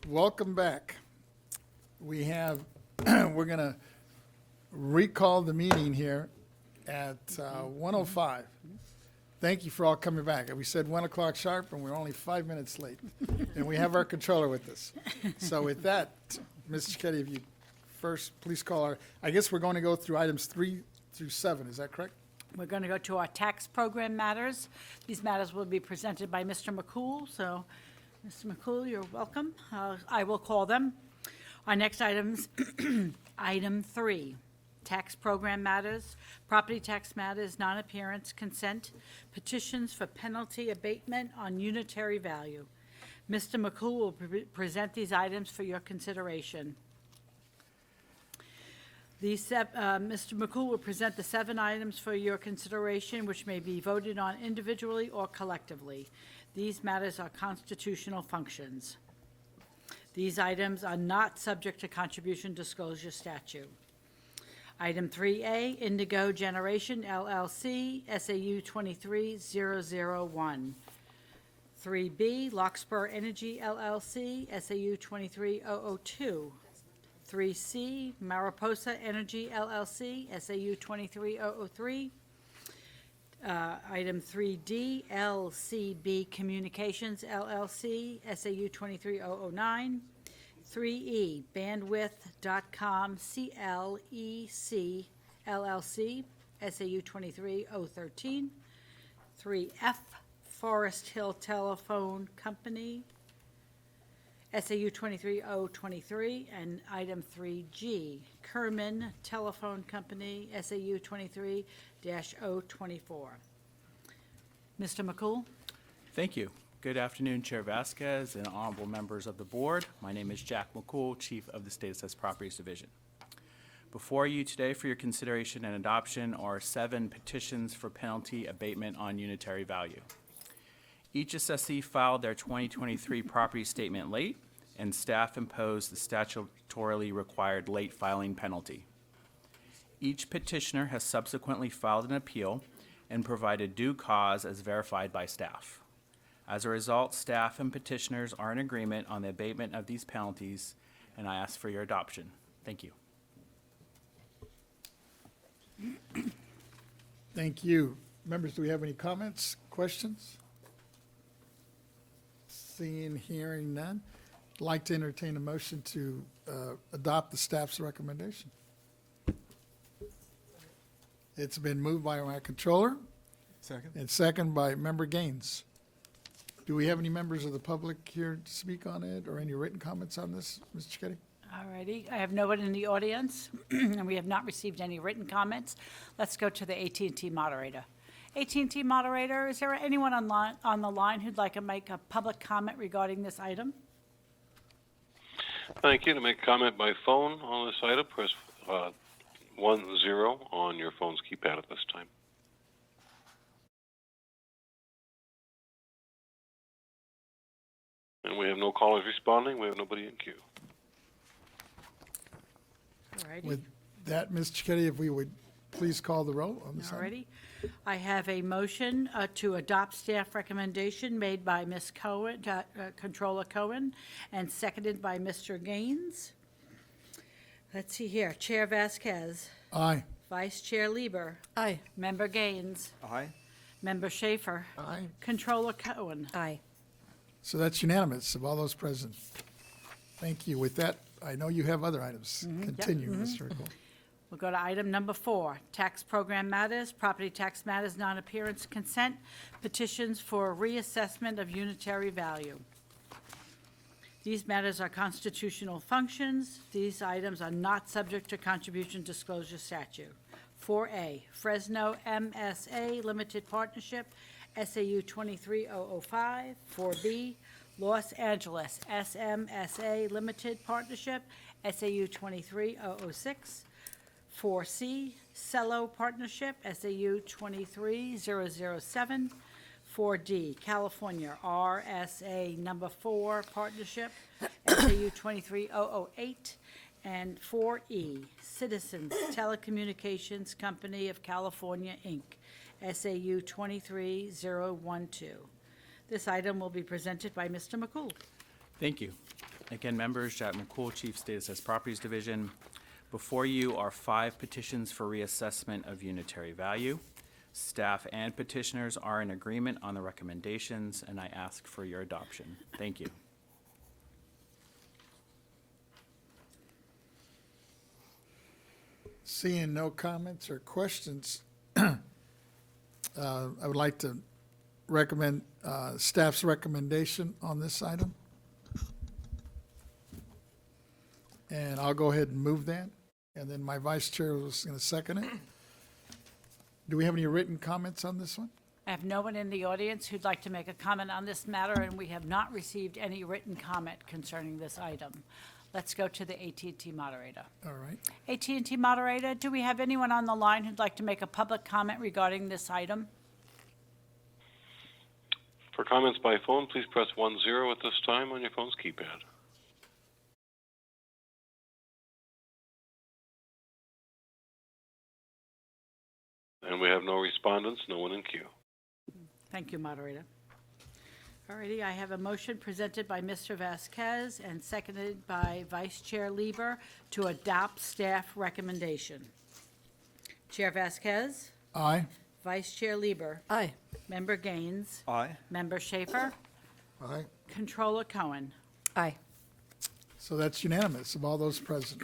welcome back. We have, we're going to recall the meeting here at 1:05. Thank you for all coming back. We said 1 o'clock sharp, and we're only 5 minutes late. And we have our controller with us. So with that, Ms. Cicchetti, if you first, please call our, I guess we're going to go through items 3 through 7. Is that correct? We're going to go to our tax program matters. These matters will be presented by Mr. McCool. So, Mr. McCool, you're welcome. I will call them. Our next items, item 3, tax program matters, property tax matters, non-appearance, consent, petitions for penalty abatement on unitary value. Mr. McCool will present these items for your consideration. Mr. McCool will present the 7 items for your consideration, which may be voted on individually or collectively. These matters are constitutional functions. These items are not subject to contribution disclosure statute. Item 3A, Indigo Generation LLC, SAU 23001. 3B, Larkspur Energy LLC, SAU 23002. 3C, Mariposa Energy LLC, SAU 23003. Item 3D, LCB Communications LLC, SAU 23009. 3E, Bandwidth.com CLEC LLC, SAU 23013. 3F, Forest Hill Telephone Company, SAU 23023, and item 3G, Kerman Telephone Company, SAU 23-024. Mr. McCool? Thank you. Good afternoon, Chair Vasquez and honorable members of the board. My name is Jack McCool, Chief of the State Assessed Properties Division. Before you today for your consideration and adoption are 7 petitions for penalty abatement on unitary value. Each assessee filed their 2023 property statement late, and staff imposed the statutorily required late filing penalty. Each petitioner has subsequently filed an appeal and provided due cause as verified by staff. As a result, staff and petitioners are in agreement on the abatement of these penalties, and I ask for your adoption. Thank you. Thank you. Members, do we have any comments, questions? Seeing, hearing none. I'd like to entertain a motion to adopt the staff's recommendation. It's been moved by my controller. Second. And second by Member Gaines. Do we have any members of the public here to speak on it or any written comments on this, Ms. Cicchetti? All righty. I have no one in the audience, and we have not received any written comments. Let's go to the AT&T moderator. AT&T moderator, is there anyone on the line who'd like to make a public comment regarding this item? Thank you. To make a comment by phone on this item, press 10 on your phone's keypad at this time. And we have no callers responding. We have nobody in queue. All righty. With that, Ms. Cicchetti, if we would please call the roll on this item. All righty. I have a motion to adopt staff recommendation made by Ms. Cohen, Controller Cohen, and seconded by Mr. Gaines. Let's see here. Chair Vasquez. Aye. Vice Chair Lieber. Aye. Member Gaines. Aye. Member Schaefer. Aye. Controller Cohen. Aye. So that's unanimous of all those present. Thank you. With that, I know you have other items. Continue, Mr. McCool. We'll go to item number 4, tax program matters, property tax matters, non-appearance consent, petitions for reassessment of unitary value. These matters are constitutional functions. These items are not subject to contribution disclosure statute. 4A, Fresno MSA Limited Partnership, SAU 23005. 4B, Los Angeles SMSA Limited Partnership, SAU 23006. 4C, Cello Partnership, SAU 23007. 4D, California RSA number 4 Partnership, SAU 23008. And 4E, Citizens Telecommunications Company of California, Inc., SAU 23012. This item will be presented by Mr. McCool. Thank you. Again, members, Jack McCool, Chief State Assessed Properties Division. Before you are 5 petitions for reassessment of unitary value. Staff and petitioners are in agreement on the recommendations, and I ask for your adoption. Thank you. Seeing no comments or questions, I would like to recommend staff's recommendation on this item. And I'll go ahead and move that. And then my vice chair was going to second it. Do we have any written comments on this one? I have no one in the audience who'd like to make a comment on this matter, and we have not received any written comment concerning this item. Let's go to the AT&T moderator. All right. AT&T moderator, do we have anyone on the line who'd like to make a public comment regarding this item? For comments by phone, please press 10 at this time on your phone's keypad. And we have no respondents, no one in queue. Thank you, moderator. All righty, I have a motion presented by Mr. Vasquez and seconded by Vice Chair Lieber to adopt staff recommendation. Chair Vasquez, Aye. Vice Chair Lieber, Aye. Member Gaines, Aye. Member Schaefer, Aye. Controller Cohen. Aye. So that's unanimous of all those present.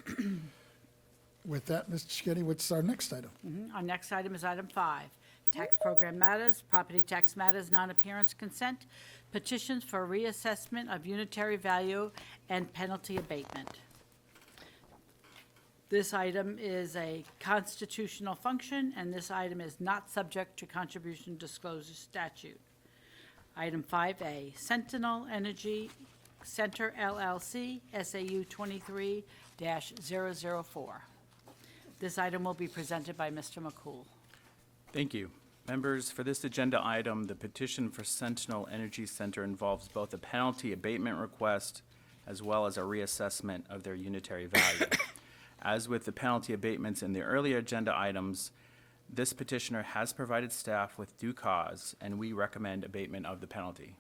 With that, Mr. Schetti, what's our next item? Our next item is item 5, tax program matters, property tax matters, non-appearance consent, petitions for reassessment of unitary value and penalty abatement. This item is a constitutional function, and this item is not subject to contribution disclosure statute. Item 5A, Sentinel Energy Center LLC, SAU 23-004. This item will be presented by Mr. McCool. Thank you. Members, for this agenda item, the petition for Sentinel Energy Center involves both a penalty abatement request as well as a reassessment of their unitary value. As with the penalty abatements in the earlier agenda items, this petitioner has provided staff with due cause, and we recommend abatement of the penalty.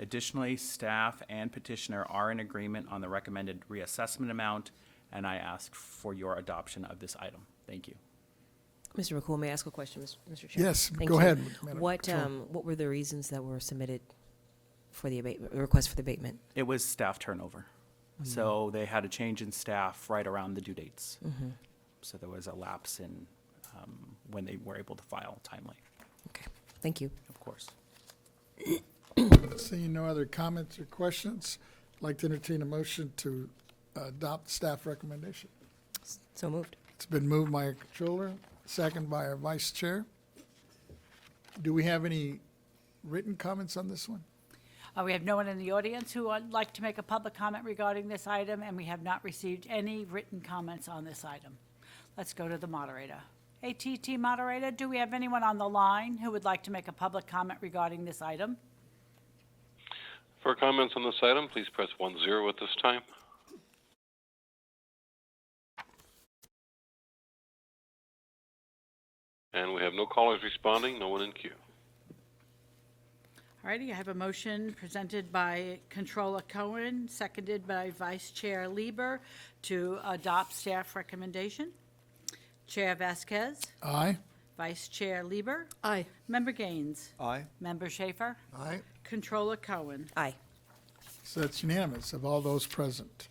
Additionally, staff and petitioner are in agreement on the recommended reassessment amount, and I ask for your adoption of this item. Thank you. Mr. McCool, may I ask a question, Mr. Chair? Yes, Thank go you. ahead, Madam What, Controller. what were the reasons that were submitted for the abatement, request for the abatement? It was staff turnover. So they had a change in staff right around the due dates. So there was a lapse in when they were able to file timely, Okay, thank you. of course. Seeing no other comments or questions, I'd like to entertain a motion to adopt staff recommendation. So moved. It's been moved by our controller, second by our vice chair. Do we have any written comments on this one? We have no one in the audience who would like to make a public comment regarding this item, and we have not received any written comments on this item. Let's go to the moderator. AT&T moderator, do we have anyone on the line who would like to make a public comment regarding this item? For comments on this item, please press 10 at this time. And we have no callers responding, no one in queue. All righty, I have a motion presented by Controller Cohen, seconded by Vice Chair Lieber to adopt staff recommendation. Chair Vasquez, Aye. Vice Chair Lieber, Aye. Member Gaines, Aye. Member Schaefer, Aye. Controller Cohen. Aye. So that's unanimous of all those present.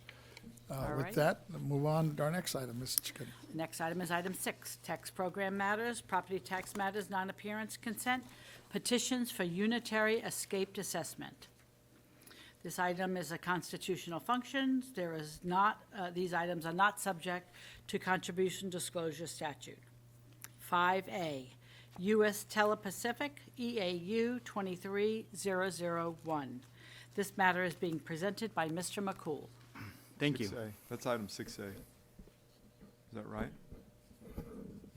All With right. that, we'll move on to our next item, Mr. Schetti. Next item is item 6, tax program matters, property tax matters, non-appearance consent, petitions for unitary escaped assessment. This item is a constitutional function. There is not, these items are not subject to contribution disclosure statute. 5A, U.S. Telepacific, EAU 23001. This matter is being presented by Mr. McCool. Thank you. 6A. That's item 6A. Is that right?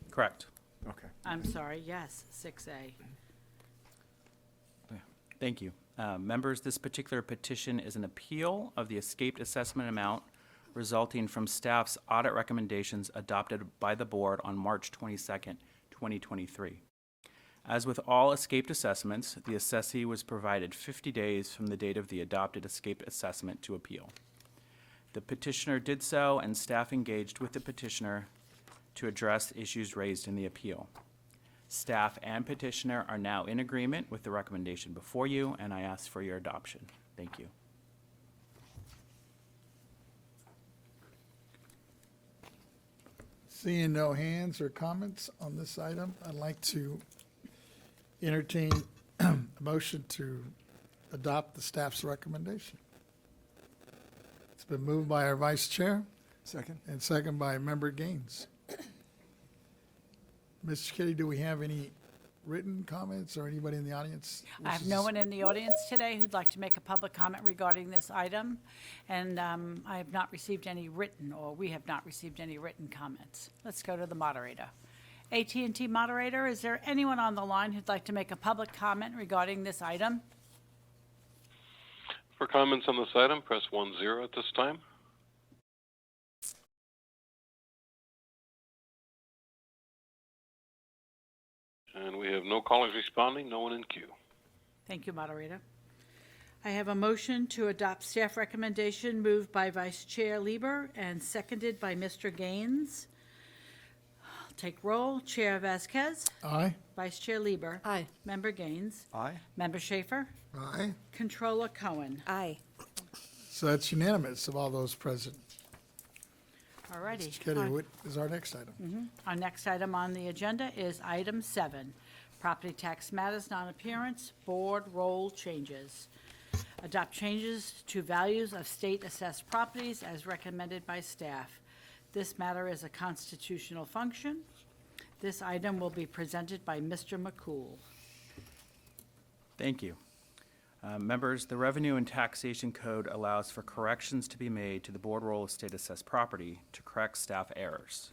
Correct. Okay. I'm sorry, yes, 6A. Thank you. Members, this particular petition is an appeal of the escaped assessment amount resulting from staff's audit recommendations adopted by the board on March 22nd, 2023. As with all escaped assessments, the assessee was provided 50 days from the date of the adopted escaped assessment to appeal. The petitioner did so, and staff engaged with the petitioner to address issues raised in the appeal. Staff and petitioner are now in agreement with the recommendation before you, and I ask for your adoption. Thank you. Seeing no hands or comments on this item, I'd like to entertain a motion to adopt the staff's recommendation. It's been moved by our vice chair Second? and second by Member Gaines. Mr. Kitty, do we have any written comments or anybody in the audience? I have no one in the audience today who'd like to make a public comment regarding this item, and I have not received any written, or we have not received any written comments. Let's go to the moderator. AT&T moderator, is there anyone on the line who'd like to make a public comment regarding this item? For comments on this item, press 10 at this time. And we have no callers responding, no one in queue. Thank you, moderator. I have a motion to adopt staff recommendation moved by Vice Chair Lieber and seconded by Mr. Gaines. I'll take roll. Chair Vasquez. Aye? Vice Chair Lieber. Aye. Member Gaines. Aye. Member Schaefer. Aye. Controller Cohen. Aye. So that's unanimous of all those present. All righty. Mr. Kitty, what is our next item? Our next item on the agenda is item 7, property tax matters, non-appearance, board roll changes. Adopt changes to values of state assessed properties as recommended by staff. This matter is a constitutional function. This item will be presented by Mr. McCool. Thank you. Members, the Revenue and Taxation Code allows for corrections to be made to the board roll of state assessed property to correct staff errors.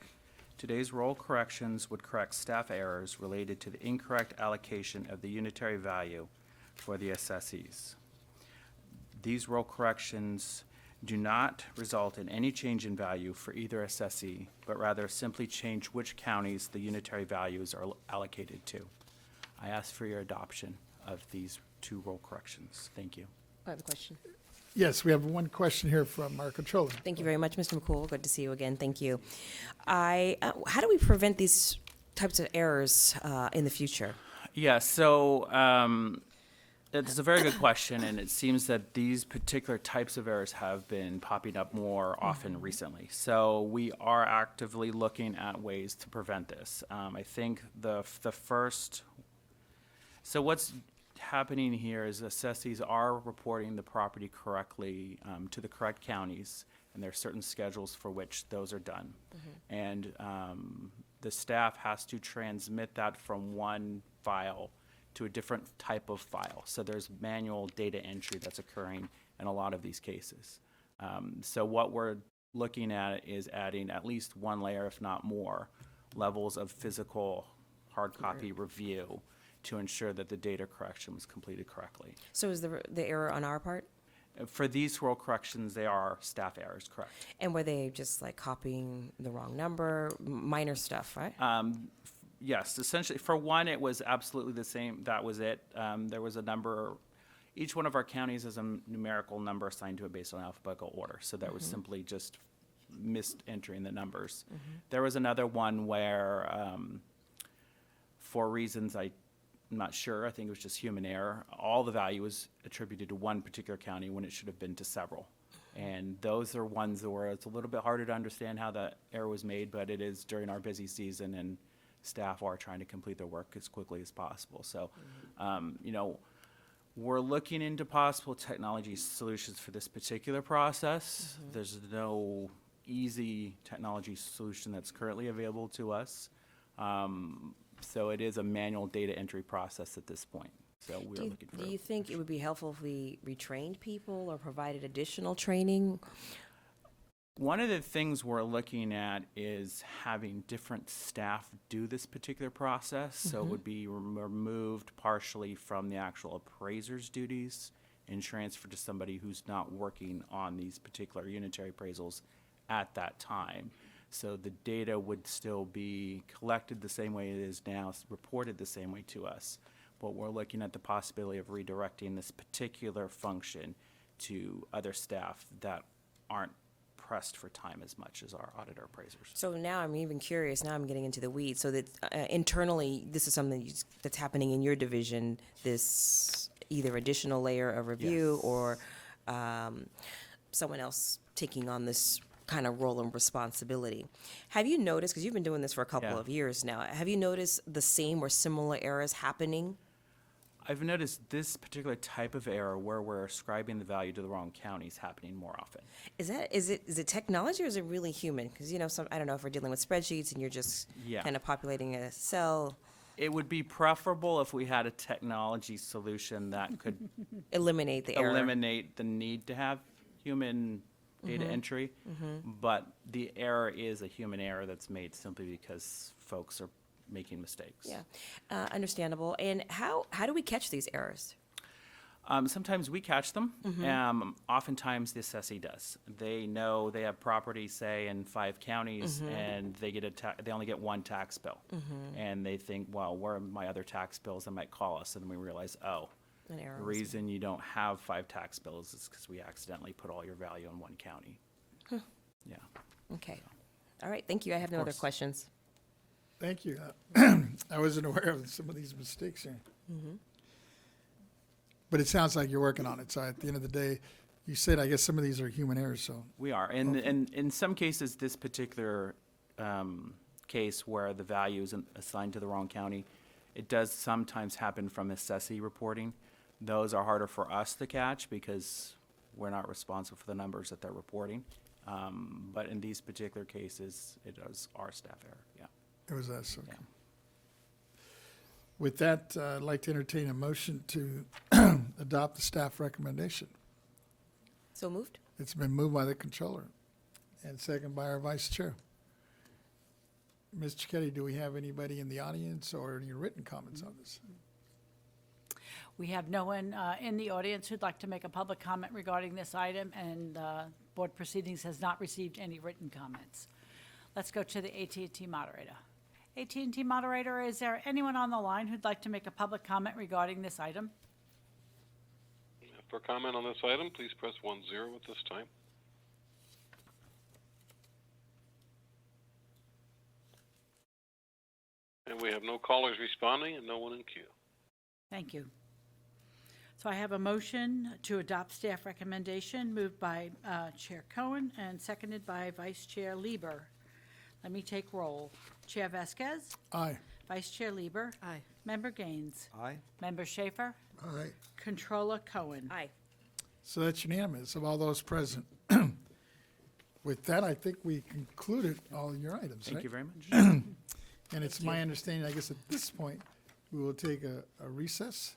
Today's roll corrections would correct staff errors related to the incorrect allocation of the unitary value for the assessees. These roll corrections do not result in any change in value for either assessee, but rather simply change which counties the unitary values are allocated to. I ask for your adoption of these 2 roll corrections. Thank you. I have a question. Yes, we have one question here from our controller. Thank you very much, Mr. McCool. Good to see you again. Thank you. How do we prevent these types of errors in the future? Yeah, so that's a very good question, and it seems that these particular types of errors have been popping up more often recently. So we are actively looking at ways to prevent this. I think the first, so what's happening here is assessees are reporting the property correctly to the correct counties, and there are certain schedules for which those are done. And the staff has to transmit that from one file to a different type of file. So there's manual data entry that's occurring in a lot of these cases. So what we're looking at is adding at least one layer, if not more, levels of physical hard copy review to ensure that the data correction was completed correctly. So is the error on our part? For these roll corrections, they are staff errors, correct? And were they just like copying the wrong number, minor stuff, right? Yes, essentially, for one, it was absolutely the same. That was it. There was a number. Each one of our counties has a numerical number assigned to it based on alphabetical order. So that was simply just misentering the numbers. There was another one where, for reasons I'm not sure, I think it was just human error, all the value was attributed to one particular county when it should have been to several. And those are ones where it's a little bit harder to understand how that error was made, but it is during our busy season, and staff are trying to complete their work as quickly as possible. So, you know, we're looking into possible technology solutions for this particular process. There's no easy technology solution that's currently available to us. So it is a manual data entry process at this point. So we're looking for. Do you think it would be helpful if we retrained people or provided additional training? One of the things we're looking at is having different staff do this particular process. So it would be removed partially from the actual appraiser's duties and transferred to somebody who's not working on these particular unitary appraisals at that time. So the data would still be collected the same way it is now, reported the same way to us. But we're looking at the possibility of redirecting this particular function to other staff that aren't pressed for time as much as our auditor appraisers. So now I'm even curious, now I'm getting into the weeds, so that internally, this is something that's happening in your division, this either additional layer of review Yes. or someone else taking on this kind of role and responsibility. Have you noticed, because you've been doing this for a couple Yeah. of years now, have you noticed the same or similar errors happening? I've noticed this particular type of error where we're ascribing the value to the wrong county is happening more often. Is it technology or is it really human? Because, I don't know if we're dealing with spreadsheets and you're just Yeah. kind of populating a cell, It would be preferable if we had a technology solution that could eliminate the error. eliminate the need to have human data entry. But the error is a human error that's made simply because folks are making mistakes. Yeah, understandable. And how do we catch these errors? Sometimes we catch them. Oftentimes the assessee does. They know they have property, say, in 5 counties, and they get they only get 1 tax bill. And they think, well, where are my other tax bills that might call us? And then we realize, oh, An error the was- reason you don't have 5 tax bills is because we accidentally put all your value in 1 county. Yeah. Okay. All right, thank you. I have no other course. questions. Thank you. I wasn't aware of some of these mistakes here. But it sounds like you're working on it. So at the end of the day, you said, I guess some of these are human errors, so. We are, and in some cases, this particular case where the value is assigned to the wrong county, it does sometimes happen from assessee reporting. Those are harder for us to catch because we're not responsible for the numbers that they're reporting. But in these particular cases, it is our staff error, yeah. It was us, okay. Yeah. With that, I'd like to entertain a motion to adopt the staff recommendation. So moved? It's been moved by the controller and second by our vice chair. Ms. Cicchetti, do we have anybody in the audience or any written comments on this? We have no one in the audience who'd like to make a public comment regarding this item, and Board Proceedings has not received any written comments. Let's go to the AT&T moderator. AT&T moderator, is there anyone on the line who'd like to make a public comment regarding this item? For comment on this item, please press 10 at this time. And we have no callers responding and no one in queue. Thank you. So I have a motion to adopt staff recommendation moved by Chair Cohen and seconded by Vice Chair Lieber. Let me take roll. Chair Vasquez? Aye. Vice Chair Lieber? Aye. Member Gaines? Aye. Member Schaefer? Aye. Controller Cohen? Aye. So that's unanimous of all those present. With that, I think we concluded all of your items, Thank right? you very much. And it's my understanding, I guess at this point, we will take a recess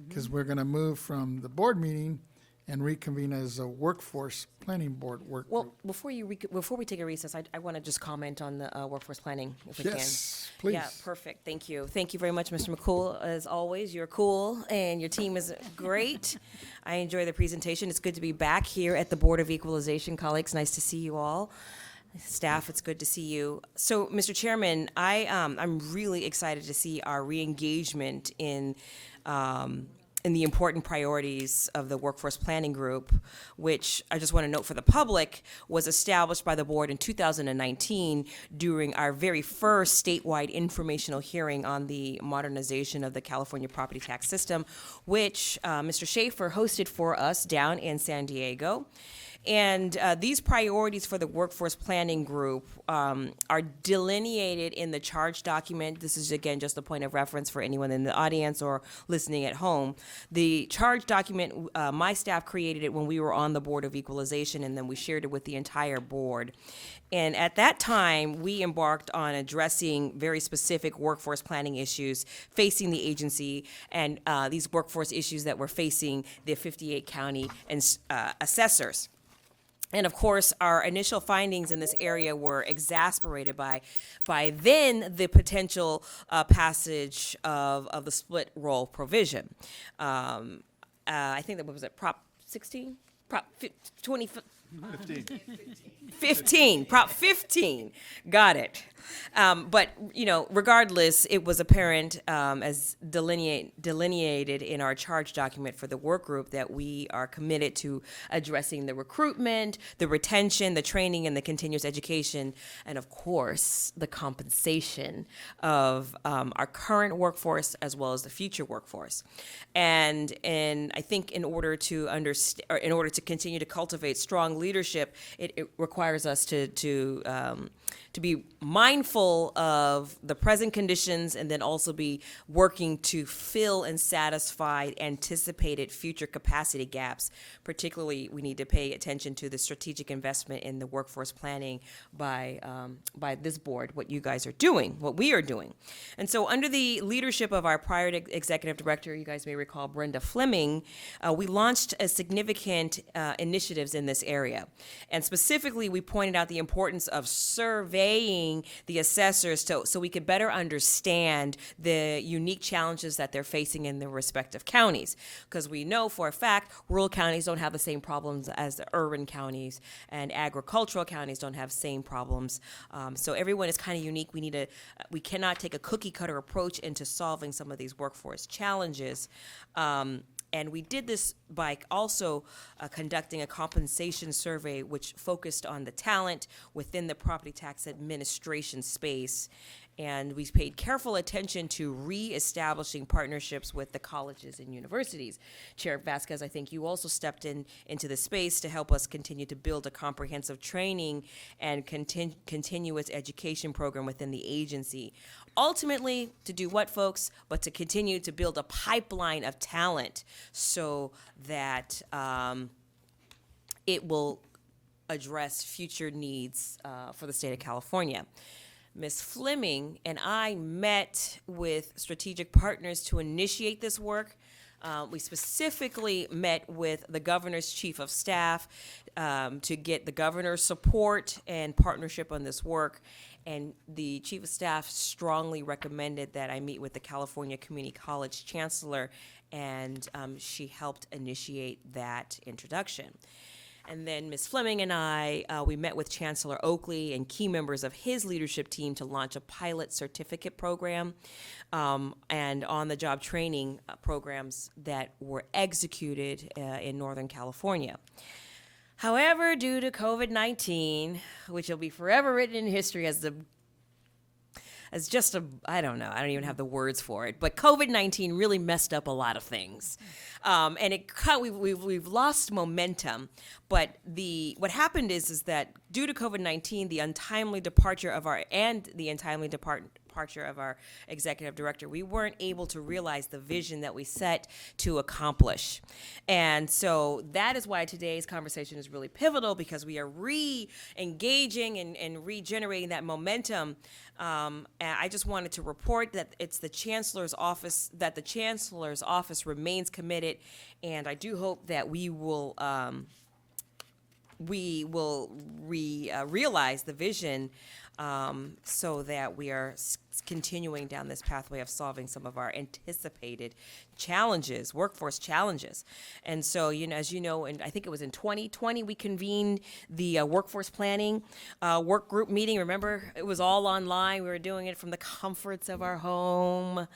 because we're going to move from the board meeting and reconvene as a workforce planning board work Well, group. before we take a recess, I want to just comment on the workforce planning, if we can. Yes, please. Yeah, perfect. Thank you. Thank you very much, Mr. McCool. As always, you're cool, and your team is great. I enjoy the presentation. It's good to be back here at the Board of Equalization. Colleagues, nice to see you all. Staff, it's good to see you. So, Mr. Chairman, I'm really excited to see our re-engagement in the important priorities of the Workforce Planning Group, which I just want to note for the public, was established by the board in 2019 during our very first statewide informational hearing on the modernization of the California property tax system, which Mr. Schaefer hosted for us down in San Diego. And these priorities for the Workforce Planning Group are delineated in the charge document. This is, again, just a point of reference for anyone in the audience or listening at home. The charge document, my staff created it when we were on the Board of Equalization, and then we shared it with the entire board. And at that time, we embarked on addressing very specific workforce planning issues facing the agency and these workforce issues that were facing the 58 county and assessors. And of course, our initial findings in this area were exasperated by then the potential passage of the split roll provision. I think that was it, Prop 16? Prop 20, 15. 15, Prop 15. Got it. But, regardless, it was apparent, as delineated in our charge document for the work group, that we are committed to addressing the recruitment, the retention, the training, and the continuous education, and of course, the compensation of our current workforce as well as the future workforce. And I think in order to continue to cultivate strong leadership, it requires us to be mindful of the present conditions and then also be working to fill and satisfy anticipated future capacity gaps. Particularly, we need to pay attention to the strategic investment in the workforce planning by this board, what you guys are doing, what we are doing. And so under the leadership of our prior executive director, you guys may recall Brenda Fleming, we launched a significant initiatives in this area. And specifically, we pointed out the importance of surveying the assessors so we could better understand the unique challenges that they're facing in their respective counties. Because we know for a fact, rural counties don't have the same problems as the urban counties, and agricultural counties don't have same problems. So everyone is kind of unique. We cannot take a cookie cutter approach into solving some of these workforce challenges. And we did this by also conducting a compensation survey which focused on the talent within the property tax administration space. And we paid careful attention to reestablishing partnerships with the colleges and universities. Chair Vasquez, I think you also stepped into the space to help us continue to build a comprehensive training and continuous education program within the agency. Ultimately, to do what, folks? But to continue to build a pipeline of talent so that it will address future needs for the state of California. Ms. Fleming and I met with strategic partners to initiate this work. We specifically met with the governor's chief of staff to get the governor's support and partnership on this work. And the chief of staff strongly recommended that I meet with the California Community College chancellor, and she helped initiate that introduction. And then Ms. Fleming and I, we met with Chancellor Oakley and key members of his leadership team to launch a pilot certificate program and on-the-job training programs that were executed in Northern California. However, due to COVID-19, which will be forever written in history as just a, I don't know, I don't even have the words for it, but COVID-19 really messed up a lot of things. And we've lost momentum, but what happened is that due to COVID-19, the untimely departure of our executive director, we weren't able to realize the vision that we set to accomplish. And so that is why today's conversation is really pivotal, because we are re-engaging and regenerating that momentum. And I just wanted to report that it's the Chancellor's office, that the Chancellor's office remains committed, and I do hope that we will realize the vision so that we are continuing down this pathway of solving some of our anticipated challenges, workforce challenges. And so, as you know, and I think it was in 2020, we convened the workforce planning work group meeting. Remember, it was all online. We were doing it from the comforts of our home.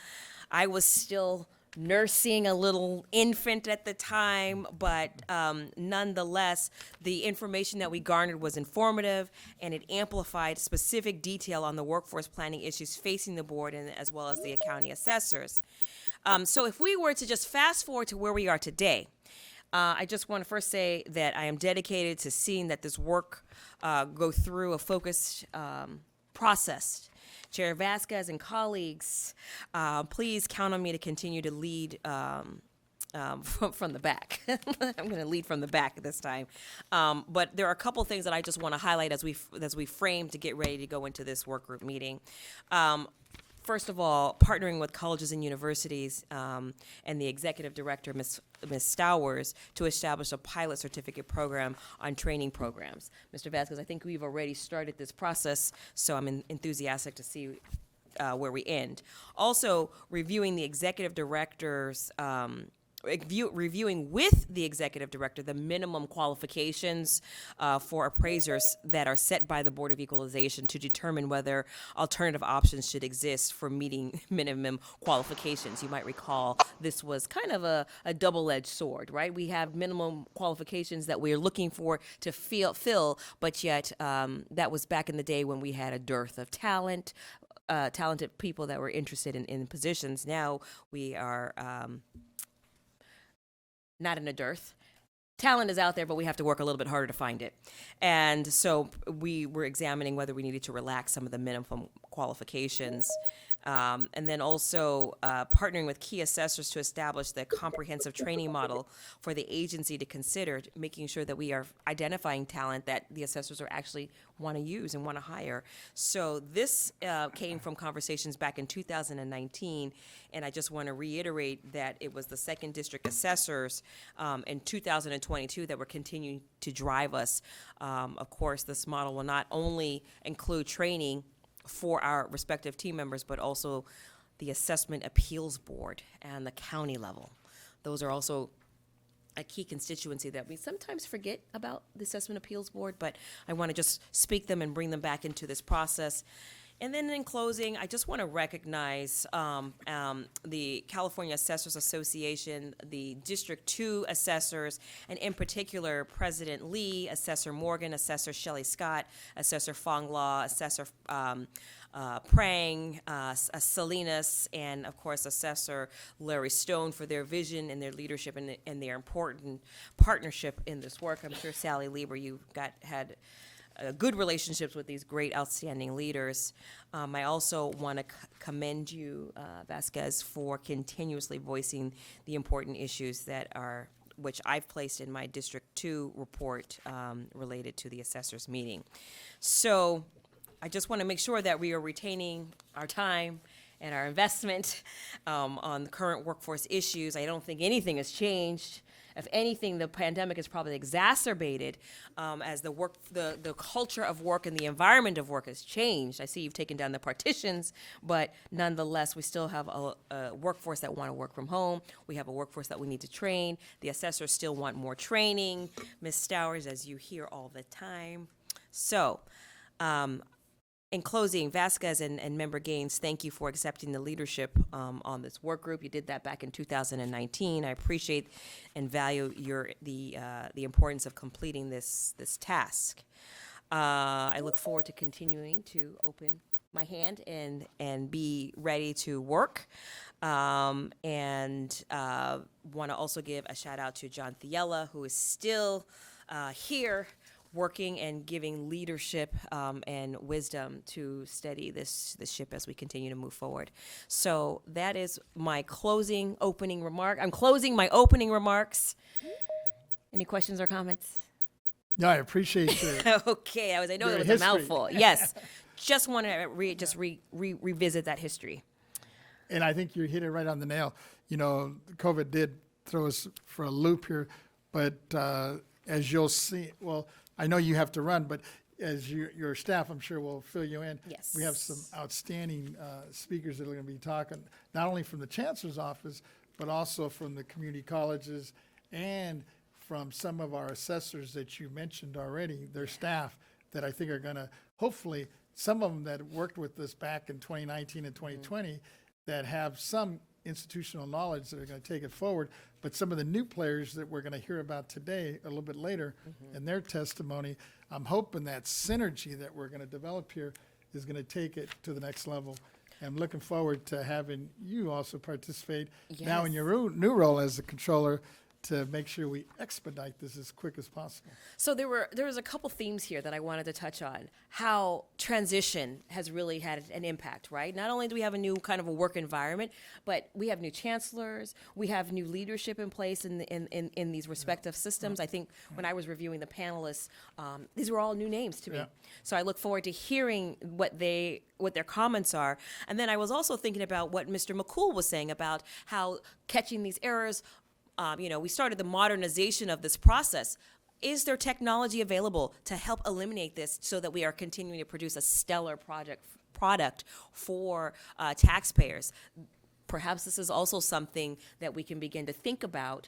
I was still nursing a little infant at the time, but nonetheless, the information that we garnered was informative, and it amplified specific detail on the workforce planning issues facing the board and as well as the county assessors. So if we were to just fast forward to where we are today, I just want to first say that I am dedicated to seeing that this work go through a focused process. Chair Vasquez and colleagues, please count on me to continue to lead from the back. I'm going to lead from the back this time. But there are a couple things that I just want to highlight as we frame to get ready to go into this work group meeting. First of all, partnering with colleges and universities and the executive director, Ms. Stowers, to establish a pilot certificate program on training programs. Mr. Vasquez, I think we've already started this process, so I'm enthusiastic to see where we end. Also, reviewing the executive director's reviewing with the executive director the minimum qualifications for appraisers that are set by the Board of Equalization to determine whether alternative options should exist for meeting minimum qualifications. You might recall this was kind of a double-edged sword, right? We have minimum qualifications that we're looking for to fill, but yet that was back in the day when we had a dearth of talent, talented people that were interested in positions. Now we are not in a dearth. Talent is out there, but we have to work a little bit harder to find it. And so we were examining whether we needed to relax some of the minimum qualifications. And then also partnering with key assessors to establish the comprehensive training model for the agency to consider, making sure that we are identifying talent that the assessors are actually want to use and want to hire. So this came from conversations back in 2019, and I just want to reiterate that it was the second district assessors in 2022 that were continuing to drive us. Of course, this model will not only include training for our respective team members, but also the Assessment Appeals Board and the county level. Those are also a key constituency that we sometimes forget about, the Assessment Appeals Board, but I want to just speak them and bring them back into this process. And then in closing, I just want to recognize the California Assessors Association, the District 2 assessors, and in particular, President Lee, Assessor Morgan, Assessor Shelley Scott, Assessor Fong Law, Assessor Prang, Salinas, and of course, Assessor Larry Stone for their vision and their leadership and their important partnership in this work. I'm sure Sally Lieber, you had good relationships with these great, outstanding leaders. I also want to commend you, Vasquez, for continuously voicing the important issues that are, which I've placed in my District 2 report related to the assessors meeting. So I just want to make sure that we are retaining our time and our investment on the current workforce issues. I don't think anything has changed. If anything, the pandemic has probably exacerbated as the culture of work and the environment of work has changed. I see you've taken down the partitions, but nonetheless, we still have a workforce that want to work from home. We have a workforce that we need to train. The assessors still want more training. Ms. Stowers, as you hear all the time. So, in closing, Vasquez and Member Gaines, thank you for accepting the leadership on this work group. You did that back in 2019. I appreciate and value the importance of completing this task. I look forward to continuing to open my hand and be ready to work. And want to also give a shout out to John Thiella, who is still here working and giving leadership and wisdom to steady this ship as we continue to move forward. So that is my opening remark. I'm closing my opening remarks. Any questions or comments? No, I appreciate your, Okay, I know Your it was history. a mouthful. Yes, just want to revisit that history. and I think you hit it right on the nail. You know, COVID did throw us for a loop here, but as you'll see, well, I know you have to run, but as your staff, I'm sure, will fill you in. Yes. We have some outstanding speakers that are going to be talking, not only from the Chancellor's office, but also from the community colleges and from some of our assessors that you mentioned already, their staff, that I think are going to, hopefully, some of them that worked with us back in 2019 and 2020 that have some institutional knowledge that are going to take it forward, but some of the new players that we're going to hear about today a little bit later in their testimony, I'm hoping that synergy that we're going to develop here is going to take it to the next level. I'm looking forward to having you also participate now in Yes. your new role as the controller to make sure we expedite this as quick as possible. So there was a couple themes here that I wanted to touch on. How transition has really had an impact, right? Not only do we have a new kind of a work environment, but we have new chancellors, we have new leadership in place in these respective systems. I think when I was reviewing the panelists, these were all new names to me. Yeah. So I look forward to hearing what their comments are. And then I was also thinking about what Mr. McCool was saying about how catching these errors. We started the modernization of this process. Is there technology available to help eliminate this so that we are continuing to produce a stellar product for taxpayers? perhaps this is also something that we can begin to think about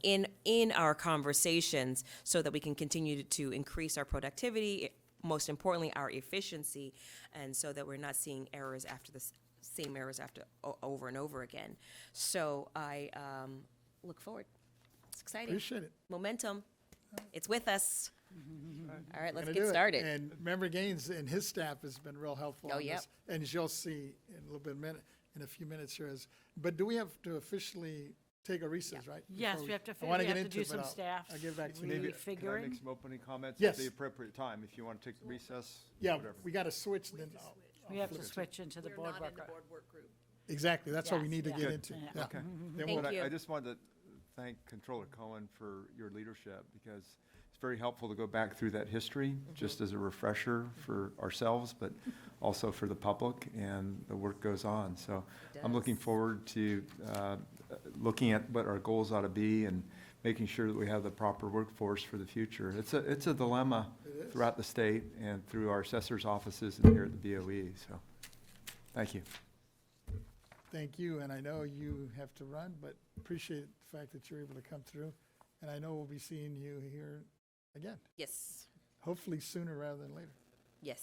in our conversations so that we can continue to increase our productivity, most importantly, our efficiency, and so that we're not seeing errors after the same errors over and over again. So I look forward. It's exciting. Appreciate it. Momentum. It's with us. All right, let's Gonna get do it. started. And Member Gaines and his staff has been real helpful Oh, on yep. this. And as you'll see in a little bit, in a few minutes here. But do we have to officially take a recess, right? Yes, Before we have to, I wanna we get have to into do it, but some staff. I'll get back to you. Maybe, Refiguring. can I make some opening comments Yes. at the appropriate time? If you want to take recess? Yeah, whatever. we got to switch then. We have to switch into the board worker. Exactly, that's what we Yes, need to yeah. get Good. into. Yeah. Yeah. Okay. Then Thank we'll- you. I just wanted to thank Controller Cohen for your leadership, because it's very helpful to go back through that history, just as a refresher for ourselves, but also for the public, and the work goes on. So I'm looking does. forward to looking at what our goals ought to be and making sure that we have the proper workforce for the future. It's a dilemma throughout the state and through our assessors' offices and here at the BoE, so, thank you. Thank you, and I know you have to run, but appreciate the fact that you're able to come through. And I know we'll be seeing you here again, Yes, hopefully sooner rather than later. yes.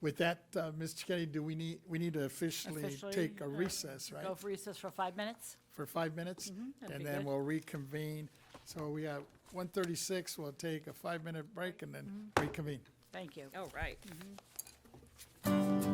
With that, Ms. Cicchetti, do we need to officially take a recess, right? Go for recess for 5 minutes? For 5 minutes? that'd And be then good. we'll reconvene. So we have 1:36, we'll take a 5-minute break and then reconvene. Thank you. All right. Thank you.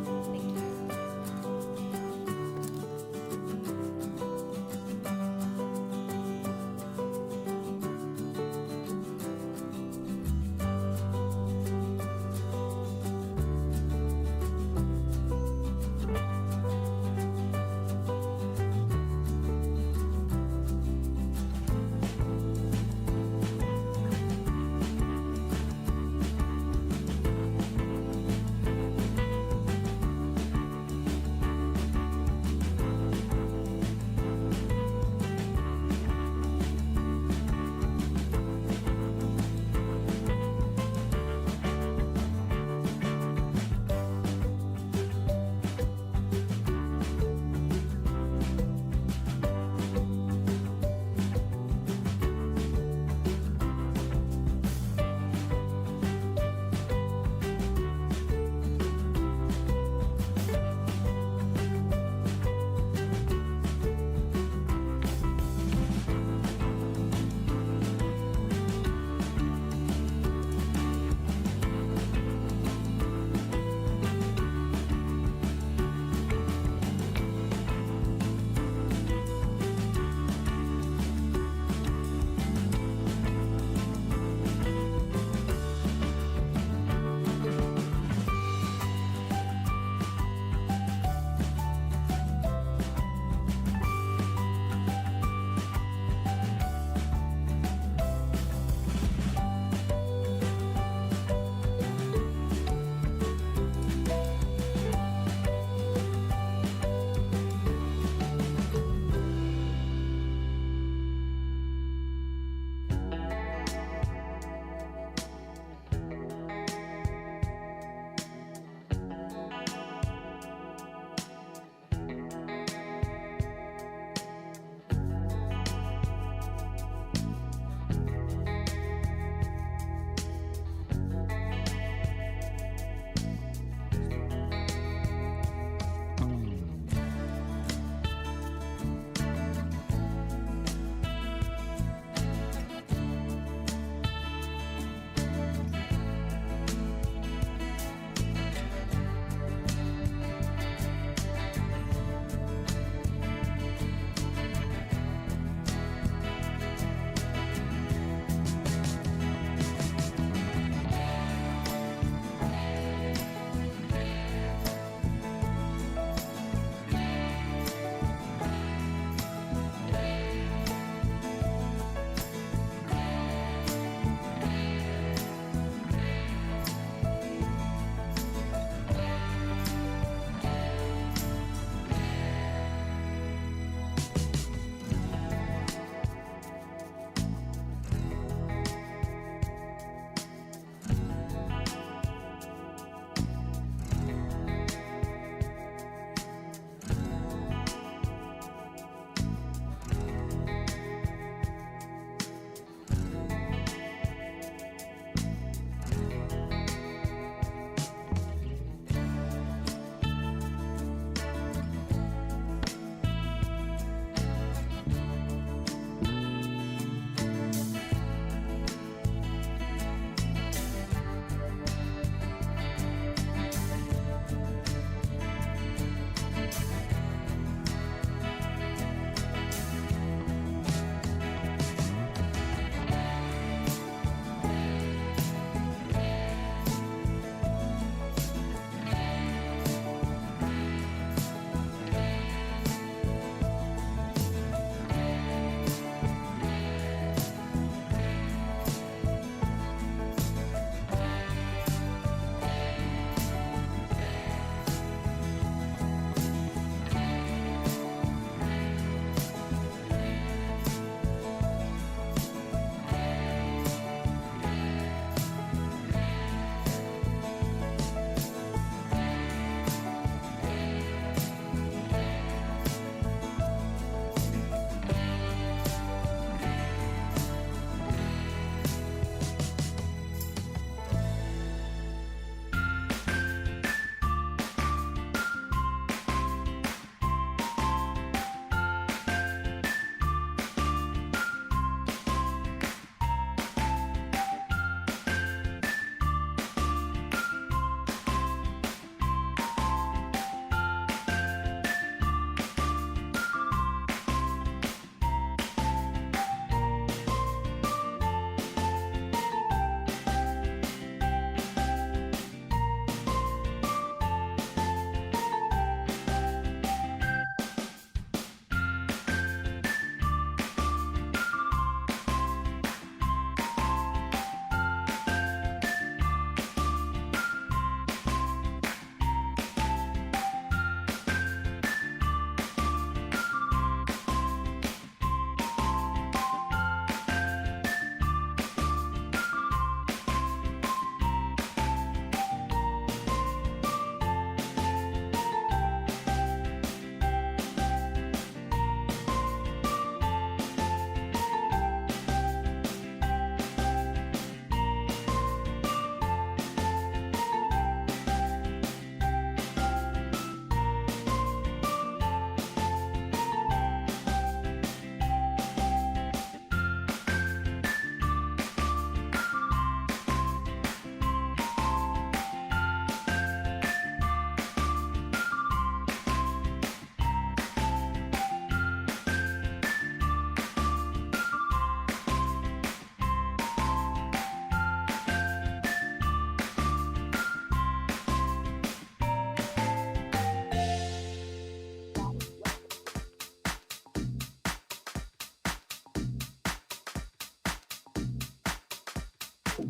Okay,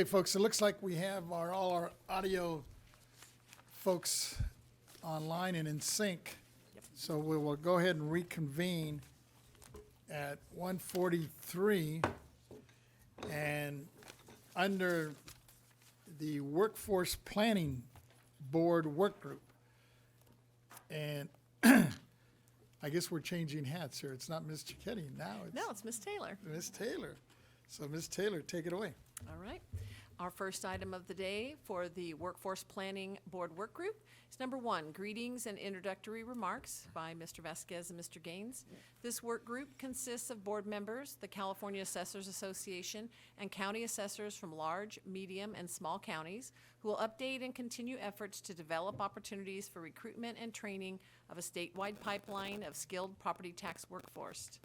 folks, it looks like we have all our audio folks online and in sync. So we will go ahead and reconvene at 1:43. And under the Workforce Planning Board Work Group. And I guess we're changing hats here. It's not Ms. Cicchetti now, No, it's Miss Taylor. Ms. Taylor. So Ms. Taylor, take it away. All right. Our first item of the day for the Workforce Planning Board Work Group is number 1, greetings and introductory remarks by Mr. Vasquez and Mr. Gaines. This work group consists of board members, the California Assessors Association, and county assessors from large, medium, and small counties who will update and continue efforts to develop opportunities for recruitment and training of a statewide pipeline of skilled property tax workforce.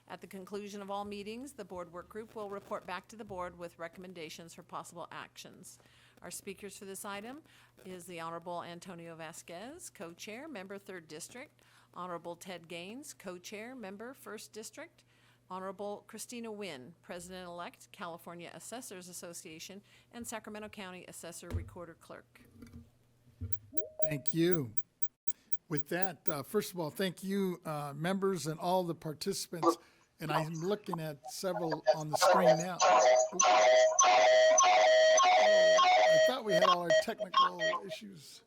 At the conclusion of all meetings, the board work group will report back to the board with recommendations for possible actions. Our speakers for this item is the Honorable Antonio Vasquez, co-chair, member 3rd District, Honorable Ted Gaines, co-chair, member 1st District, Honorable Christina Nguyen, President-elect, California Assessors Association, and Sacramento County Assessor Recorder Clerk. Thank you. With that, first of all, thank you, members and all the participants. And I'm looking at several on the screen now. Oops. I thought we had all our technical issues.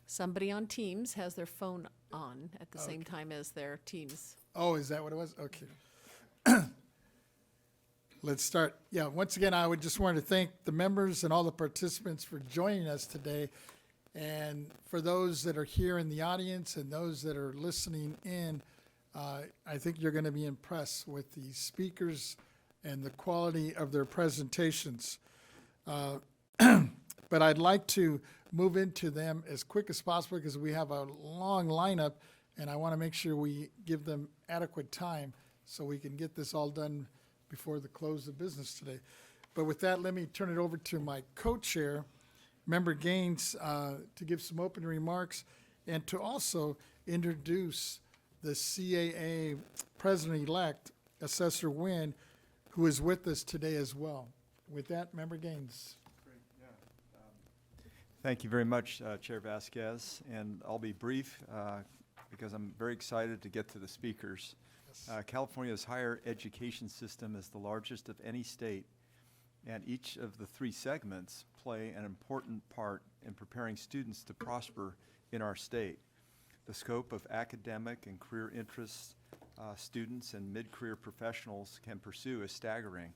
Somebody on Teams has their phone on at the same time as their Teams. Oh, is that what it was? Okay. Let's start. Yeah, once again, I would just want to thank the members and all the participants for joining us today. And for those that are here in the audience and those that are listening in, I think you're going to be impressed with the speakers and the quality of their presentations. But I'd like to move into them as quick as possible because we have a long lineup, and I want to make sure we give them adequate time so we can get this all done before the close of business today. But with that, let me turn it over to my co-chair, Member Gaines, to give some opening remarks and to also introduce the CAA President-elect, Assessor Nguyen, who is with us today as well. With that, Member Gaines. Thank you very much, Chair Vasquez, and I'll be brief because I'm very excited to get to the speakers. California's higher education system is the largest of any state, and each of the 3 segments play an important part in preparing students to prosper in our state. The scope of academic and career interests students and mid-career professionals can pursue is staggering,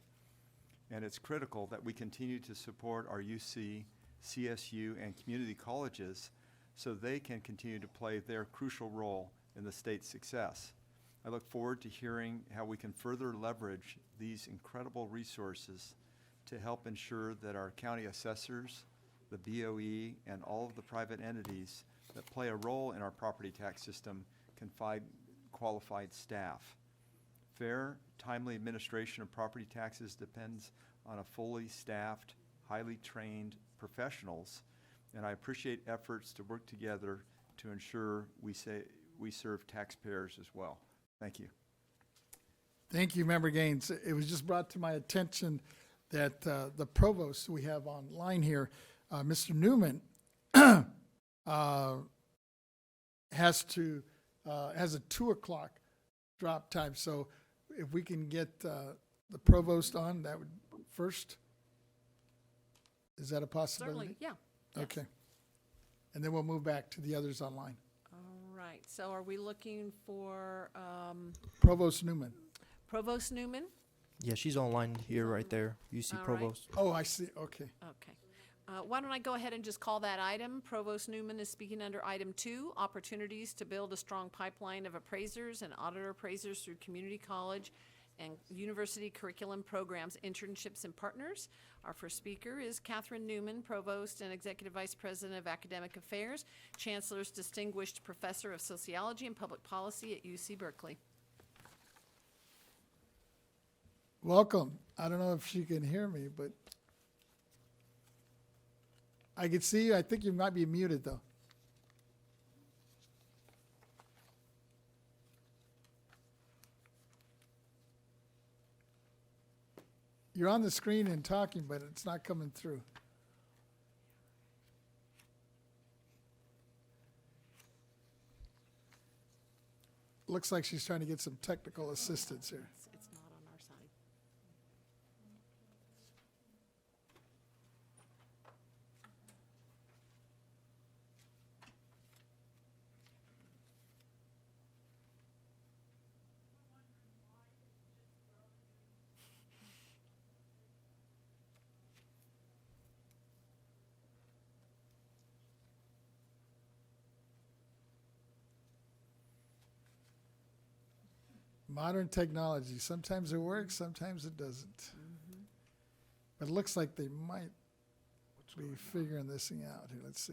and it's critical that we continue to support our UC, CSU, and community colleges so they can continue to play their crucial role in the state's success. I look forward to hearing how we can further leverage these incredible resources to help ensure that our county assessors, the BoE, and all of the private entities that play a role in our property tax system can find qualified staff. Fair, timely administration of property taxes depends on a fully staffed, highly trained professionals, and I appreciate efforts to work together to ensure we serve taxpayers as well. Thank you. Thank you, Member Gaines. It was just brought to my attention that the provost we have online here, Mr. Newman, has a 2 o'clock drop time. So if we can get the provost on, that would first. Is that a possibility? Certainly, yeah. Yes. Okay. And then we'll move back to the others online. All right, so are we looking for Provost Newman. Provost Newman? Yeah, she's online here, right there. UC All right. Provost. Oh, I see. Okay. Okay. Why don't I go ahead and just call that item? Provost Newman is speaking under item 2, opportunities to build a strong pipeline of appraisers and auditor appraisers through community college and university curriculum programs, internships, and partners. Our first speaker is Catherine Newman, Provost and Executive Vice President of Academic Affairs, Chancellor's Distinguished Professor of Sociology and Public Policy at UC Berkeley. Welcome. I don't know if she can hear me, but I can see you. I think you might be muted, though. You're on the screen and talking, but it's not coming through. Looks like she's trying to get some technical assistance here. It's not on our side. Modern technology, sometimes it works, sometimes it doesn't. But it looks like they might be figuring this thing out here. Let's see.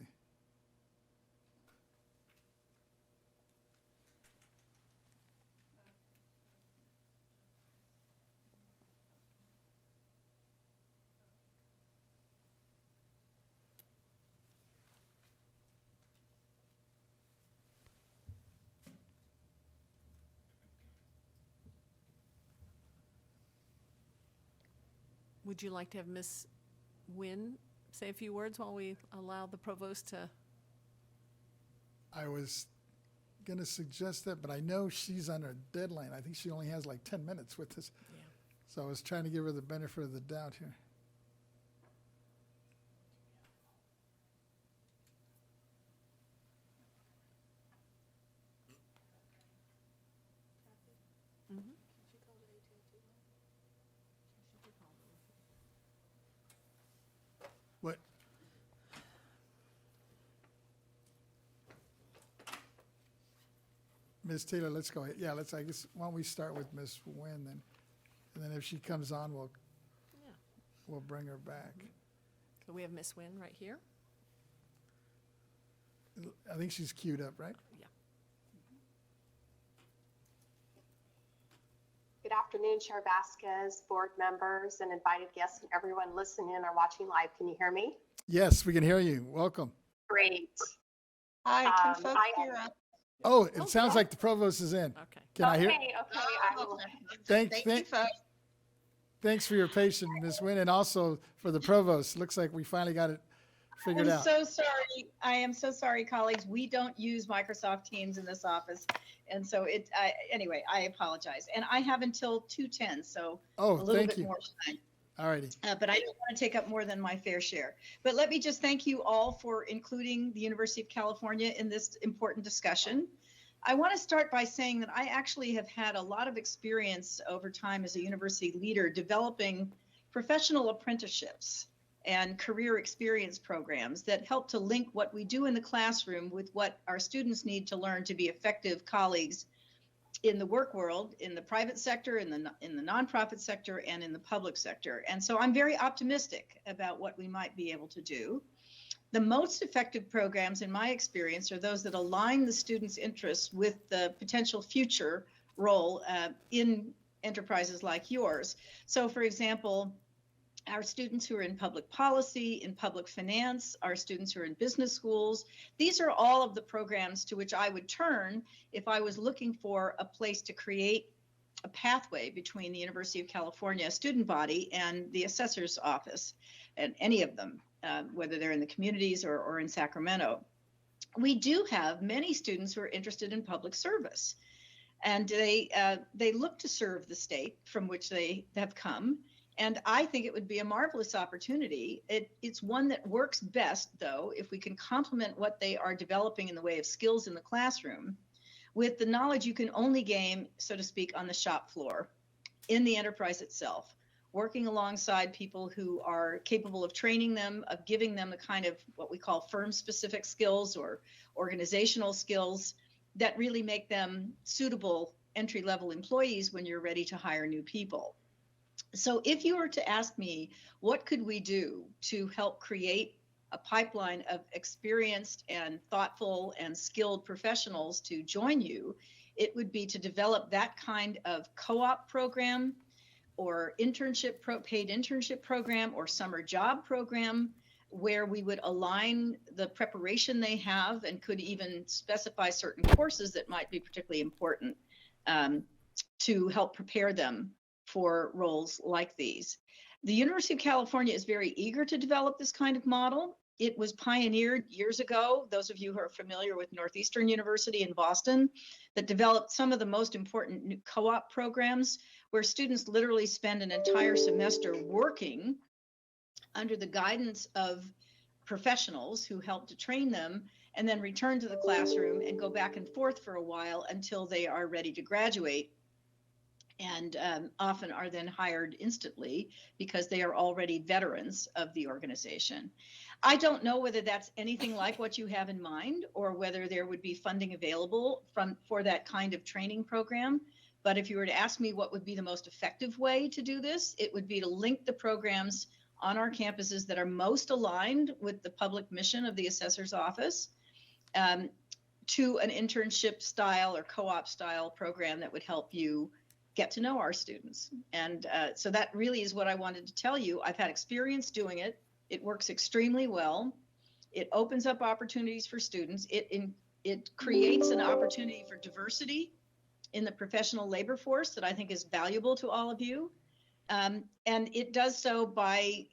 Would you like to have Ms. Nguyen say a few words while we allow the provost to? I was going to suggest that, but I know she's on a deadline. I think she only has like 10 minutes with this. Yeah. So I was trying to give her the benefit of the doubt here. What? Ms. Taylor, let's go ahead. Yeah, I guess, why don't we start with Ms. Nguyen then? And then if she comes on, Yeah. we'll bring her back. So we have Ms. Nguyen right here. I think she's queued up, right? Yeah. Good afternoon, Chair Vasquez, board members, and invited guests, and everyone listening or watching live. Can you hear me? Yes, we can hear you. Welcome. Great. Hi, can folks I- hear us? Oh, it sounds like the provost is in. Okay. Can I hear? Okay, I will. Thank you, folks. Thanks for your patience, Ms. Nguyen, and also for the provost. Looks like we finally got it figured I'm out. so sorry. I am so sorry, colleagues. We don't use Microsoft Teams in this office. And so anyway, I apologize. And I have until 2:10, so a Oh, little thank bit you. more time. All righty. But I don't want to take up more than my fair share. But let me just thank you all for including the University of California in this important discussion. I want to start by saying that I actually have had a lot of experience over time as a university leader developing professional apprenticeships and career experience programs that help to link what we do in the classroom with what our students need to learn to be effective colleagues in the work world, in the private sector, in the nonprofit sector, and in the public sector. And so I'm very optimistic about what we might be able to do. The most effective programs, in my experience, are those that align the students' interests with the potential future role in enterprises like yours. So, for example, our students who are in public policy, in public finance, our students who are in business schools, these are all of the programs to which I would turn if I was looking for a place to create a pathway between the University of California student body and the assessor's office, and any of them, whether they're in the communities or in Sacramento. We do have many students who are interested in public service, and they look to serve the state from which they have come. And I think it would be a marvelous opportunity. It's one that works best, though, if we can complement what they are developing in the way of skills in the classroom with the knowledge you can only gain, so to speak, on the shop floor, in the enterprise itself, working alongside people who are capable of training them, of giving them the kind of what we call firm-specific skills or organizational skills that really make them suitable entry-level employees when you're ready to hire new people. So if you were to ask me, what could we do to help create a pipeline of experienced and thoughtful and skilled professionals to join you, it would be to develop that kind of co-op program or paid internship program or summer job program where we would align the preparation they have and could even specify certain courses that might be particularly important to help prepare them for roles like these. The University of California is very eager to develop this kind of model. It was pioneered years ago, those of you who are familiar with Northeastern University in Boston, that developed some of the most important new co-op programs where students literally spend an entire semester working under the guidance of professionals who help to train them, and then return to the classroom and go back and forth for a while until they are ready to graduate, and often are then hired instantly because they are already veterans of the organization. I don't know whether that's anything like what you have in mind or whether there would be funding available for that kind of training program. But if you were to ask me what would be the most effective way to do this, it would be to link the programs on our campuses that are most aligned with the public mission of the assessor's office to an internship style or co-op style program that would help you get to know our students. And so that really is what I wanted to tell you. I've had experience doing it. It works extremely well. It opens up opportunities for students. It creates an opportunity for diversity in the professional labor force that I think is valuable to all of you. And it does so by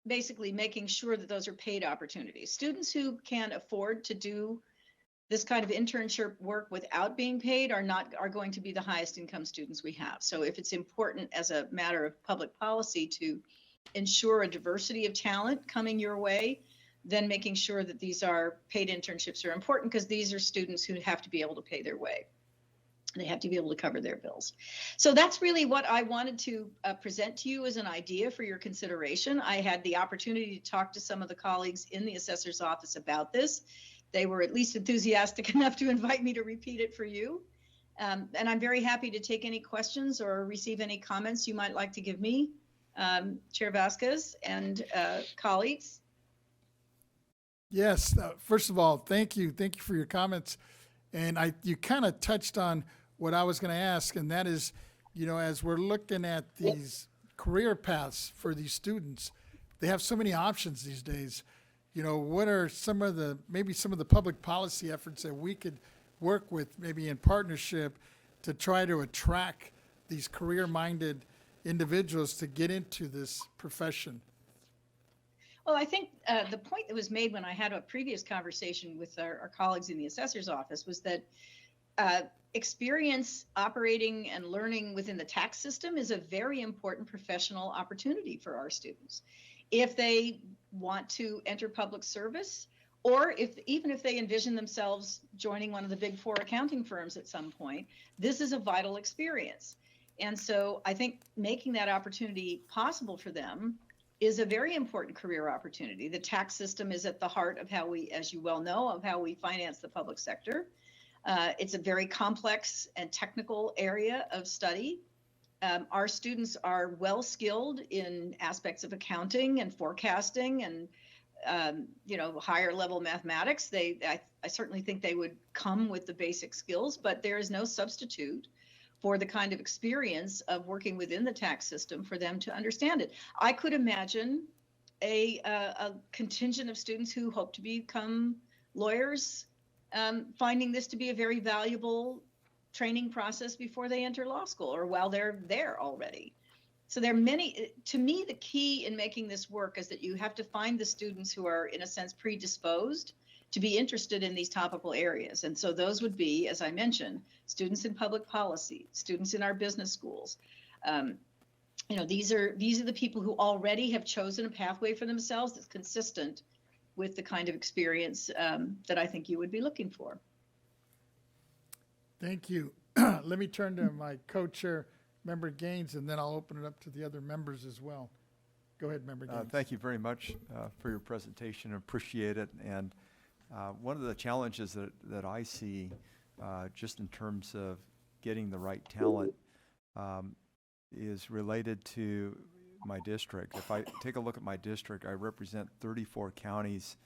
basically making sure that those are paid opportunities. Students who can afford to do this kind of internship work without being paid are going to be the highest income students we have. So if it's important as a matter of public policy to ensure a diversity of talent coming your way, then making sure that these are paid internships are important, because these are students who have to be able to pay their way. They have to be able to cover their bills. So that's really what I wanted to present to you as an idea for your consideration. I had the opportunity to talk to some of the colleagues in the assessor's office about this. They were at least enthusiastic enough to invite me to repeat it for you. And I'm very happy to take any questions or receive any comments you might like to give me, Chair Vasquez and colleagues. Yes, first of all, thank you. Thank you for your comments. And you kind of touched on what I was going to ask, and that is, as we're looking at these career paths for these students, they have so many options these days. What are maybe some of the public policy efforts that we could work with, maybe in partnership, to try to attract these career-minded individuals to get into this profession? Well, I think the point that was made when I had a previous conversation with our colleagues in the assessor's office was that experience operating and learning within the tax system is a very important professional opportunity for our students. If they want to enter public service, or even if they envision themselves joining one of the big four accounting firms at some point, this is a vital experience. And so I think making that opportunity possible for them is a very important career opportunity. The tax system is at the heart of how we, as you well know, of how we finance the public sector. It's a very complex and technical area of study. Our students are well skilled in aspects of accounting and forecasting and higher level mathematics. I certainly think they would come with the basic skills, but there is no substitute for the kind of experience of working within the tax system for them to understand it. I could imagine a contingent of students who hope to become lawyers finding this to be a very valuable training process before they enter law school or while they're there already. So there are many, to me, the key in making this work is that you have to find the students who are, in a sense, predisposed to be interested in these topical areas. And so those would be, as I mentioned, students in public policy, students in our business schools. These are the people who already have chosen a pathway for themselves that's consistent with the kind of experience that I think you would be looking for. Thank you. Let me turn to my co-chair, Member Gaines, and then I'll open it up to the other members as well. Go ahead, Member Gaines. Thank you very much for your presentation. Appreciate it. And one of the challenges that I see just in terms of getting the right talent is related to my district. If I take a look at my district, I represent 34 counties.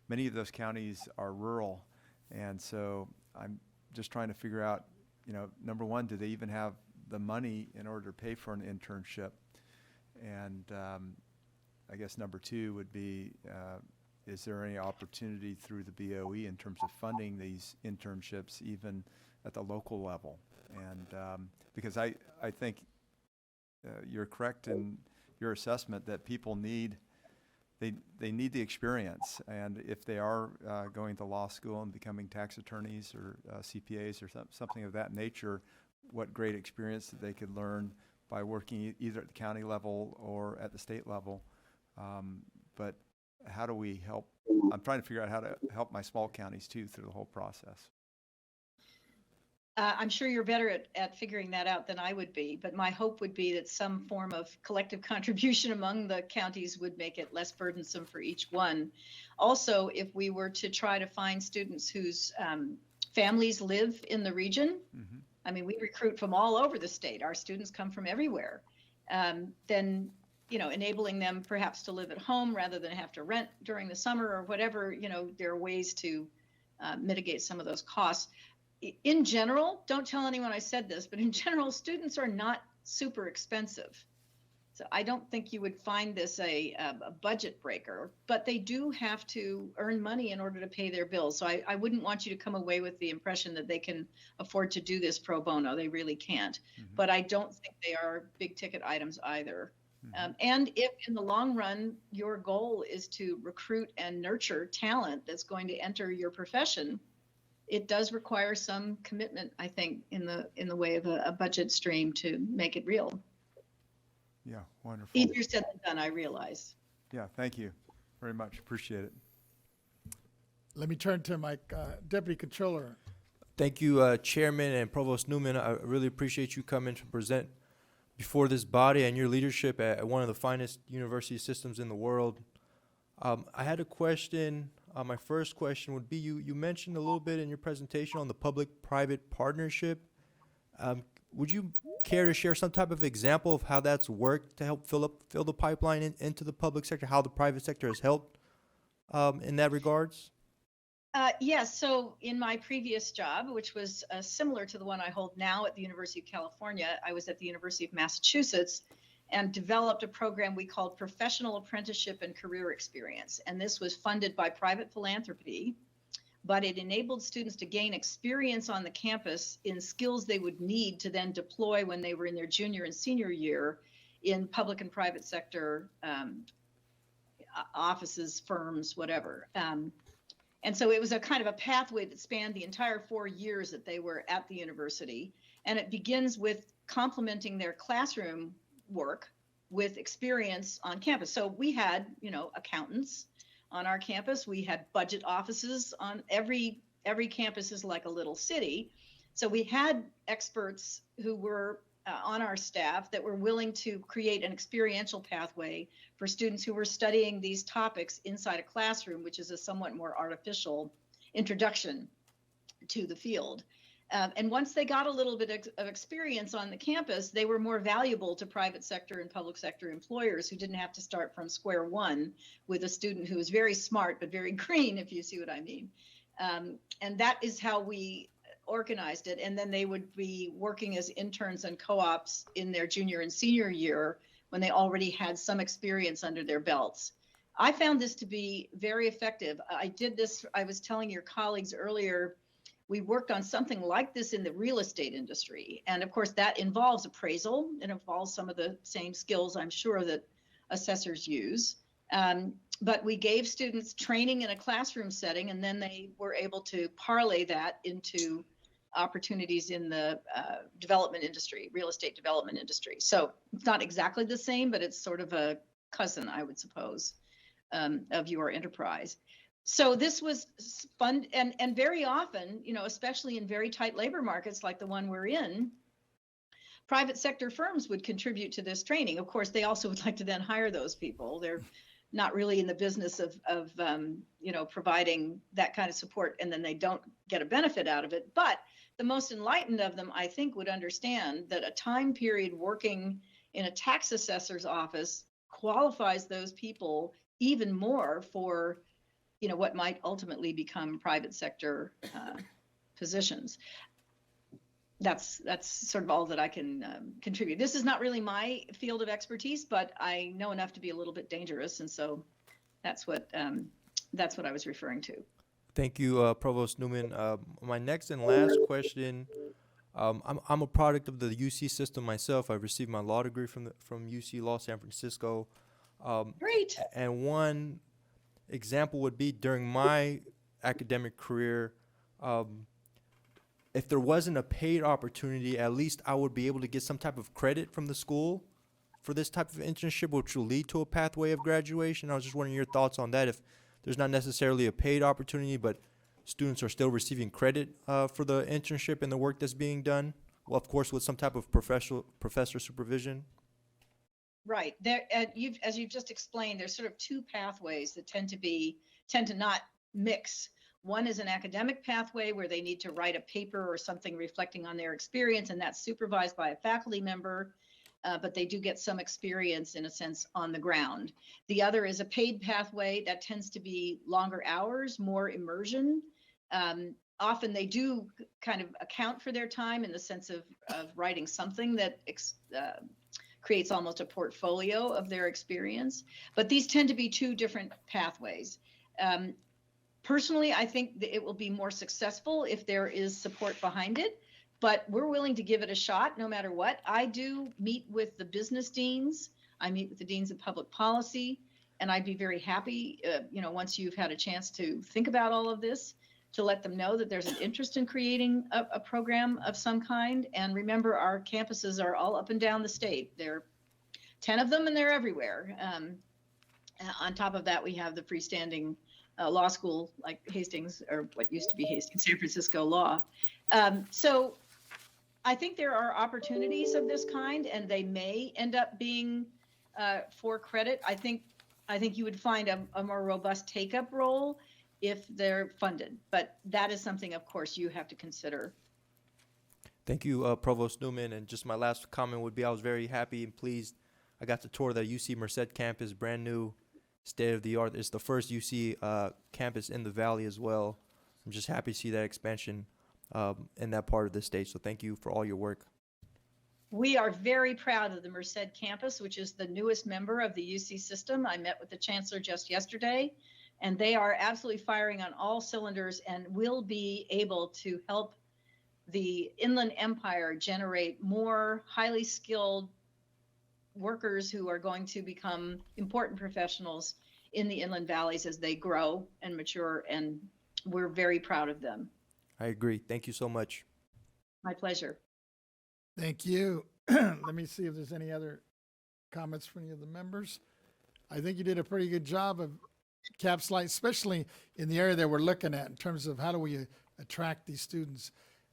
Many of those counties are rural. And so I'm just trying to figure out, number one, do they even have the money in order to pay for an internship? And I guess number two would be, is there any opportunity through the BoE in terms of funding these internships even at the local level? And because I think you're correct in your assessment that people need, they need the experience. And if they are going to law school and becoming tax attorneys or CPAs or something of that nature, what great experience that they could learn by working either at the county level or at the state level. But how do we help? I'm trying to figure out how to help my small counties too through the whole process. I'm sure you're better at figuring that out than I would be, but my hope would be that some form of collective contribution among the counties would make it less burdensome for each one. Also, if we were to try to find students whose families live in the region, Mm-hmm. I mean, we recruit from all over the state. Our students come from everywhere. Then, enabling them perhaps to live at home rather than have to rent during the summer or whatever, there are ways to mitigate some of those costs. In general, don't tell anyone I said this, but in general, students are not super expensive. So I don't think you would find this a budget breaker, but they do have to earn money in order to pay their bills. So I wouldn't want you to come away with the impression that they can afford to do this pro bono. They really can't. Mm-hmm. But I don't think they are big ticket items either. Mm-hmm. And if in the long run, your goal is to recruit and nurture talent that's going to enter your profession, it does require some commitment, I think, in the way of a budget stream to make it real. Yeah, wonderful. Easier said than done, I realize. Yeah, thank you very much. Appreciate it. Let me turn to my Deputy Controller. Thank you, Chairman and Provost Newman. I really appreciate you coming to present before this body and your leadership at one of the finest university systems in the world. I had a question. My first question would be, you mentioned a little bit in your presentation on the public-private partnership. Would you care to share some type of example of how that's worked to help fill the pipeline into the public sector, how the private sector has helped in that regards? Yes, so in my previous job, which was similar to the one I hold now at the University of California, I was at the University of Massachusetts and developed a program we called Professional Apprenticeship and Career Experience. And this was funded by private philanthropy, but it enabled students to gain experience on the campus in skills they would need to then deploy when they were in their junior and senior year in public and private sector offices, firms, whatever. And so it was a kind of a pathway that spanned the entire 4 years that they were at the university. And it begins with complementing their classroom work with experience on campus. So we had, accountants on our campus. We had budget offices on every campus is like a little city. So we had experts who were on our staff that were willing to create an experiential pathway for students who were studying these topics inside a classroom, which is a somewhat more artificial introduction to the field. And once they got a little bit of experience on the campus, they were more valuable to private sector and public sector employers who didn't have to start from square one with a student who was very smart but very green, if you see what I mean. And that is how we organized it. And then they would be working as interns and co-ops in their junior and senior year when they already had some experience under their belts. I found this to be very effective. I did this, I was telling your colleagues earlier, we worked on something like this in the real estate industry. And of course, that involves appraisal. It involves some of the same skills I'm sure that assessors use. But we gave students training in a classroom setting, and then they were able to parlay that into opportunities in the development industry, real estate development industry. So it's not exactly the same, but it's sort of a cousin, I would suppose, of your enterprise. So this was fun, and very often, especially in very tight labor markets like the one we're in, private sector firms would contribute to this training. Of course, they also would like to then hire those people. They're not really in the business of providing that kind of support, and then they don't get a benefit out of it. But the most enlightened of them, I think, would understand that a time period working in a tax assessor's office qualifies those people even more for what might ultimately become private sector positions. that's sort of all that I can contribute. This is not really my field of expertise, but I know enough to be a little bit dangerous, and so that's what I was referring to. Thank you, Provost Newman. My next and last question. I'm a product of the UC system myself. I received my law degree from UC Law San Francisco. Great. And one example would be during my academic career, if there wasn't a paid opportunity, at least I would be able to get some type of credit from the school for this type of internship, which will lead to a pathway of graduation. I was just wondering your thoughts on that. If there's not necessarily a paid opportunity, but students are still receiving credit for the internship and the work that's being done, well, of course, with some type of professor supervision. Right. There, as you've just explained, there's sort of two pathways that tend to not mix. One is an academic pathway where they need to write a paper or something reflecting on their experience, and that's supervised by a faculty member, but they do get some experience, in a sense, on the ground. The other is a paid pathway that tends to be longer hours, more immersion. Often they do kind of account for their time in the sense of writing something that creates almost a portfolio of their experience. But these tend to be two different pathways. Personally, I think that it will be more successful if there is support behind it, but we're willing to give it a shot no matter what. I do meet with the business deans. I meet with the deans of public policy, and I'd be very happy, once you've had a chance to think about all of this, to let them know that there's an interest in creating a program of some kind. And remember, our campuses are all up and down the state. There are 10 of them, and they're everywhere. On top of that, we have the freestanding law school like Hastings, or what used to be Hastings, San Francisco Law. So I think there are opportunities of this kind, and they may end up being for credit. I think you would find a more robust take-up role if they're funded, but that is something, of course, you have to consider. Thank you, Provost Newman. And just my last comment would be, I was very happy and pleased. I got to tour the UC Merced campus, brand new, state of the art. It's the first UC campus in the Valley as well. I'm just happy to see that expansion in that part of the state. So thank you for all your work. We are very proud of the Merced campus, which is the newest member of the UC system. I met with the chancellor just yesterday, and they are absolutely firing on all cylinders and will be able to help the Inland Empire generate more highly skilled workers who are going to become important professionals in the inland valleys as they grow and mature, and we're very proud of them. I agree. Thank you so much. My pleasure. Thank you. Let me see if there's any other comments from any of the members. I think you did a pretty good job of capsulize, especially in the area that we're looking at in terms of how do we attract these students.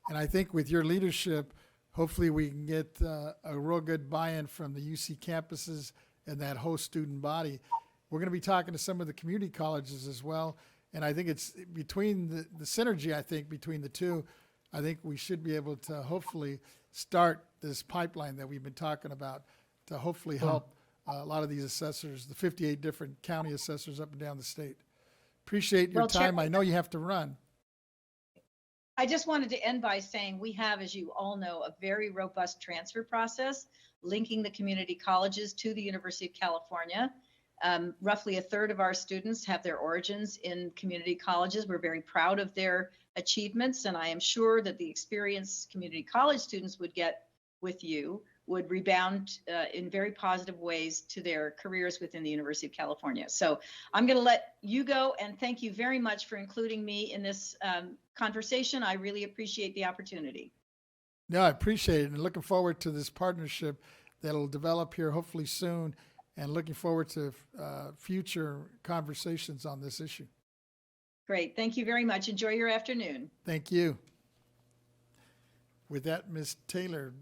And I think with your leadership, hopefully we can get a real good buy-in from the UC campuses and that host student body. We're going to be talking to some of the community colleges as well. And I think it's between the synergy, I think, between the two, I think we should be able to hopefully start this pipeline that we've been talking about to hopefully help a lot of these assessors, the 58 different county assessors up and down the state. Appreciate your time. I know you have to run. I just wanted to end by saying we have, as you all know, a very robust transfer process linking the community colleges to the University of California. Roughly a third of our students have their origins in community colleges. We're very proud of their achievements, and I am sure that the experience community college students would get with you would rebound in very positive ways to their careers within the University of California. So I'm going to let you go, and thank you very much for including me in this conversation. I really appreciate the opportunity. No, I appreciate it, and looking forward to this partnership that'll develop here hopefully soon, and looking forward to future conversations on this issue. Great. Thank you very much. Enjoy your afternoon. Thank you. With that, Ms. Taylor,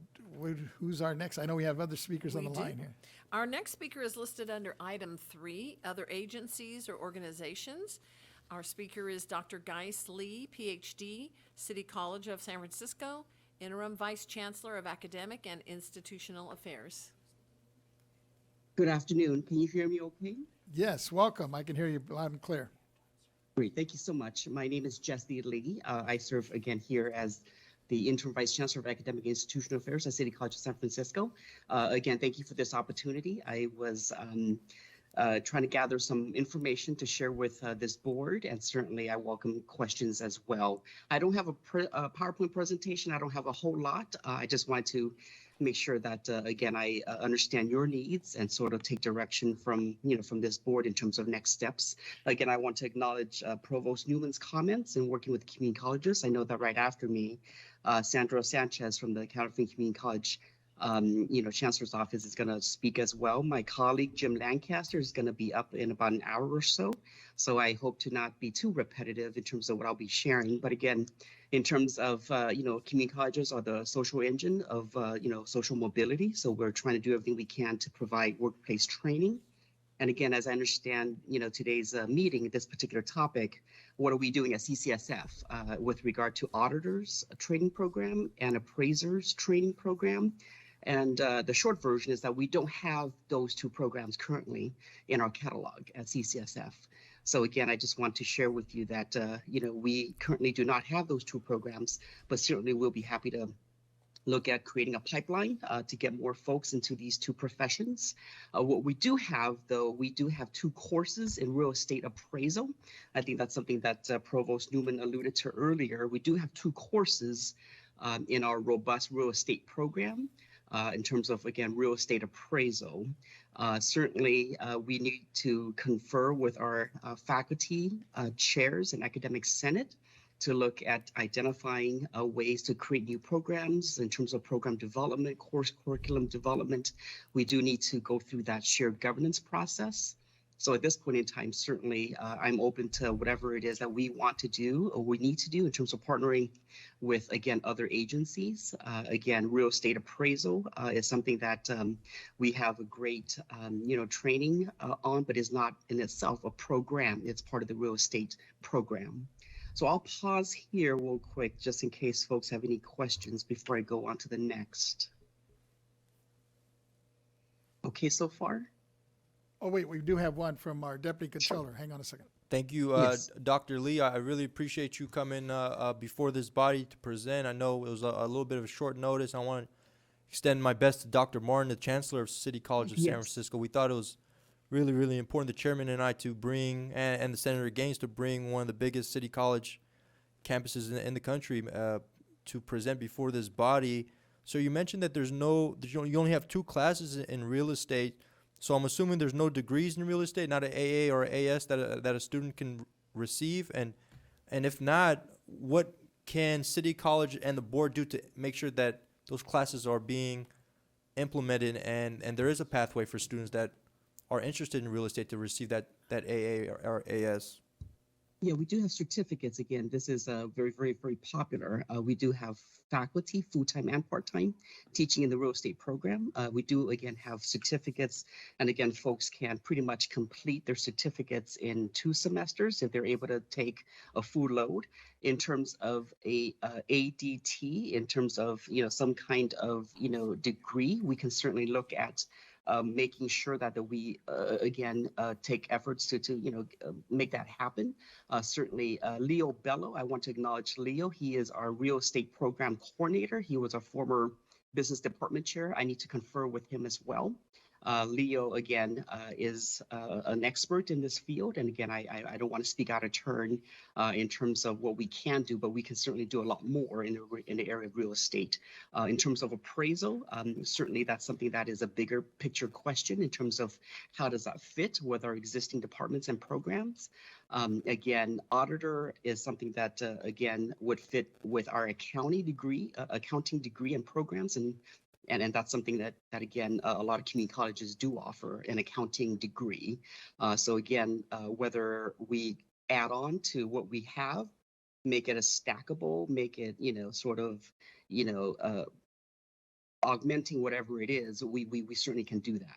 who's our next? I know we have other speakers on the line here. Our next speaker is listed under item 3, other agencies or organizations. Our speaker is Dr. Geis Lee, PhD, City College of San Francisco, Interim Vice Chancellor of Academic and Institutional Affairs. Good afternoon. Can you hear me okay? Yes, welcome. I can hear you loud and clear. Great. Thank you so much. My name is Jessie Lee. I serve again here as the Interim Vice Chancellor of Academic and Institutional Affairs at City College of San Francisco. Again, thank you for this opportunity. I was trying to gather some information to share with this board, and certainly I welcome questions as well. I don't have a PowerPoint presentation. I don't have a whole lot. I just wanted to make sure that, again, I understand your needs and sort of take direction from, from this board in terms of next steps. Again, I want to acknowledge Provost Newman's comments in working with community colleges. I know that right after me, Sandra Sanchez from the California Community College Chancellor's office is going to speak as well. My colleague, Jim Lancaster, is going to be up in about an hour or so. So I hope to not be too repetitive in terms of what I'll be sharing. But again, in terms of, community colleges are the social engine of, social mobility. So we're trying to do everything we can to provide workplace training. And again, as I understand, today's meeting, this particular topic, what are we doing at CCSF with regard to auditors training program and appraisers training program? And the short version is that we don't have those two programs currently in our catalog at CCSF. So again, I just want to share with you that, we currently do not have those two programs, but certainly we'll be happy to look at creating a pipeline to get more folks into these two professions. What we do have, though, we do have two courses in real estate appraisal. I think that's something that Provost Newman alluded to earlier. We do have two courses in our robust real estate program in terms of, again, real estate appraisal. Certainly, we need to confer with our faculty chairs and academic senate to look at identifying ways to create new programs in terms of program development, course curriculum development. We do need to go through that shared governance process. So at this point in time, certainly I'm open to whatever it is that we want to do or we need to do in terms of partnering with, again, other agencies. Again, real estate appraisal is something that we have a great, training on, but is not in itself a program. It's part of the real estate program. So I'll pause here real quick just in case folks have any questions before I go on to the next. Okay, so far? Oh, wait, we do have one from our Deputy Controller. Hang on a second. Thank you, Yes. Dr. Lee. I really appreciate you coming before this body to present. I know it was a little bit of a short notice. I want to extend my best to Dr. Martin, the Chancellor of City College of San Yes. Francisco. We thought it was really, really important, the chairman and I, to bring, and the Senator Gaines, to bring one of the biggest city college campuses in the country to present before this body. So you mentioned that you only have two classes in real estate. So I'm assuming there's no degrees in real estate, not an AA or an AS that a student can receive. And if not, what can City College and the board do to make sure that those classes are being implemented and there is a pathway for students that are interested in real estate to receive that AA or AS? Yeah, we do have certificates. Again, this is very, very, very popular. We do have faculty, full-time and part-time, teaching in the real estate program. We do, again, have certificates. And again, folks can pretty much complete their certificates in 2 semesters if they're able to take a full load. In terms of a ADT, in terms of, some kind of, degree, we can certainly look at making sure that we, again, take efforts to make that happen. Certainly, Leo Bello, I want to acknowledge Leo. He is our real estate program coordinator. He was a former business department chair. I need to confer with him as well. Leo, again, is an expert in this field. And again, I don't want to speak out of turn in terms of what we can do, but we can certainly do a lot more in the area of real estate. In terms of appraisal, certainly that's something that is a bigger picture question in terms of how does that fit with our existing departments and programs. Again, auditor is something that, again, would fit with our accounting degree and programs. And that's something that again, a lot of community colleges do offer an accounting degree. So again, whether we add on to what we have, make it a stackable, make it, augmenting whatever it is, we certainly can do that.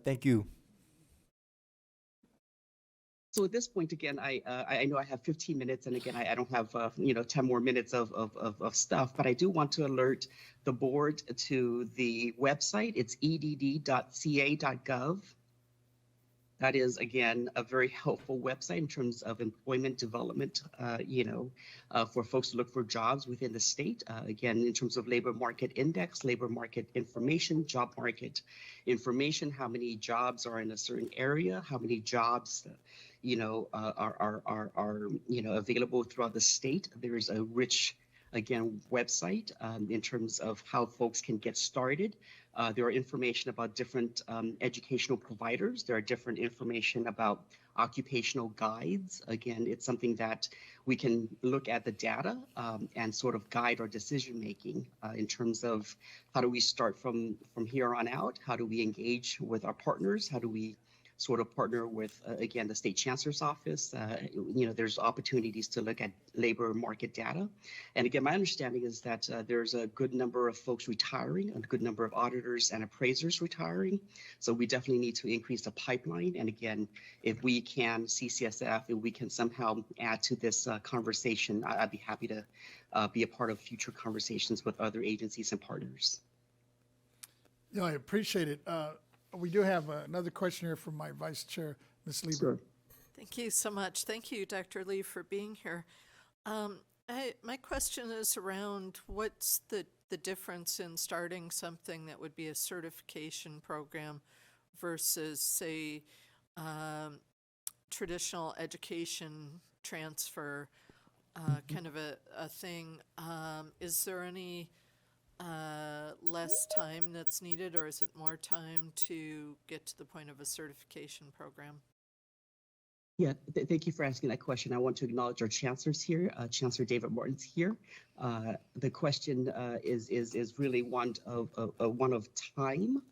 Thank you. So at this point, again, I know I have 15 minutes, and again, I don't have 10 more minutes of stuff, but I do want to alert the board to the website. It's edd.ca.gov. That is, again, a very helpful website in terms of employment development, for folks to look for jobs within the state. Again, in terms of labor market index, labor market information, job market information, how many jobs are in a certain area, how many jobs, are available throughout the state. There's a rich, again, website in terms of how folks can get started. There are information about different educational providers. There are different information about occupational guides. Again, it's something that we can look at the data and sort of guide our decision making in terms of how do we start from here on out? How do we engage with our partners? How do we sort of partner with, again, the state chancellor's office? There's opportunities to look at labor market data. And again, my understanding is that there's a good number of folks retiring, a good number of auditors and appraisers retiring. So we definitely need to increase the pipeline. And again, if we can, CCSF, if we can somehow add to this conversation, I'd be happy to be a part of future conversations with other agencies and partners. Yeah, I appreciate it. We do have another question here from my vice chair, Ms. Lieber. Sure. Thank you so much. Thank you, Dr. Lee, for being here. My question is around what's the difference in starting something that would be a certification program versus, say, traditional education transfer kind of a thing. Is there any less time that's needed, or is it more time to get to the point of a certification program? Yeah, thank you for asking that question. I want to acknowledge our chancellors here. Chancellor David Martin's here. The question is really one of time.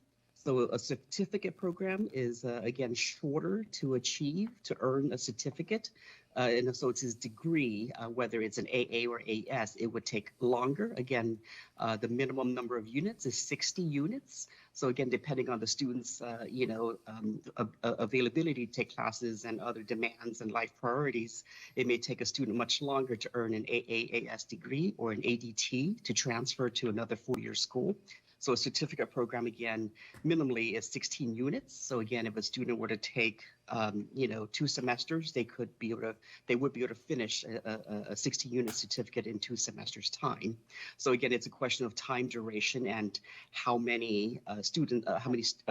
So a certificate program is, again, shorter to achieve, to earn a certificate. And so it's his degree, whether it's an AA or AS, it would take longer. Again, the minimum number of units is 60 units. So again, depending on the student's, availability to take classes and other demands and life priorities, it may take a student much longer to earn an AAAS degree or an ADT to transfer to another 4-year school. So a certificate program, again, minimally is 16 units. So again, if a student were to take, 2 semesters, they would be able to finish a 60-unit certificate in 2 semesters' time. So again, it's a question of time duration and how many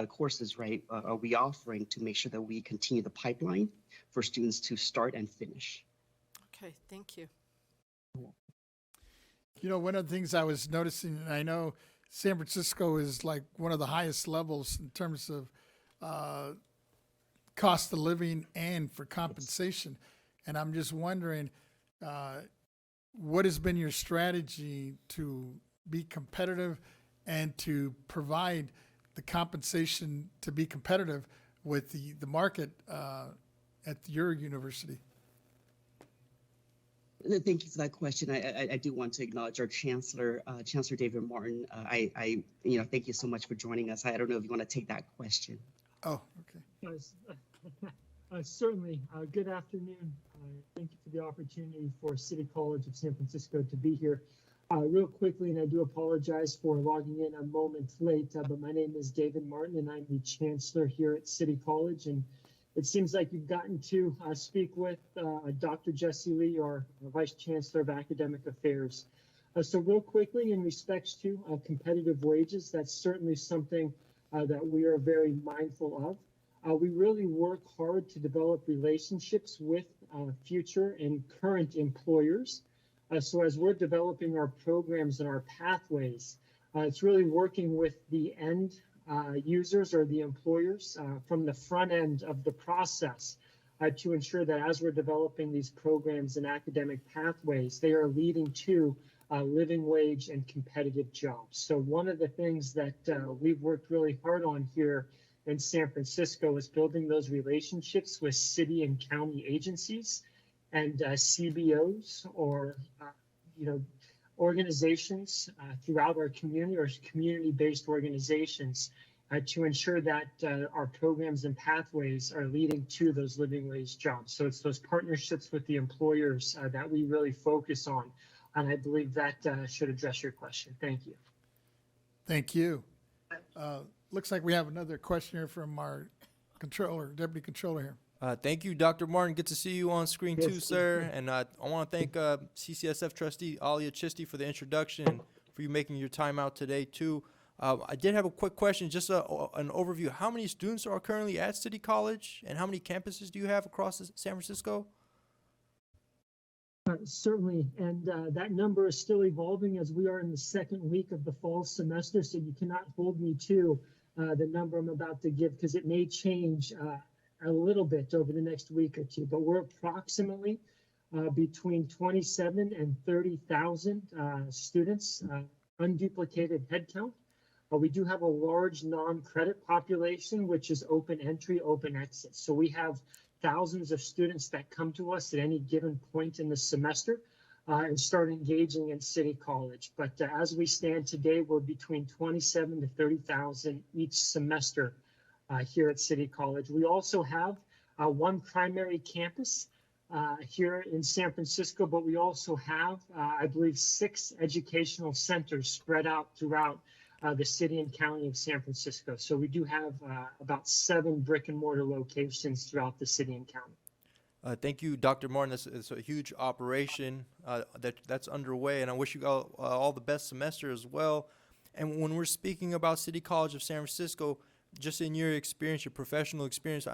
courses, right, are we offering to make sure that we continue the pipeline for students to start and finish. Okay, thank you. One of the things I was noticing, and I know San Francisco is like one of the highest levels in terms of cost of living and for compensation. And I'm just wondering, what has been your strategy to be competitive and to provide the compensation to be competitive with the market at your university? Thank you for that question. I do want to acknowledge our Chancellor, Chancellor David Martin. Thank you so much for joining us. I don't know if you want to take that question. Oh, okay. Certainly. Good afternoon. Thank you for the opportunity for City College of San Francisco to be here. Real quickly, and I do apologize for logging in a moment late, but my name is David Martin, and I'm the Chancellor here at City College. And it seems like you've gotten to speak with Dr. Jesse Lee, our Vice Chancellor of Academic Affairs. So real quickly, in respects to competitive wages, that's certainly something that we are very mindful of. We really work hard to develop relationships with future and current employers. So as we're developing our programs and our pathways, it's really working with the end users or the employers from the front end of the process to ensure that as we're developing these programs and academic pathways, they are leading to living wage and competitive jobs. So one of the things that we've worked really hard on here in San Francisco is building those relationships with city and county agencies and CBOs or organizations throughout our community or community-based organizations to ensure that our programs and pathways are leading to those living wage jobs. So it's those partnerships with the employers that we really focus on. And I believe that should address your question. Thank you. Thank you. Looks like we have another question here from our Deputy Controller here. Thank you, Dr. Martin. Good to see you on screen Yes, too, thank sir. And I want to thank CCSF trustee Alia Chisti for the introduction and for you making your time out today too. I did have a quick question, just an overview. How many students are currently at City College, and how many campuses do you have across San Francisco? Certainly, and that number is still evolving as we are in the second week of the fall semester, so you cannot hold me to the number I'm about to give because it may change a little bit over the next week or two, but we're approximately between 27 and 30,000 students, unduplicated headcount. We do have a large non-credit population, which is open entry, open exit. So we have thousands of students that come to us at any given point in the semester and start engaging in City College. But as we stand today, we're between 27 to 30,000 each semester here at City College. We also have one primary campus here in San Francisco, but we also have, I believe, 6 educational centers spread out throughout the city and county of San Francisco. So we do have about 7 brick and mortar locations throughout the city and county. Thank you, Dr. Martin. It's a huge operation that's underway, and I wish you all the best semester as well. And when we're speaking about City College of San Francisco, just in your experience, your professional experience,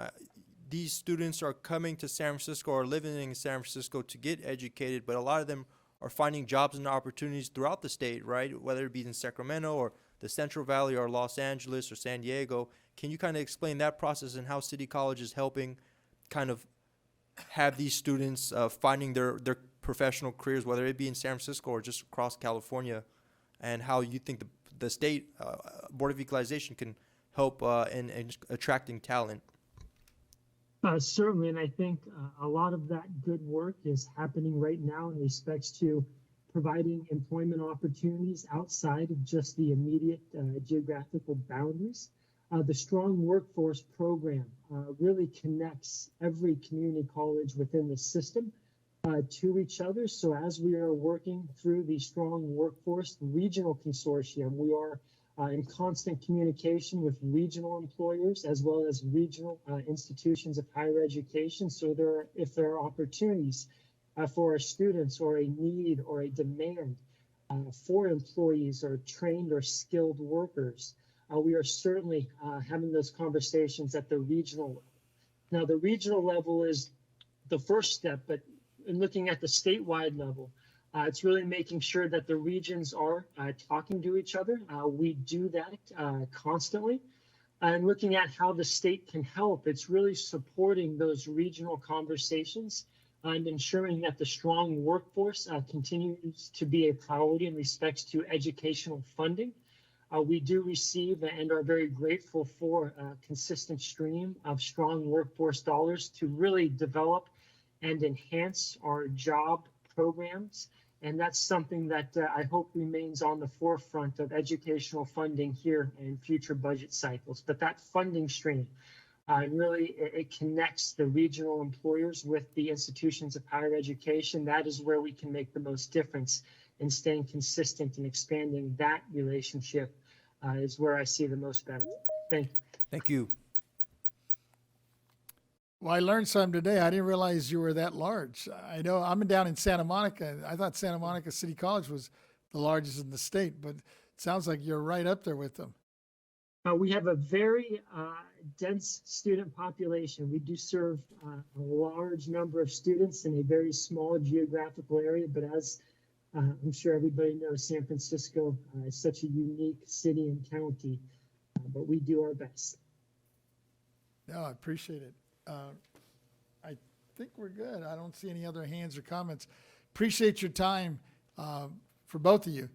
these students are coming to San Francisco or living in San Francisco to get educated, but a lot of them are finding jobs and opportunities throughout the state, right? Whether it be in Sacramento or the Central Valley or Los Angeles or San Diego. Can you kind of explain that process and how City College is helping kind of have these students finding their professional careers, whether it be in San Francisco or just across California, and how you think the state Board of Equalization can help in attracting talent? Certainly, and I think a lot of that good work is happening right now in respects to providing employment opportunities outside of just the immediate geographical boundaries. The Strong Workforce Program really connects every community college within the system to each other. So as we are working through the Strong Workforce Regional Consortium, we are in constant communication with regional employers as well as regional institutions of higher education. So if there are opportunities for our students or a need or a demand for employees or trained or skilled workers, we are certainly having those conversations at the regional level. Now, the regional level is the first step, but in looking at the statewide level, it's really making sure that the regions are talking to each other. We do that constantly. And looking at how the state can help, it's really supporting those regional conversations and ensuring that the strong workforce continues to be a priority in respects to educational funding. We do receive and are very grateful for a consistent stream of strong workforce dollars to really develop and enhance our job programs. And that's something that I hope remains on the forefront of educational funding here in future budget cycles. But that funding stream, really, it connects the regional employers with the institutions of higher education. That is where we can make the most difference in staying consistent and expanding that relationship is where I see the most benefit. Thank you. Thank you. Well, I learned something today. I didn't realize you were that large. I know I'm down in Santa Monica. I thought Santa Monica City College was the largest in the state, but it sounds like you're right up there with them. We have a very dense student population. We do serve a large number of students in a very small geographical area, but as I'm sure everybody knows, San Francisco is such a unique city and county, but we do our best. No, I appreciate it. I think we're good. I don't see any other hands or comments. Appreciate your time for both of you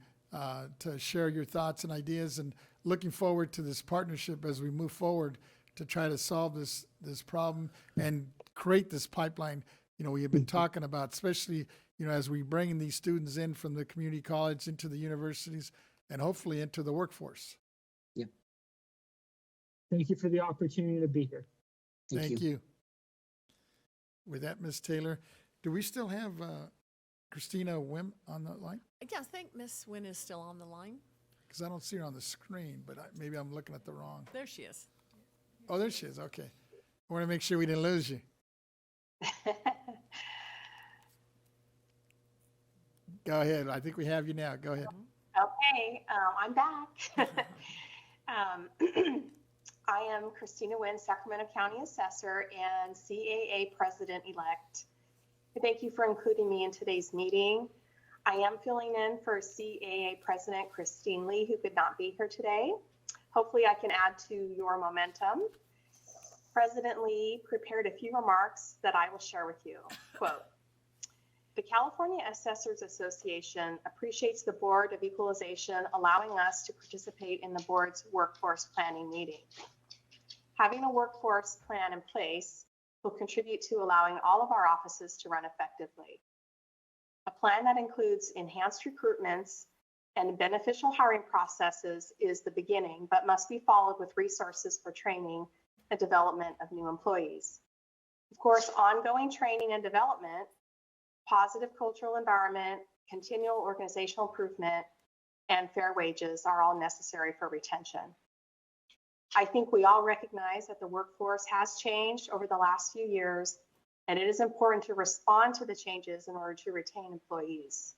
to share your thoughts and ideas, and looking forward to this partnership as we move forward to try to solve this problem and create this pipeline. You know, we have been talking about, especially, you know, as we bring these students in from the community college into the universities and hopefully into the workforce. Yeah. Thank you for the opportunity to be here. Thank you. With that, Ms. Taylor, do we still have Christina Wim on the line? Yeah, I think Miss Wynn is still on the line. Because I don't see her on the screen, but maybe I'm looking at the wrong. There she is. Oh, there she is. Okay. I want to make sure we didn't lose you. Go ahead. I think we have you now. Go ahead. Okay, I'm back. I am Christina Wynn, Sacramento County Assessor and CAA President-elect. Thank you for including me in today's meeting. I am filling in for CAA President Christine Lee, who could not be here today. Hopefully I can add to your momentum. President Lee prepared a few remarks that I will share with you. Quote, "The California Assessors Association appreciates the Board of Equalization allowing us to participate in the board's workforce planning meeting. Having a workforce plan in place will contribute to allowing all of our offices to run effectively. A plan that includes enhanced recruitments and beneficial hiring processes is the beginning, but must be followed with resources for training and development of new employees. Of course, ongoing training and development, positive cultural environment, continual organizational improvement, and fair wages are all necessary for retention. I think we all recognize that the workforce has changed over the last few years, and it is important to respond to the changes in order to retain employees."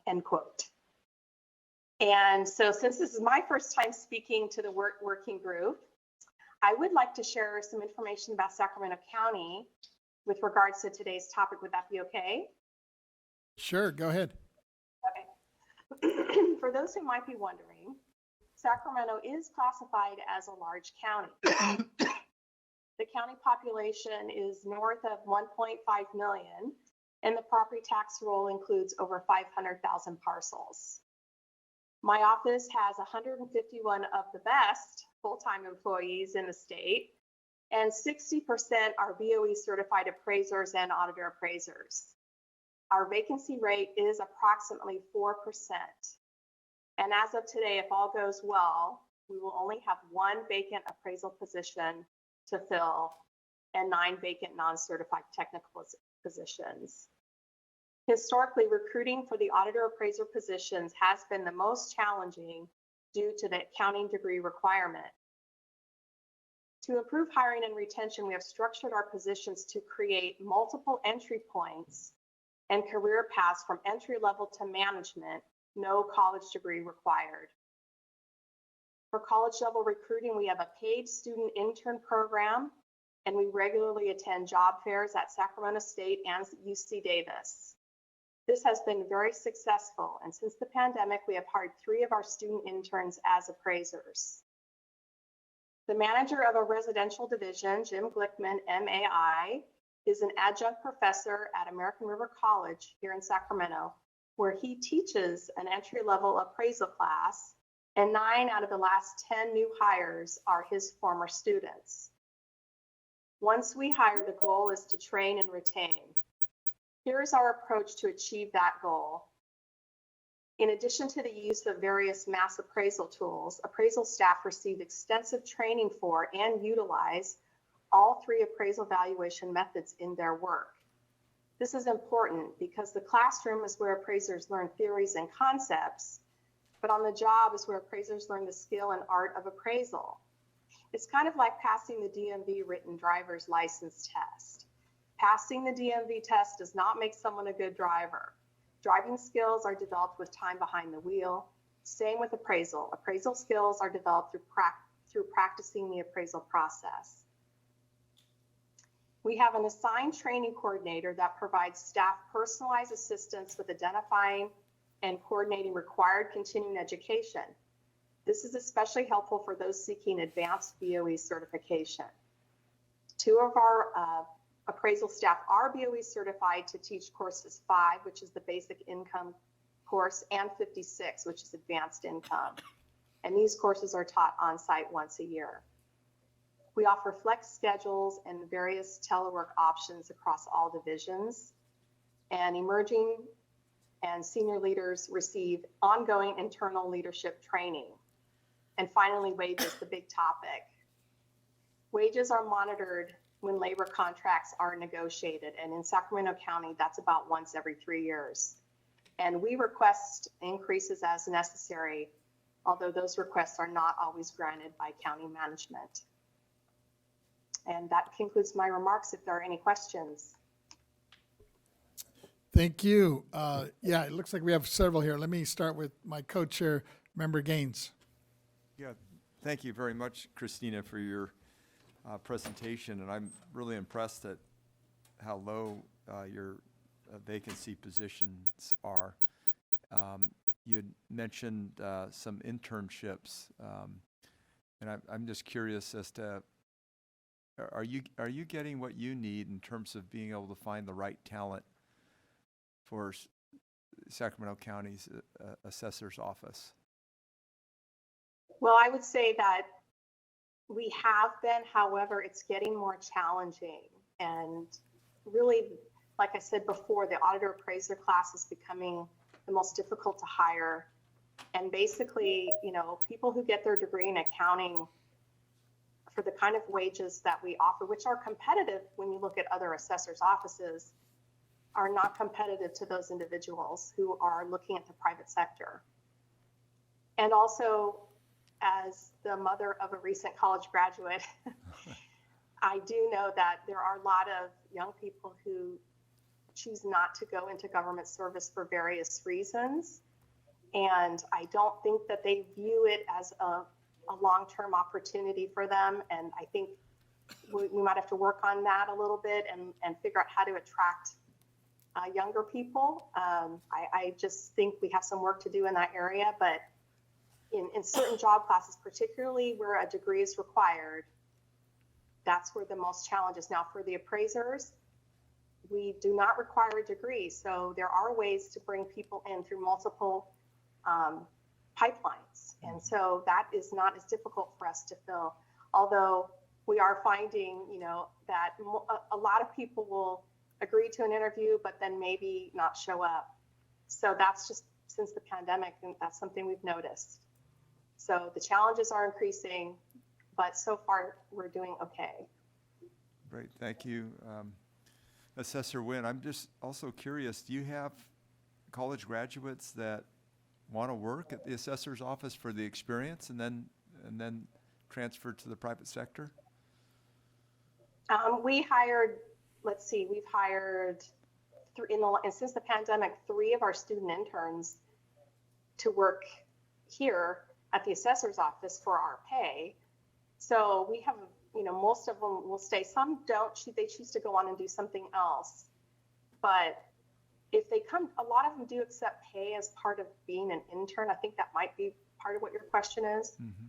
End quote. And so since this is my first time speaking to the working group, I would like to share some information about Sacramento County with regards to today's topic. Would that be okay? Sure, go ahead. Okay. For those who might be wondering, Sacramento is classified as a large county. The county population is north of 1.5 million, and the property tax roll includes over 500,000 parcels. My office has 151 of the best full-time employees in the state, and 60% are BoE certified appraisers and auditor appraisers. Our vacancy rate is approximately 4%. And as of today, if all goes well, we will only have one vacant appraisal position to fill and 9 vacant non-certified technical positions. Historically, recruiting for the auditor appraiser positions has been the most challenging due to the accounting degree requirement. To improve hiring and retention, we have structured our positions to create multiple entry points and career paths from entry level to management, no college degree required. For college level recruiting, we have a paid student intern program, and we regularly attend job fairs at Sacramento State and UC Davis. This has been very successful, and since the pandemic, we have hired 3 of our student interns as appraisers. The manager of a residential division, Jim Glickman, MAI, is an adjunct professor at American River College here in Sacramento, where he teaches an entry-level appraisal class, and 9 out of the last 10 new hires are his former students. Once we hire, the goal is to train and retain. Here's our approach to achieve that goal. In addition to the use of various mass appraisal tools, appraisal staff receive extensive training for and utilize all 3 appraisal valuation methods in their work. This is important because the classroom is where appraisers learn theories and concepts, but on the job is where appraisers learn the skill and art of appraisal. It's kind of like passing the DMV written driver's license test. Passing the DMV test does not make someone a good driver. Driving skills are developed with time behind the wheel. Same with appraisal. Appraisal skills are developed through practicing the appraisal process. We have an assigned training coordinator that provides staff personalized assistance with identifying and coordinating required continuing education. This is especially helpful for those seeking advanced BoE certification. 2 of our appraisal staff are BoE certified to teach courses 5, which is the basic income course, and 56, which is advanced income. And these courses are taught on site once a year. We offer flex schedules and various telework options across all divisions, and emerging and senior leaders receive ongoing internal leadership training. And finally, wages, the big topic. Wages are monitored when labor contracts are negotiated, and in Sacramento County, that's about once every 3 years. And we request increases as necessary, although those requests are not always granted by county management. And that concludes my remarks if there are any questions. Thank you. Yeah, it looks like we have several here. Let me start with my co-chair, Member Gaines. Yeah, thank you very much, Christina, for your presentation, and I'm really impressed at how low your vacancy positions are. You had mentioned some internships, and I'm just curious as to, are you getting what you need in terms of being able to find the right talent for Sacramento County's assessor's office? Well, I would say that we have been, however, it's getting more challenging. And really, like I said before, the auditor appraiser class is becoming the most difficult to hire. And basically, you know, people who get their degree in accounting for the kind of wages that we offer, which are competitive when you look at other assessors' offices, are not competitive to those individuals who are looking at the private sector. And also, as the mother of a recent college graduate, I do know that there are a lot of young people who choose not to go into government service for various reasons. And I don't think that they view it as a long-term opportunity for them. And I think we might have to work on that a little bit and figure out how to attract younger people. I just think we have some work to do in that area, but in certain job classes, particularly where a degree is required, that's where the most challenge is. Now, for the appraisers, we do not require a degree, so there are ways to bring people in through multiple pipelines. And so that is not as difficult for us to fill, although we are finding, you know, that a lot of people will agree to an interview, but then maybe not show up. So that's just since the pandemic, and that's something we've noticed. So the challenges are increasing, but so far we're doing okay. Great, thank you. Assessor Wynn, I'm just also curious, do you have college graduates that want to work at the assessor's office for the experience and then transfer to the private sector? We hired, let's see, we've hired and since the pandemic, 3 of our student interns to work here at the assessor's office for our pay. So we have, you know, most of them will stay. Some don't, they choose to go on and do something else. But if they come, a lot of them do accept pay as part of being an intern. I think that might be part of what your question is. Mm-hmm.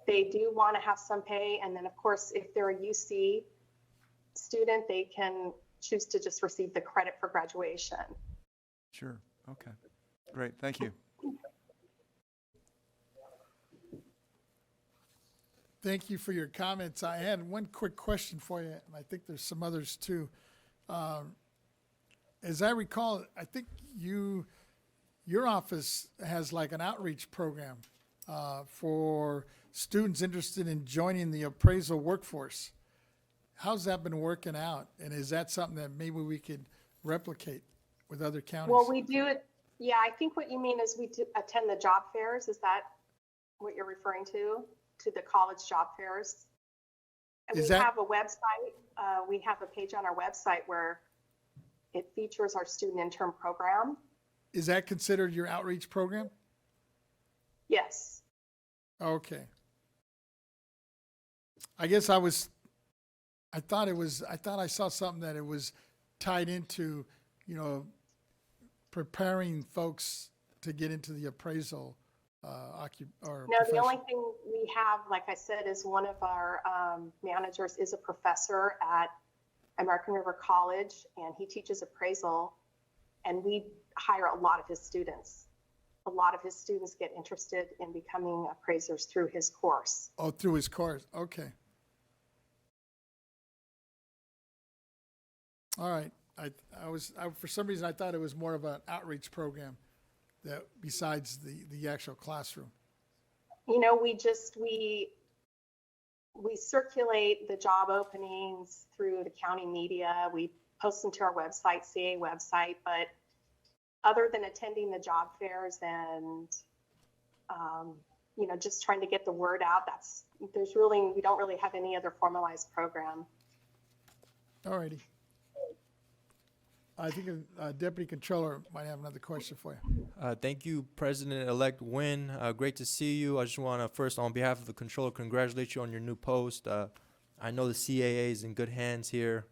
They do want to have some pay. And then of course, if they're a UC student, they can choose to just receive the credit for graduation. Sure, okay, great, thank you. Thank you for your comments. I had one quick question for you, and I think there's some others too. As I recall, I think your office has like an outreach program for students interested in joining the appraisal workforce. How's that been working out? And is that something that maybe we could replicate with other counties? Well, we do it. Yeah, I think what you mean is we do attend the job fairs. Is that what you're referring to the college job fairs? And we have a website. We have a page on our website where it features our student intern program. Is that considered your outreach program? Yes. Okay. I guess I thought I saw something that it was tied into, you know, preparing folks to get into the appraisal No, profession. the only thing we have, like I said, is one of our managers is a professor at American River College, and he teaches appraisal, and we hire a lot of his students. A lot of his students get interested in becoming appraisers through his course. Oh, through his course. Okay. All right. I for some reason I thought it was more of an outreach program that besides the actual classroom. You know, we circulate the job openings through the county media. We post them to our website, CA website, but other than attending the job fairs and, you know, just trying to get the word out, we don't really have any other formalized program. All righty. I think Deputy Controller might have another question for you. Thank you, President-elect Nguyen. Great to see you. I just want to first, on behalf of the controller, congratulate you on your new post. I know the CAA is in good hands here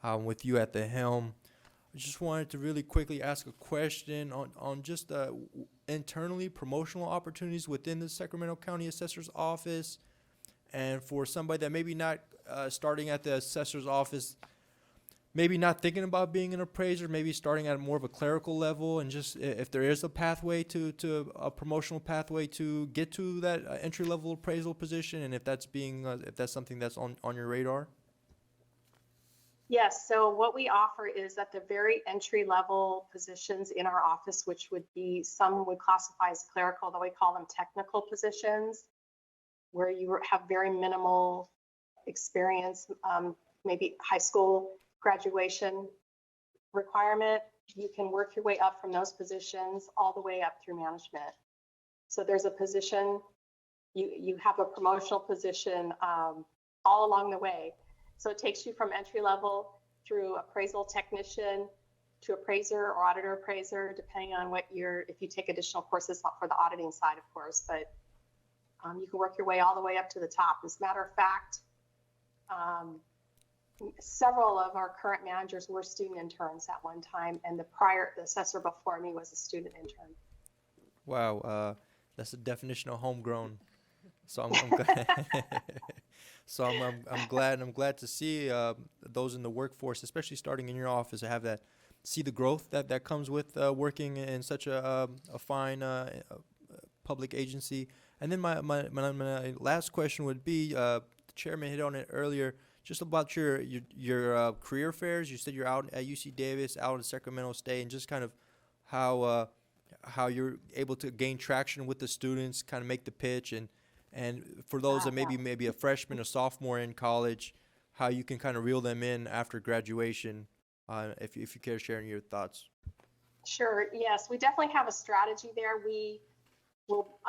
with you at the helm. I just wanted to really quickly ask a question on just internally promotional opportunities within the Sacramento County Assessor's Office. And for somebody that maybe not starting at the Assessor's Office, maybe not thinking about being an appraiser, maybe starting at more of a clerical level, and just if there is a pathway to a promotional pathway to get to that entry-level appraisal position, and if that's something that's on your radar. Yes, so what we offer is at the very entry level positions in our office, which would be, some would classify as clerical, though we call them technical positions, where you have very minimal experience, maybe high school graduation requirement. You can work your way up from those positions all the way up through management. So there's a position, you have a promotional position all along the way. So it takes you from entry level through appraisal technician to appraiser or auditor appraiser, depending on what if you take additional courses for the auditing side, of course, but you can work your way all the way up to the top. As a matter of fact, several of our current managers were student interns at one time, and the assessor before me was a student intern. Wow, that's the definition of homegrown. So I'm glad. So I'm glad to see those in the workforce, especially starting in your office, to have that, see the growth that comes with working in such a fine public agency. And then my last question would be, the chairman hit on it earlier, just about your career fairs. You said you're out at UC Davis, out at Sacramento State, and just kind of how you're able to gain traction with the students, kind of make the pitch, and for those that maybe a freshman or sophomore in college, how you can kind of reel them in after graduation, if you care sharing your thoughts. Sure, yes, we definitely have a strategy there. We will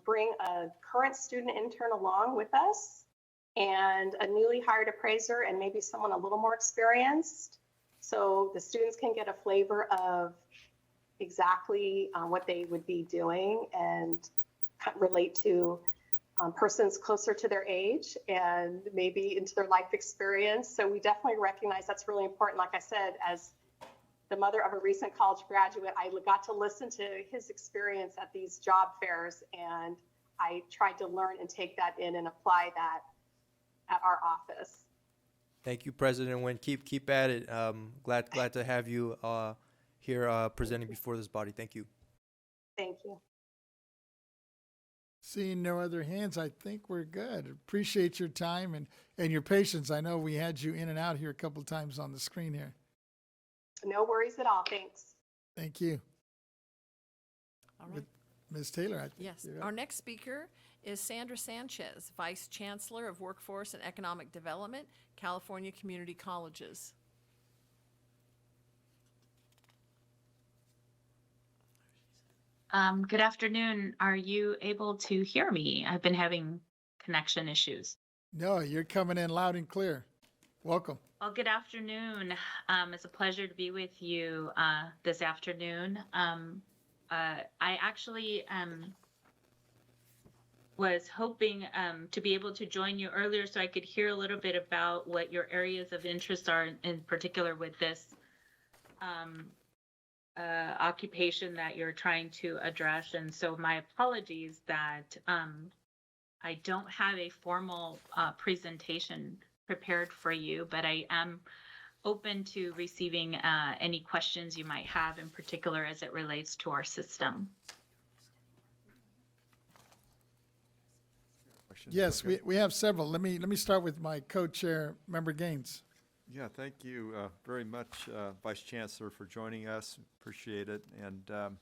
bring a current student intern along with us and a newly hired appraiser and maybe someone a little more experienced. So the students can get a flavor of exactly what they would be doing and relate to persons closer to their age and maybe into their life experience. So we definitely recognize that's really important. Like I said, as the mother of a recent college graduate, I got to listen to his experience at these job fairs, and I tried to learn and take that in and apply that at our office. Thank you, President Nguyen. Keep at it. Glad to have you here presenting before this body. Thank you. Thank you. Seeing no other hands, I think we're good. Appreciate your time and your patience. I know we had you in and out here a couple of times on the screen here. No worries at all. Thanks. Thank you. All right. Ms. Taylor, I think Yes. you're up. Our next speaker is Sandra Sanchez, Vice Chancellor of Workforce and Economic Development, California Community Colleges. Good afternoon. Are you able to hear me? I've been having connection issues. No, you're coming in loud and clear. Welcome. Well, good afternoon. It's a pleasure to be with you this afternoon. I actually was hoping to be able to join you earlier so I could hear a little bit about what your areas of interest are, in particular with this occupation that you're trying to address. And so my apologies that I don't have a formal presentation prepared for you, but I am open to receiving any questions you might have, in particular as it relates to our system. Yes, we have several. Let me start with my co-chair, Member Gaines. Yeah, thank you very much, Vice Chancellor, for joining us. Appreciate it. And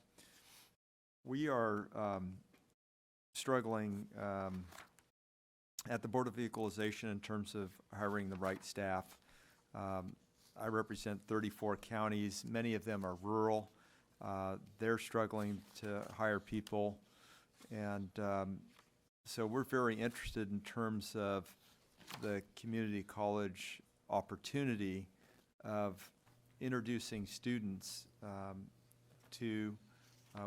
we are struggling at the Board of Equalization in terms of hiring the right staff. I represent 34 counties. Many of them are rural. They're struggling to hire people. And so we're very interested in terms of the community college opportunity of introducing students to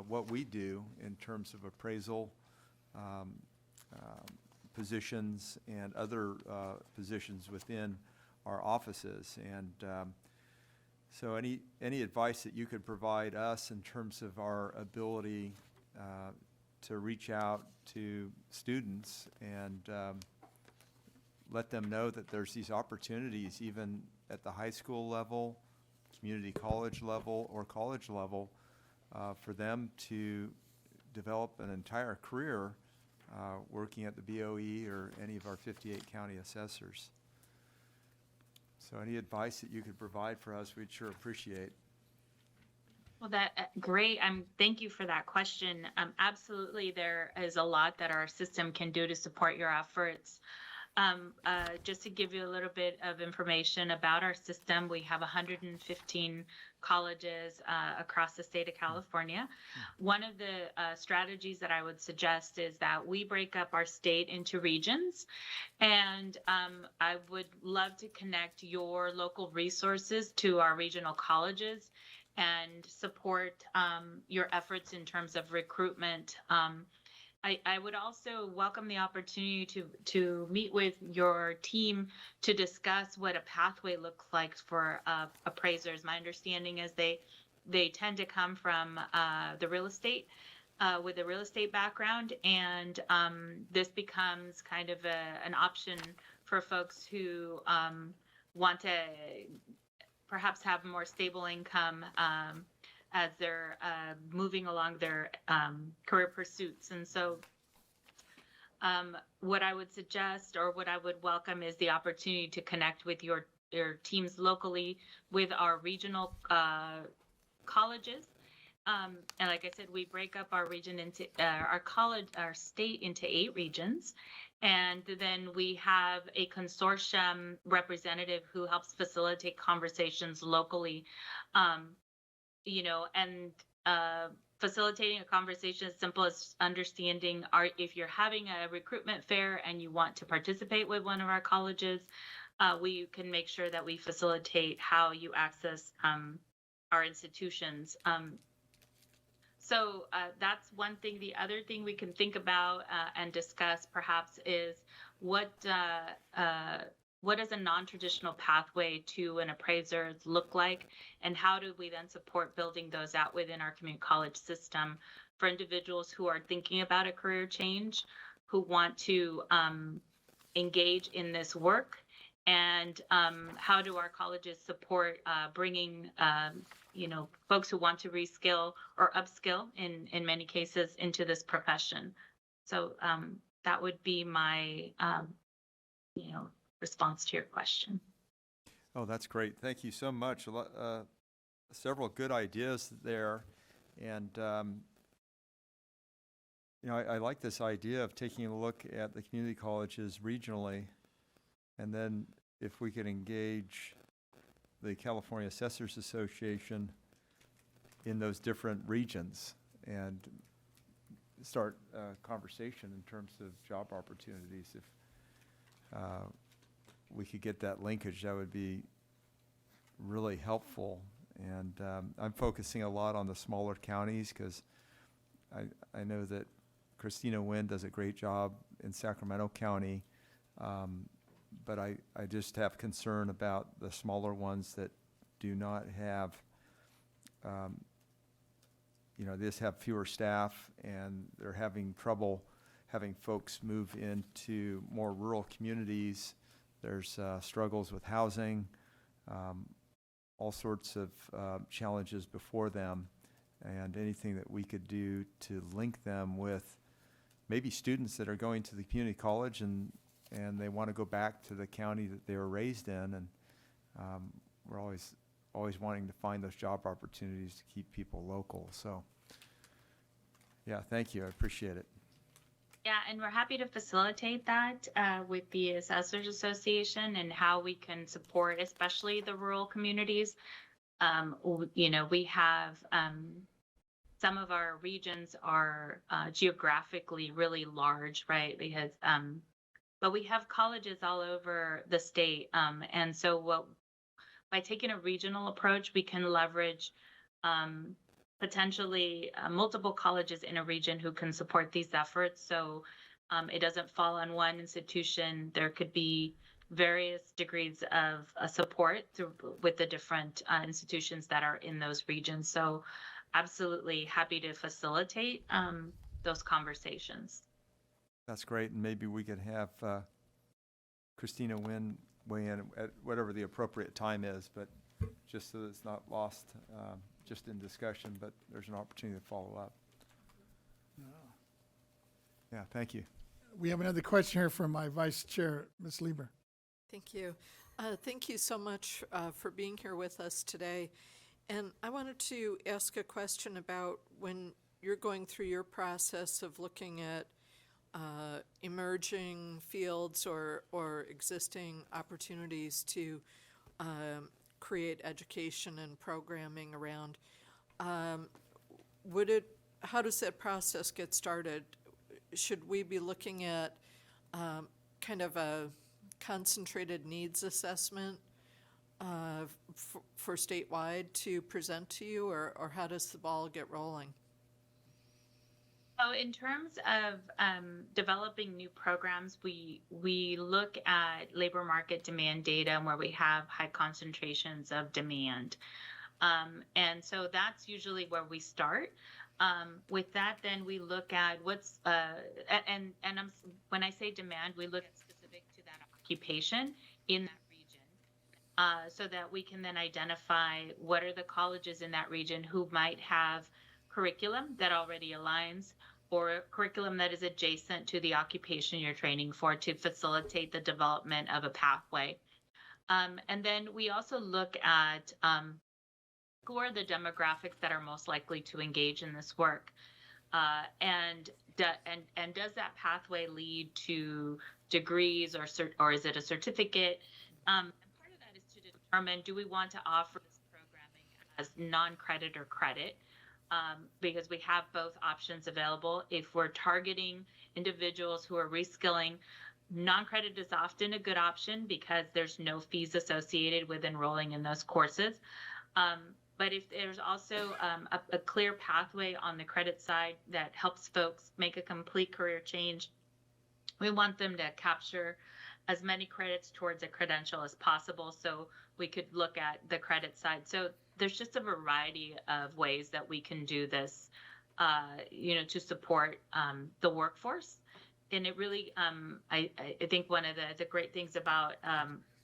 what we do in terms of appraisal positions and other positions within our offices. And so any advice that you could provide us in terms of our ability to reach out to students and let them know that there's these opportunities even at the high school level, community college level, or college level for them to develop an entire career working at the BoE or any of our 58 county assessors. So any advice that you could provide for us, we'd sure appreciate. Well, great. Thank you for that question. Absolutely, there is a lot that our system can do to support your efforts. Just to give you a little bit of information about our system, we have 115 colleges across the state of California. One of the strategies that I would suggest is that we break up our state into regions, and I would love to connect your local resources to our regional colleges and support your efforts in terms of recruitment. I would also welcome the opportunity to meet with your team to discuss what a pathway looks like for appraisers. My understanding is they tend to come from the real estate with a real estate background, and this becomes kind of an option for folks who want to perhaps have more stable income as they're moving along their career pursuits. And so what I would suggest, or what I would welcome, is the opportunity to connect with your teams locally with our regional colleges. And like I said, we break up our region into our state into 8 regions. And then we have a consortium representative who helps facilitate conversations locally. And facilitating a conversation as simple as understanding if you're having a recruitment fair and you want to participate with one of our colleges, we can make sure that we facilitate how you access our institutions. So that's one thing. The other thing we can think about and discuss perhaps is what does a non-traditional pathway to an appraiser look like, and how do we then support building those out within our community college system for individuals who are thinking about a career change, who want to engage in this work, and how do our colleges support bringing folks who want to reskill or upskill in many cases into this profession. So that would be my response to your question. Oh, that's great. Thank you so much. Several good ideas there. And, I like this idea of taking a look at the community colleges regionally. And then if we could engage the California Assessors Association in those different regions and start a conversation in terms of job opportunities. If we could get that linkage, that would be really helpful. And I'm focusing a lot on the smaller counties because I know that Christina Nguyen does a great job in Sacramento County, but I just have concern about the smaller ones that do not have, they just have fewer staff, and they're having trouble having folks move into more rural communities. There's struggles with housing, all sorts of challenges before them, and anything that we could do to link them with maybe students that are going to the community college and they want to go back to the county that they were raised in, and we're always wanting to find those job opportunities to keep people local. So, yeah, thank you. I appreciate it. Yeah, and we're happy to facilitate that with the Assessors Association and how we can support, especially the rural communities. We have some of our regions are geographically really large, right? Because but we have colleges all over the state. And so by taking a regional approach, we can leverage potentially multiple colleges in a region who can support these efforts. So it doesn't fall on one institution. There could be various degrees of support with the different institutions that are in those regions. So absolutely happy to facilitate those conversations. That's great, and maybe we could have Christina Nguyen weigh in at whatever the appropriate time is, but just so that it's not lost just in discussion, but there's an opportunity to follow up. Yeah, thank you. We have another question here from my vice chair, Ms. Lieber. Thank you. Thank you so much for being here with us today. And I wanted to ask a question about when you're going through your process of looking at emerging fields or existing opportunities to create education and programming around. How does that process get started? Should we be looking at kind of a concentrated needs assessment for statewide to present to you, or how does the ball get rolling? So in terms of developing new programs, we look at labor market demand data where we have high concentrations of demand. And so that's usually where we start. With that, then we look at what's, when I say demand, we look at specific to that occupation in that region, so that we can then identify what are the colleges in that region who might have curriculum that already aligns, or curriculum that is adjacent to the occupation you're training for to facilitate the development of a pathway. And then we also look at who are the demographics that are most likely to engage in this work, and does that pathway lead to degrees or is it a certificate? And part of that is to determine, do we want to offer this programming as non-credit or credit? Because we have both options available. If we're targeting individuals who are reskilling, non-credit is often a good option because there's no fees associated with enrolling in those courses. But if there's also a clear pathway on the credit side that helps folks make a complete career change, we want them to capture as many credits towards a credential as possible. So we could look at the credit side. So there's just a variety of ways that we can do this, to support the workforce. And it really, I think one of the great things about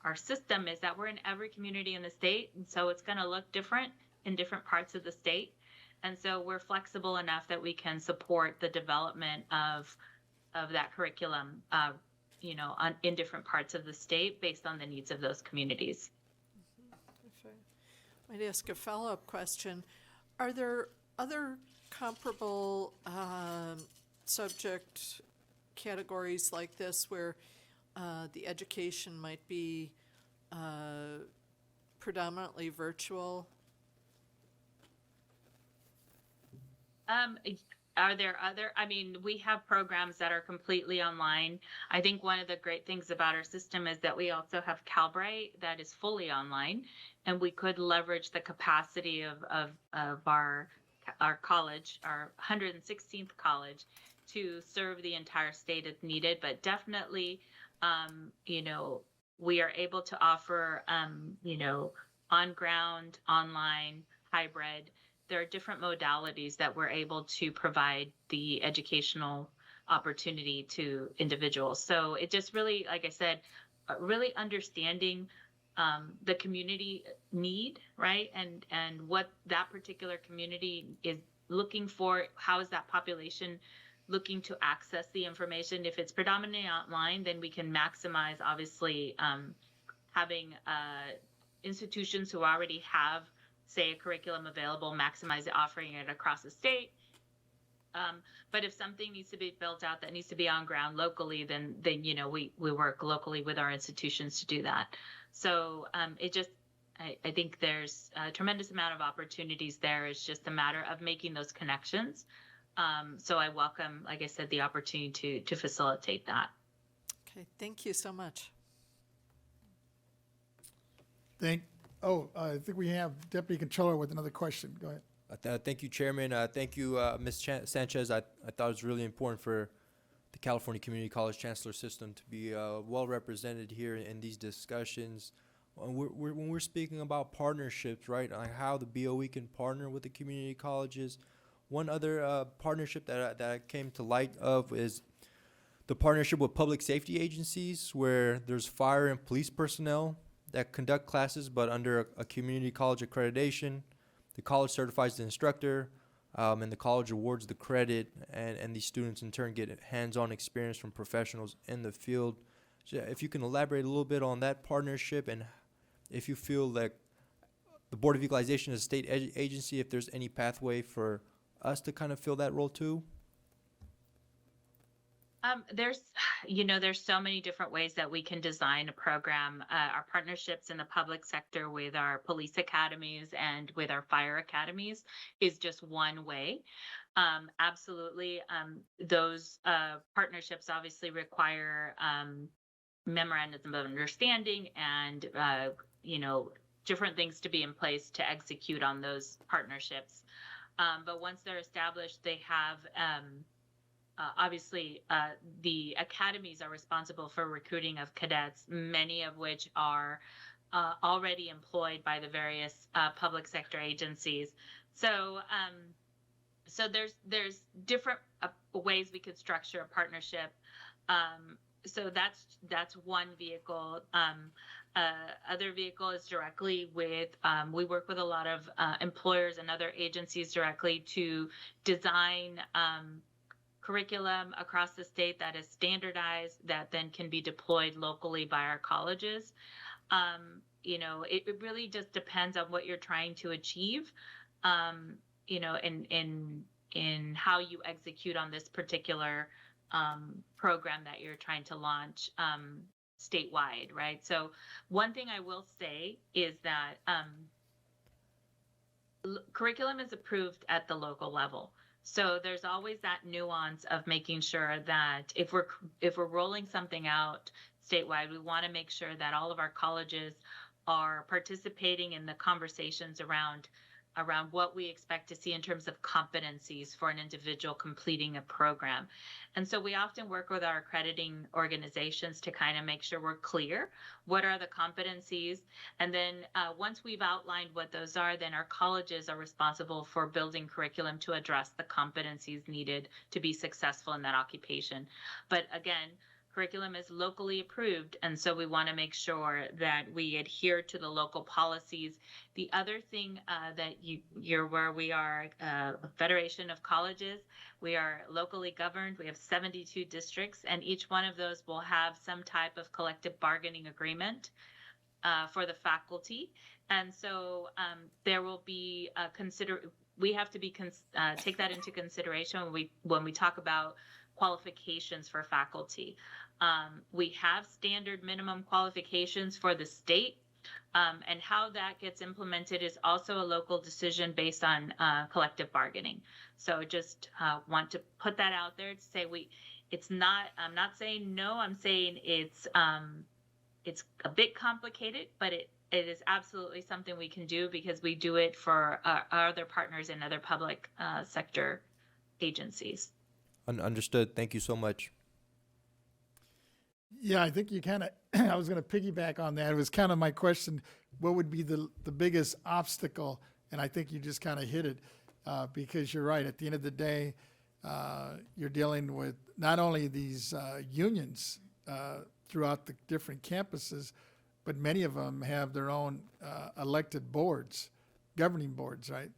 our system is that we're in every community in the state, and so it's going to look different in different parts of the state. And so we're flexible enough that we can support the development of that curriculum, in different parts of the state based on the needs of those communities. If I might ask a follow-up question, are there other comparable subject categories like this where the education might be predominantly virtual? Are there other, we have programs that are completely online. I think one of the great things about our system is that we also have Calbright that is fully online, and we could leverage the capacity of our college, our 116th college, to serve the entire state if needed. But definitely, we are able to offer, on-ground, online, hybrid. There are different modalities that we're able to provide the educational opportunity to individuals. So it just really, like I said, really understanding the community need, right? And what that particular community is looking for. How is that population looking to access the information? If it's predominantly online, then we can maximize, obviously, having institutions who already have, say, a curriculum available, maximize it, offering it across the state. But if something needs to be built out that needs to be on ground locally, then we work locally with our institutions to do that. So I think there's a tremendous amount of opportunities there. It's just a matter of making those connections. So I welcome, like I said, the opportunity to facilitate that. Okay, thank you so much. I think we have Deputy Controller with another question. Go ahead. Thank you, Chairman. Thank you, Ms. Sanchez. I thought it was really important for the California Community College Chancellor system to be well represented here in these discussions. When we're speaking about partnerships, right, like how the BoE can partner with the community colleges, one other partnership that came to light of is the partnership with public safety agencies, where there's fire and police personnel that conduct classes but under a community college accreditation. The college certifies the instructor, and the college awards the credit, and these students in turn get hands-on experience from professionals in the field. So if you can elaborate a little bit on that partnership, and if you feel that the Board of Equalization is a state agency, if there's any pathway for us to kind of fill that role too. There's so many different ways that we can design a program. Our partnerships in the public sector with our police academies and with our fire academies is just one way. Absolutely. Those partnerships obviously require memorandums of understanding and, different things to be in place to execute on those partnerships. But once they're established, they have obviously, the academies are responsible for recruiting of cadets, many of which are already employed by the various public sector agencies. So there's different ways we could structure a partnership. So that's one vehicle. Other vehicle is directly with, we work with a lot of employers and other agencies directly to design curriculum across the state that is standardized, that then can be deployed locally by our colleges. It really just depends on what you're trying to achieve, in how you execute on this particular program that you're trying to launch statewide, right? So one thing I will say is that curriculum is approved at the local level. So there's always that nuance of making sure that if we're rolling something out statewide, we want to make sure that all of our colleges are participating in the conversations around what we expect to see in terms of competencies for an individual completing a program. And so we often work with our accrediting organizations to kind of make sure we're clear what are the competencies. And then once we've outlined what those are, then our colleges are responsible for building curriculum to address the competencies needed to be successful in that occupation. But again, curriculum is locally approved, and so we want to make sure that we adhere to the local policies. The other thing that you're where we are a federation of colleges, we are locally governed. We have 72 districts, and each one of those will have some type of collective bargaining agreement for the faculty. And so there will be we have to be take that into consideration when we talk about qualifications for faculty. We have standard minimum qualifications for the state, and how that gets implemented is also a local decision based on collective bargaining. So just want to put that out there to say I'm not saying no, I'm saying it's a bit complicated, but it is absolutely something we can do because we do it for our other partners in other public sector agencies. Understood. Thank you so much. Yeah, I think you kind of, I was going to piggyback on that. It was kind of my question, what would be the biggest obstacle? And I think you just kind of hit it because you're right. At the end of the day, you're dealing with not only these unions throughout the different campuses, but many of them have their own elected boards, governing boards, right?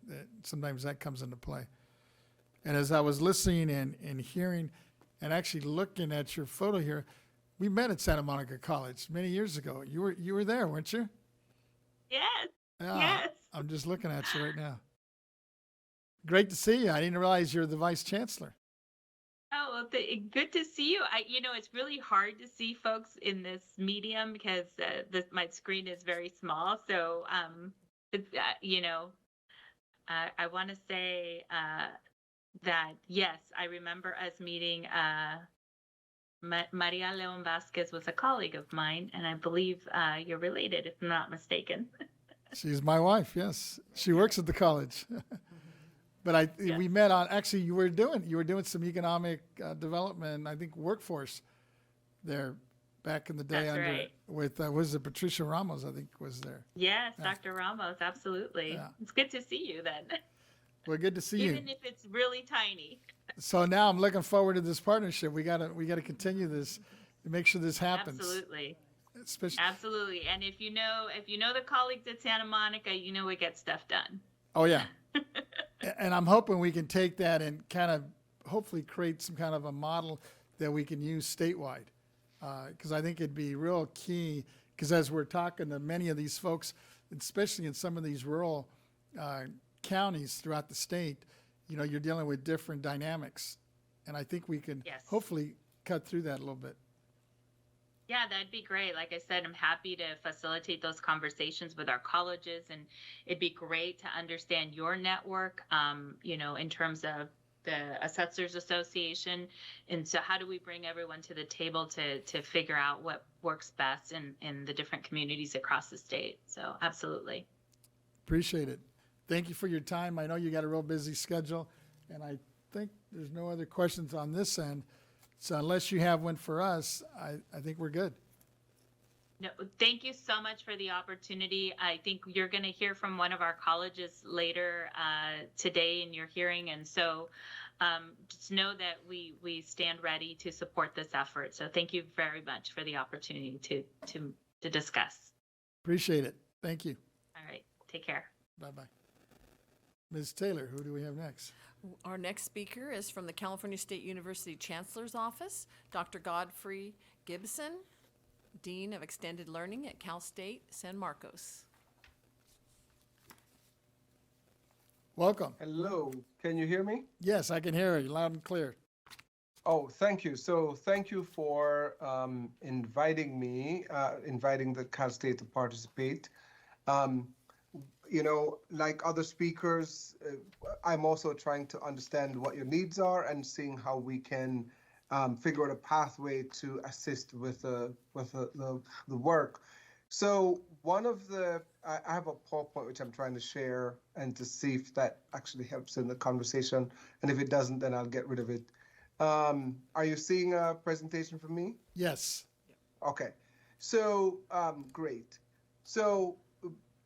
Sometimes that comes into play. And as I was listening and hearing and actually looking at your photo here, we met at Santa Monica College many years ago. You were there, weren't you? Yes. Yeah, Yes. I'm just looking at you right now. Great to see you. I didn't realize you're the vice chancellor. Oh, well, good to see you. It's really hard to see folks in this medium because my screen is very small. So, I want to say that yes, I remember us meeting Maria Leon Vasquez was a colleague of mine, and I believe you're related, if I'm not mistaken. She's my wife, yes. She works at the college. But Yes. we met on, actually, you were doing some economic development, I think workforce there back in the day. That's right. With, was it Patricia Ramos, I think was there. Yes, Yeah. Dr. Ramos, absolutely. Yeah. It's good to see you then, Well, good to see you. even if it's really tiny. So now I'm looking forward to this partnership. We gotta continue this and make sure this happens. Absolutely. Especially, Absolutely. And if you know the colleagues at Santa Monica, you know we get stuff done. oh yeah. And I'm hoping we can take that and kind of hopefully create some kind of a model that we can use statewide. Because I think it'd be real key, because as we're talking to many of these folks, especially in some of these rural counties throughout the state, you know, you're dealing with different dynamics. And I think we can Yes. hopefully cut through that a little bit. Yeah, that'd be great. Like I said, I'm happy to facilitate those conversations with our colleges, and it'd be great to understand your network, in terms of the Assessors Association. And so how do we bring everyone to the table to figure out what works best in the different communities across the state? So absolutely. Appreciate it. Thank you for your time. I know you got a real busy schedule, and I think there's no other questions on this end. So unless you have one for us, I think we're good. No, thank you so much for the opportunity. I think you're going to hear from one of our colleges later today in your hearing. And so just know that we stand ready to support this effort. So thank you very much for the opportunity to discuss. Appreciate it. Thank you. All right. Take care. Bye-bye. Ms. Taylor, who do we have next? Our next speaker is from the California State University Chancellor's Office, Dr. Godfrey Gibson, Dean of Extended Learning at Cal State San Marcos. Welcome. Hello, can you hear me? Yes, I can hear you loud and clear. Oh, thank you. So thank you for inviting me, inviting the Cal State to participate. Like other speakers, I'm also trying to understand what your needs are and seeing how we can figure out a pathway to assist with the work. So I have a PowerPoint which I'm trying to share and to see if that actually helps in the conversation. And if it doesn't, then I'll get rid of it. Are you seeing a presentation from me? Yes. Okay. So great. So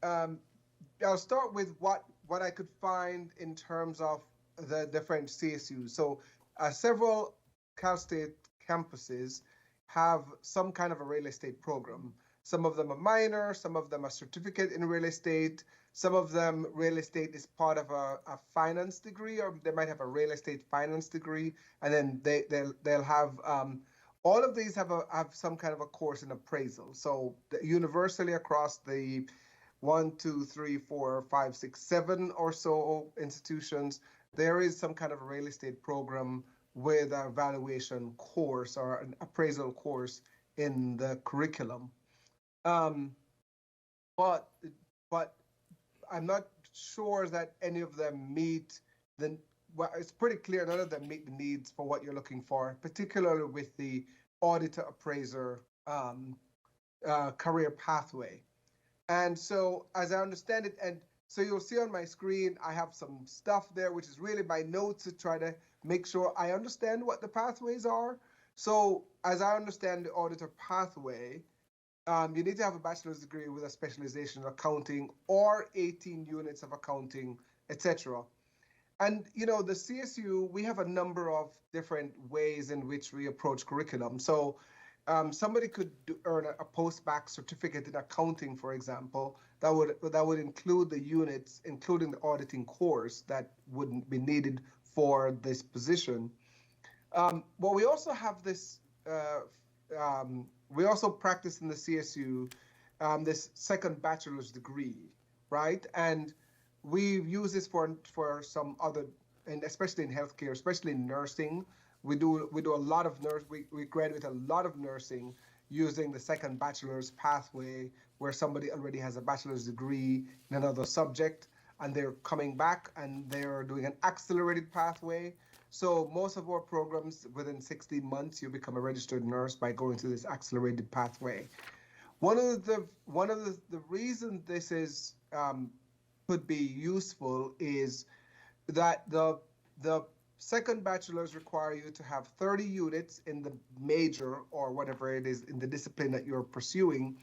I'll start with what I could find in terms of the different CSUs. So several Cal State campuses have some kind of a real estate program. Some of them are minor, some of them are certificate in real estate, some of them real estate is part of a finance degree, or they might have a real estate finance degree, and then they'll have all of these have some kind of a course in appraisal. So universally across the 1, 2, 3, 4, 5, 6, 7 or so institutions, there is some kind of a real estate program with a valuation course or an appraisal course in the curriculum. But I'm not sure that any of them meet it's pretty clear none of them meet the needs for what you're looking for, particularly with the auditor appraiser career pathway. And so as I understand it, and so you'll see on my screen, I have some stuff there, which is really my notes to try to make sure I understand what the pathways are. So as I understand the auditor pathway, you need to have a bachelor's degree with a specialization in accounting or 18 units of accounting, etc. And, the CSU, we have a number of different ways in which we approach curriculum. So somebody could earn a post-bac certificate in accounting, for example, that would include the units, including the auditing course that wouldn't be needed for this position. But we also have this, we also practice in the CSU this second bachelor's degree, right? And we use this for some other, and especially in healthcare, especially in nursing. We do a lot of we graduate a lot of nursing using the second bachelor's pathway, where somebody already has a bachelor's degree in another subject, and they're coming back and they're doing an accelerated pathway. So most of our programs, within 16 months, you become a registered nurse by going through this accelerated pathway. One of the reasons this is could be useful is that the second bachelor's require you to have 30 units in the major or whatever it is in the discipline that you're pursuing,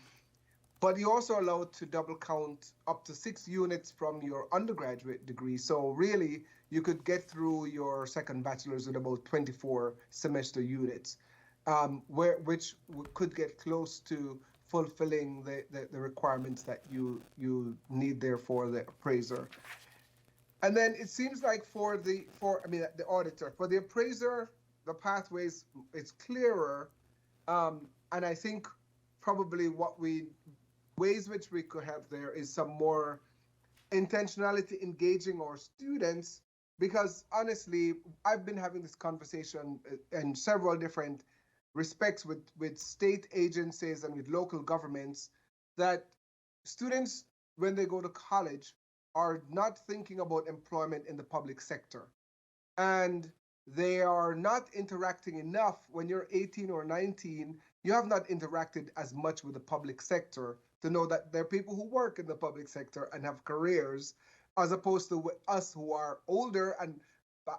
but you're also allowed to double count up to 6 units from your undergraduate degree. So really, you could get through your second bachelor's with about 24 semester units, which could get close to fulfilling the requirements that you need there for the appraiser. And then it seems like the auditor, for the appraiser, the pathways, it's clearer. And I think probably ways which we could have there is some more intentionality engaging our students, because honestly, I've been having this conversation in several different respects with state agencies and with local governments, that students, when they go to college, are not thinking about employment in the public sector. And they are not interacting enough. When you're 18 or 19, you have not interacted as much with the public sector to know that there are people who work in the public sector and have careers, as opposed to us who are older and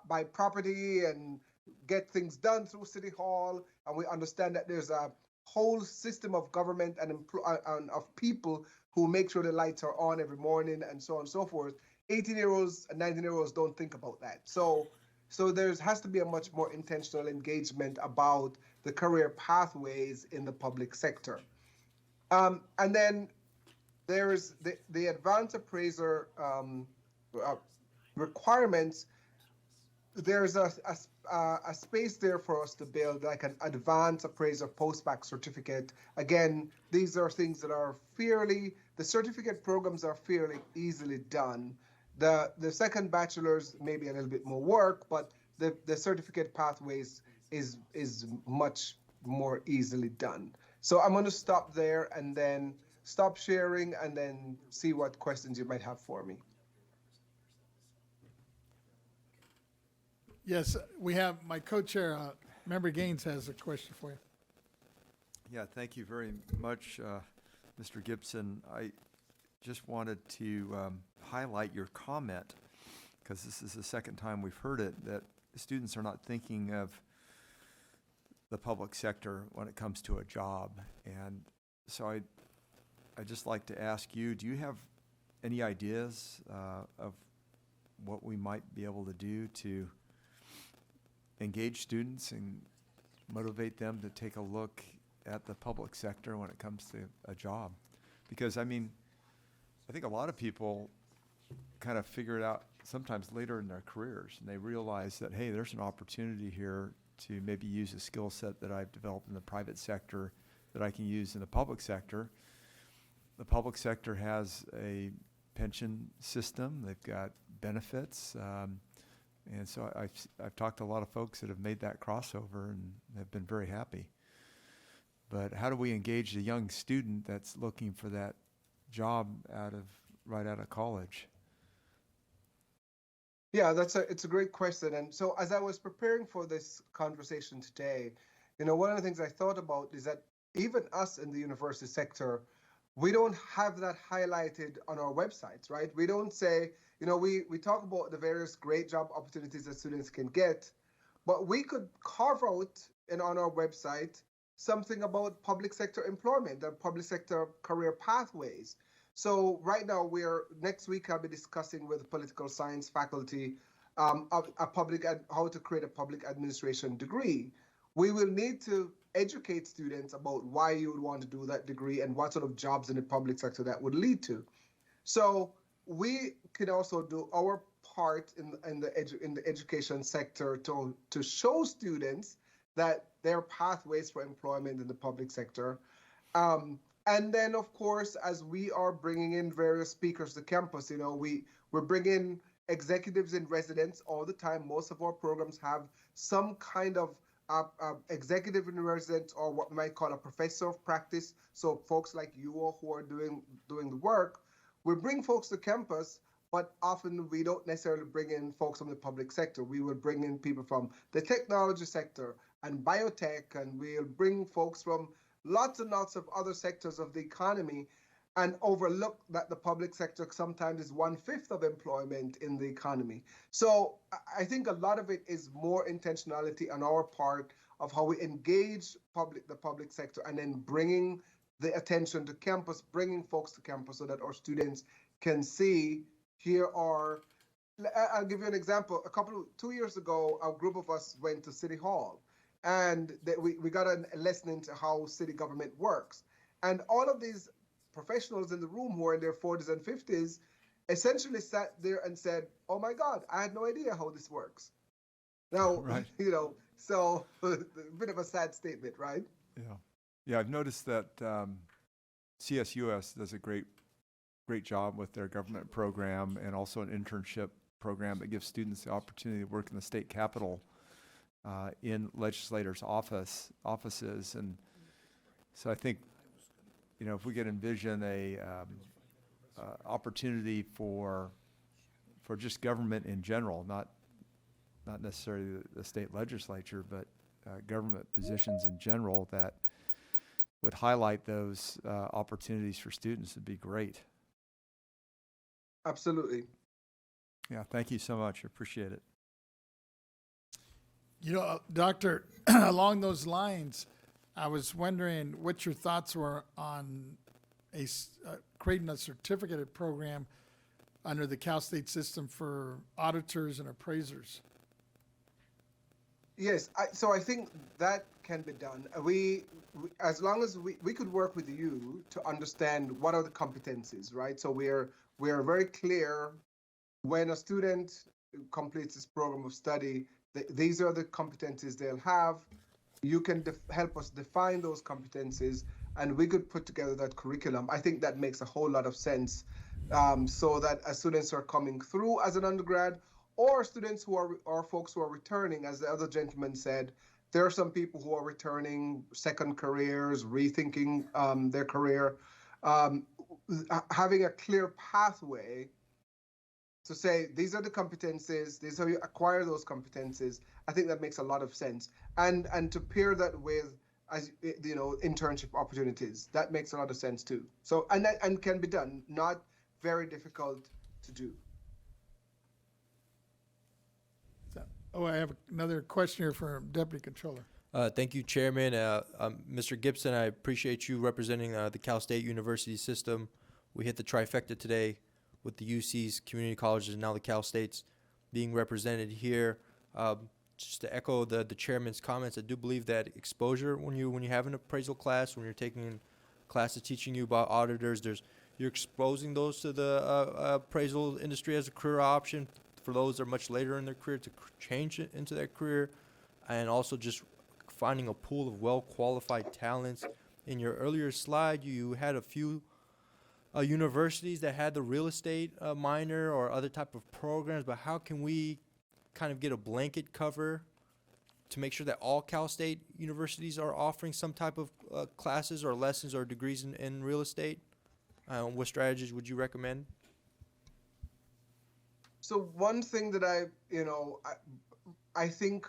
buy property and get things done through City Hall. And we understand that there's a whole system of government and of people who make sure the lights are on every morning and so on and so forth. 18-year-olds and 19-year-olds don't think about that. So there has to be a much more intentional engagement about the career pathways in the public sector. And then there's the advanced appraiser requirements. There's a space there for us to build like an advanced appraiser post-bac certificate. Again, these are things that are the certificate programs are fairly easily done. The second bachelor's may be a little bit more work, but the certificate pathways is much more easily done. So I'm going to stop there and then stop sharing and then see what questions you might have for me. Yes, we have my co-chair, Member Gaines has a question for you. Yeah, thank you very much, Mr. Gibson. I just wanted to highlight your comment, because this is the second time we've heard it, that students are not thinking of the public sector when it comes to a job. And so I'd just like to ask you, do you have any ideas of what we might be able to do to engage students and motivate them to take a look at the public sector when it comes to a job? Because, I mean, I think a lot of people kind of figure it out sometimes later in their careers, and they realize that, hey, there's an opportunity here to maybe use a skill set that I've developed in the private sector that I can use in the public sector. The public sector has a pension system. They've got benefits. And so I've talked to a lot of folks that have made that crossover and have been very happy. But how do we engage the young student that's looking for that job right out of college? Yeah, it's a great question. And so as I was preparing for this conversation today, one of the things I thought about is that even us in the university sector, we don't have that highlighted on our websites, right? We don't say, we talk about the various great job opportunities that students can get, but we could carve out on our website something about public sector employment and public sector career pathways. So right now, next week I'll be discussing with the political science faculty how to create a public administration degree. We will need to educate students about why you would want to do that degree and what sort of jobs in the public sector that would lead to. So we can also do our part in the education sector to show students that there are pathways for employment in the public sector. And then, of course, as we are bringing in various speakers to campus, we're bringing executives in residence all the time. Most of our programs have some kind of executive in residence, or what we might call a professor of practice. So folks like you all who are doing the work, we bring folks to campus but often we don't necessarily bring in folks from the public sector. We will bring in people from the technology sector and biotech, and we'll bring folks from lots and lots of other sectors of the economy, and overlook that the public sector sometimes is 1/5 of employment in the economy. So I think a lot of it is more intentionality on our part of how we engage the public sector, and then bringing the attention to campus, bringing folks to campus so that our students can see, here are, I'll give you an example. 2 years ago, a group of us went to City Hall, and we got a lesson into how city government works. And all of these professionals in the room who are in their 40s and 50s essentially sat there and said, oh my God, I had no idea how this works. Now, Right. So a bit of a sad statement, right? Yeah. Yeah, I've noticed that CSUS does a great job with their government program, and also an internship program that gives students the opportunity to work in the state capitol in legislators' offices. And so I think, if we could envision a opportunity for just government in general, not necessarily the state legislature, but government positions in general, that would highlight those opportunities for students, would be great. Absolutely. Yeah, thank you so much. I appreciate it. Doctor, along those lines, I was wondering what your thoughts were on creating a certificate program under the Cal State system for auditors and appraisers. Yes, so I think that can be done. We as long as we could work with you to understand what are the competencies, right? So we are very clear when a student completes this program of study, these are the competencies they'll have. You can help us define those competencies, and we could put together that curriculum. I think that makes a whole lot of sense, so that as students are coming through as an undergrad, or students or folks who are returning, as the other gentleman said, there are some people who are returning, second careers, rethinking their career, having a clear pathway to say, these are the competencies, these are how you acquire those competencies. I think that makes a lot of sense. And to pair that with, internship opportunities, that makes a lot of sense too. So, and can be done, not very difficult to do. Oh, I have another question here for Deputy Controller. Thank you, Chairman. Mr. Gibson, I appreciate you representing the Cal State University system. We hit the trifecta today with the UC's community colleges and now the Cal States being represented here. Just to echo the chairman's comments, I do believe that exposure when you have an appraisal class, when you're taking classes teaching you about auditors, you're exposing those to the appraisal industry as a career option for those that are much later in their career to change it into their career, and also just finding a pool of well-qualified talents. In your earlier slide, you had a few universities that had the real estate minor or other type of programs, but how can we kind of get a blanket cover to make sure that all Cal State universities are offering some type of classes or lessons or degrees in real estate? What strategies would you recommend? So one thing that I think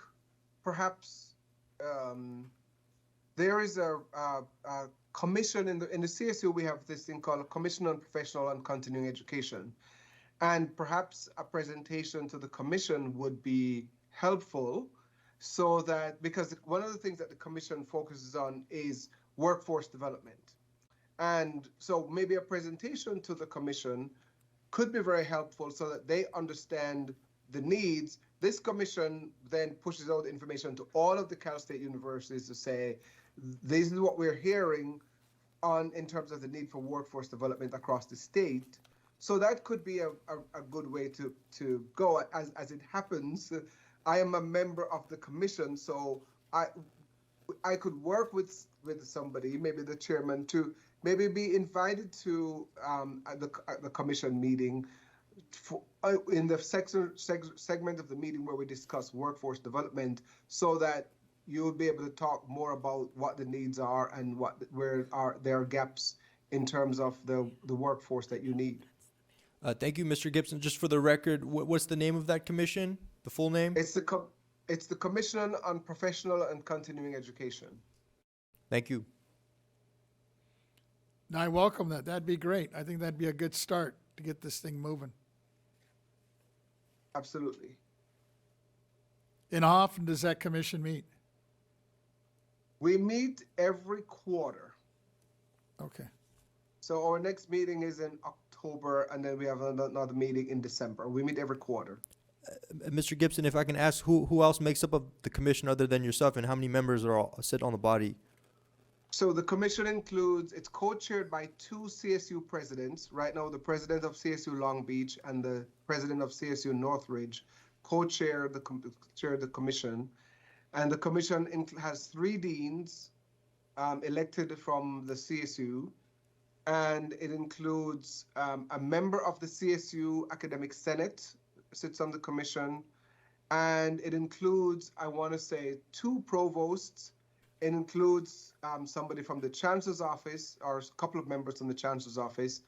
perhaps there is a commission in the CSU. We have this thing called a Commission on Professional and Continuing Education, and perhaps a presentation to the commission would be helpful, so that, because one of the things that the commission focuses on is workforce development, and so maybe a presentation to the commission could be very helpful so that they understand the needs. This commission then pushes out information to all of the Cal State universities to say, this is what we're hearing in terms of the need for workforce development across the state. So that could be a good way to go. As it happens, I am a member of the commission, so I could work with somebody, maybe the chairman, to maybe be invited to the commission meeting in the segment of the meeting where we discuss workforce development, so that you'll be able to talk more about what the needs are and where there are gaps in terms of the workforce that you need. Thank you, Mr. Gibson. Just for the record, what's the name of that commission? The full name? It's the Commission on Professional and Continuing Education. Thank you. And I welcome that. That'd be great. I think that'd be a good start to get this thing moving. Absolutely. And how often does that commission meet? We meet every quarter. Okay. So our next meeting is in October, and then we have another meeting in December. We meet every quarter. Mr. Gibson, if I can ask, who else makes up of the commission other than yourself, and how many members are all sit on the body? So the commission includes, it's co-chaired by two CSU presidents. Right now, the president of CSU Long Beach and the president of CSU Northridge co-chair the commission. And the commission has 3 deans elected from the CSU. And it includes a member of the CSU Academic Senate sits on the commission. And it includes, I want to say, 2 provosts. It includes somebody from the chancellor's office, or a couple of members from the chancellor's office.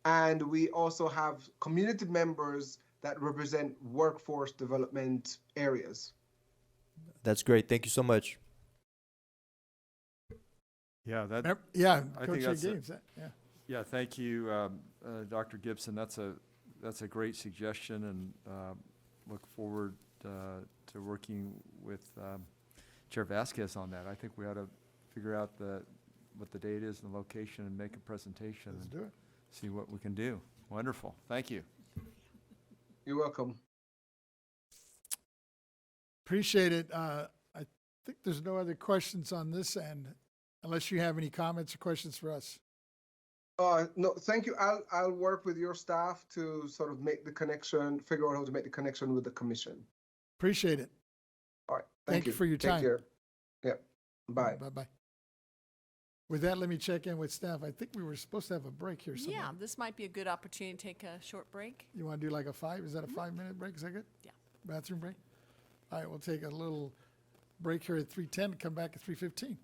And we also have community members that represent workforce development areas. That's great. Thank you so much. Yeah, that. Yeah, I Coach think that's Gaines. Yeah. Yeah, thank you, Dr. Gibson. That's a great suggestion, and look forward to working with Chair Vasquez on that. I think we ought to figure out what the date is and the location and make a presentation. Let's and do it. see what we can do. Wonderful. Thank you. You're welcome. Appreciate it. I think there's no other questions on this end, unless you have any comments or questions for us. No, thank you. I'll work with your staff to sort of make the connection, figure out how to make the connection with the commission. Appreciate it. All right. Thank you for your time. Take care. Yep. Bye. Bye-bye. With that, let me check in with staff. I think we were supposed to have a break here somewhere. Yeah, this might be a good opportunity to take a short break. You want to do like a 5? Is that a 5-minute break? Is that good? Yeah. Bathroom break? All right, we'll take a little break here at 3:10 and come back at 3:15.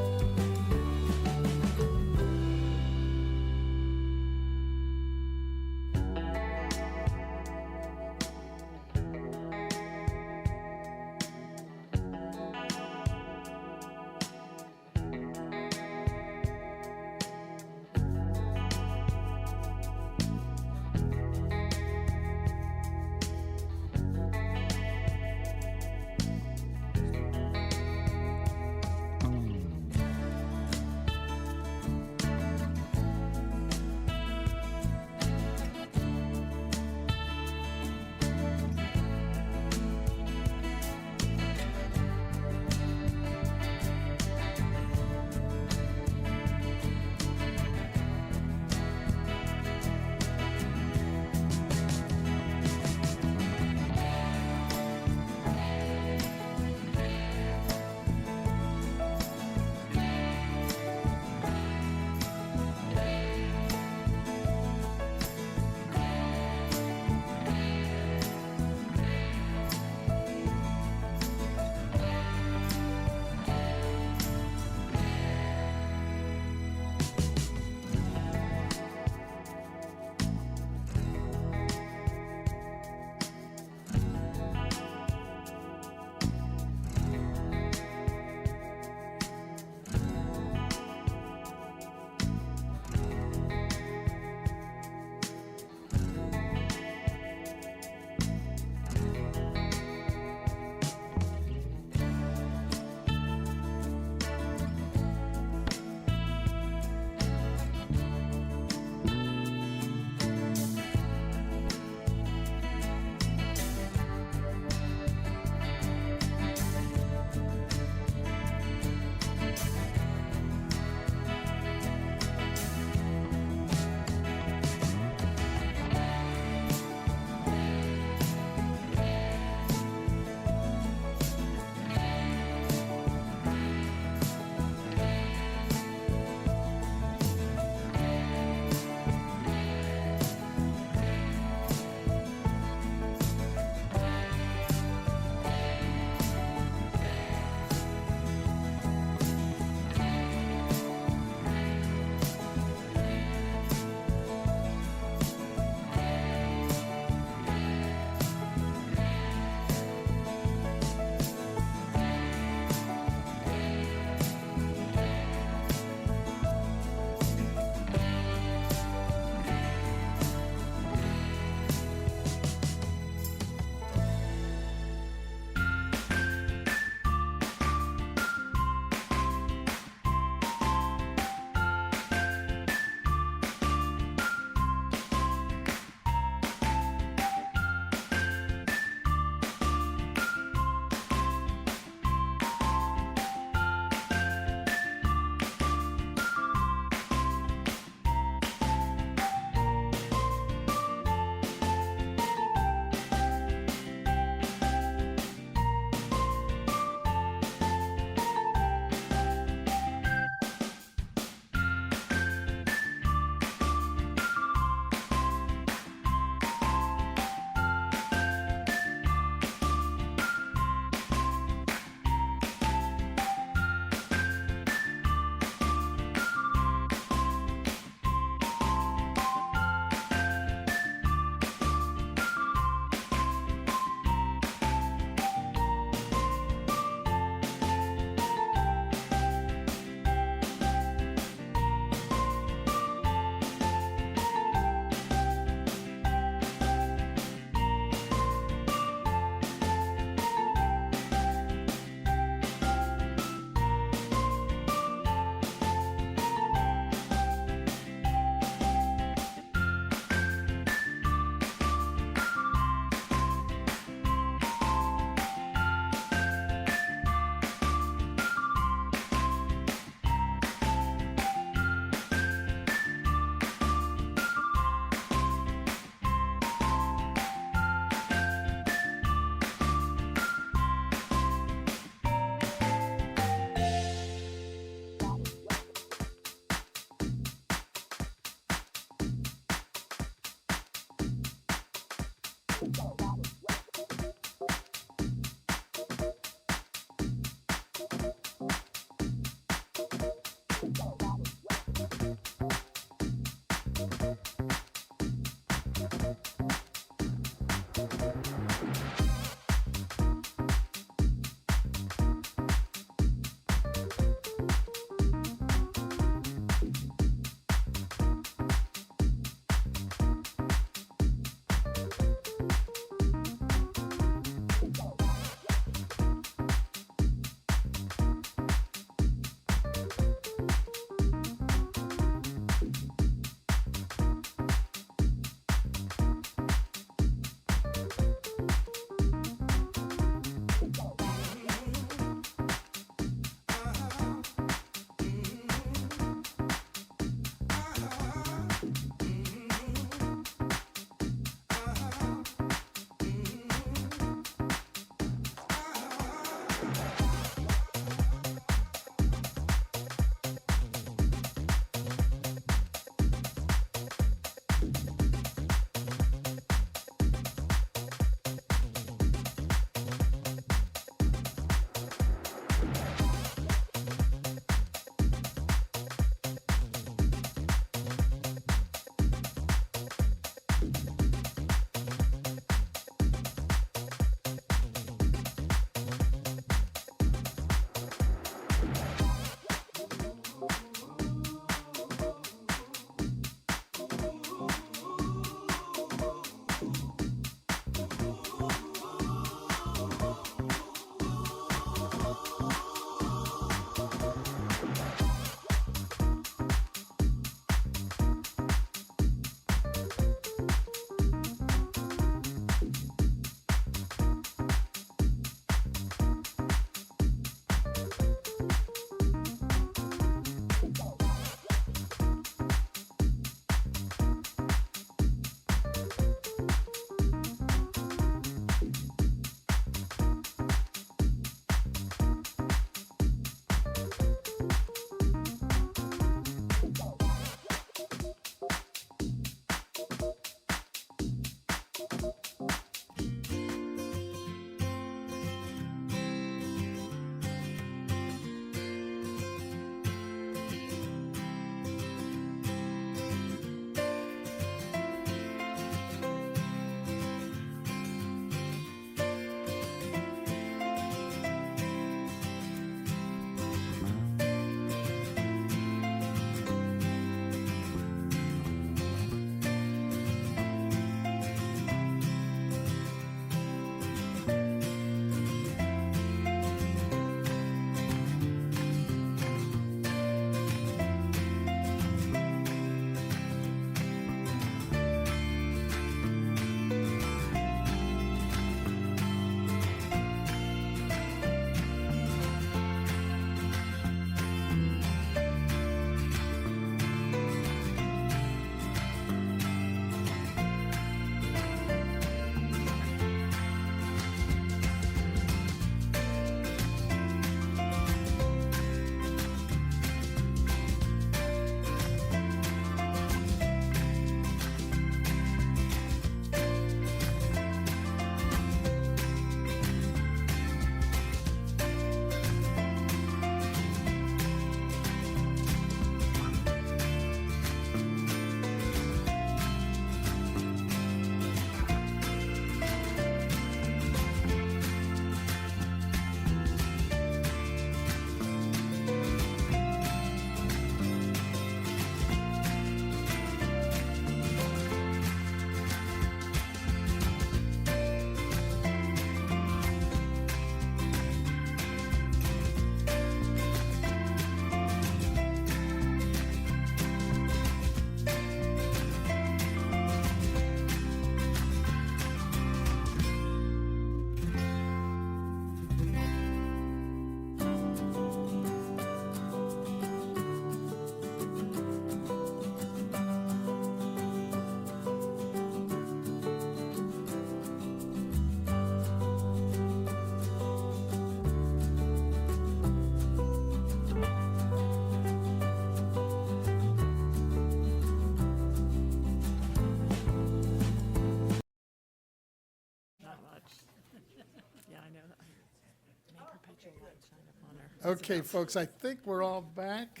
Okay, folks, I think we're all back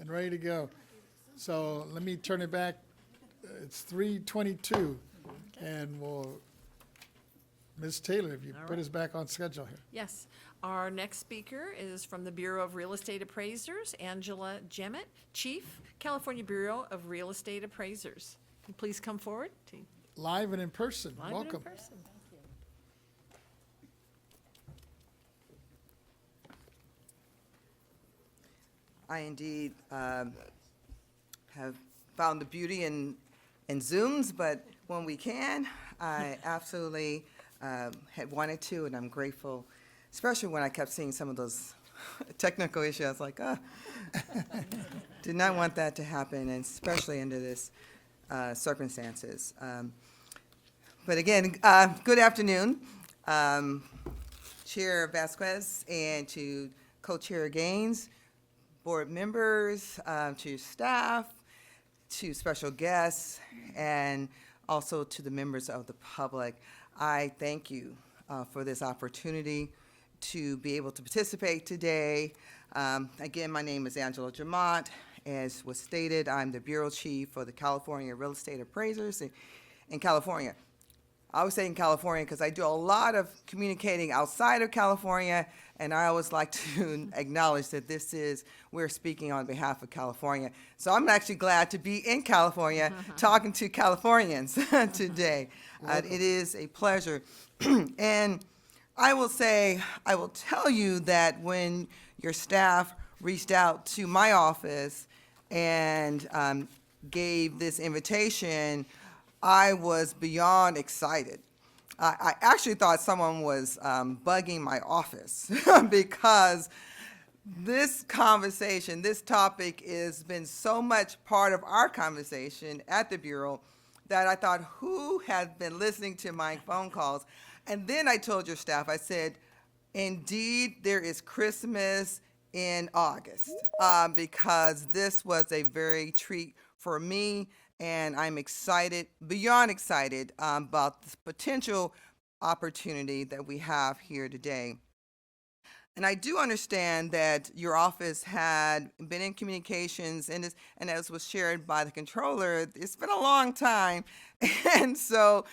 and ready to go. So let me turn it back. It's 3:22, and Ms. Taylor, if you put us back on schedule here. Yes. Our next speaker is from the Bureau of Real Estate Appraisers, Angela Jemmett, Chief, California Bureau of Real Estate Appraisers. Can you please come forward? Live and in person. Live and Welcome. in person. I indeed have found the beauty in Zooms, but when we can, I absolutely had wanted to, and I'm grateful, especially when I kept seeing some of those technical issues. I was like, did not want that to happen, and especially under this circumstances. But again, good afternoon, Chair Vasquez, and to Co-Chair Gaines, board members, to staff, to special guests, and also to the members of the public. I thank you for this opportunity to be able to participate today. Again, my name is Angela Jamont. As was stated, I'm the Bureau Chief for the California Real Estate Appraisers in California. I always say in California because I do a lot of communicating outside of California, and I always like to acknowledge that we're speaking on behalf of California. So I'm actually glad to be in California talking to Californians today. It is a pleasure. And I will tell you that when your staff reached out to my office and gave this invitation, I was beyond excited. I actually thought someone was bugging my office because this conversation, this topic has been so much part of our conversation at the Bureau that I thought, who has been listening to my phone calls? And then I told your staff, I said, indeed, there is Christmas in August, because this was a very treat for me, and I'm excited, beyond excited, about the potential opportunity that we have here today. And I do understand that your office had been in communications, and as was shared by the controller, it's been a long time. And so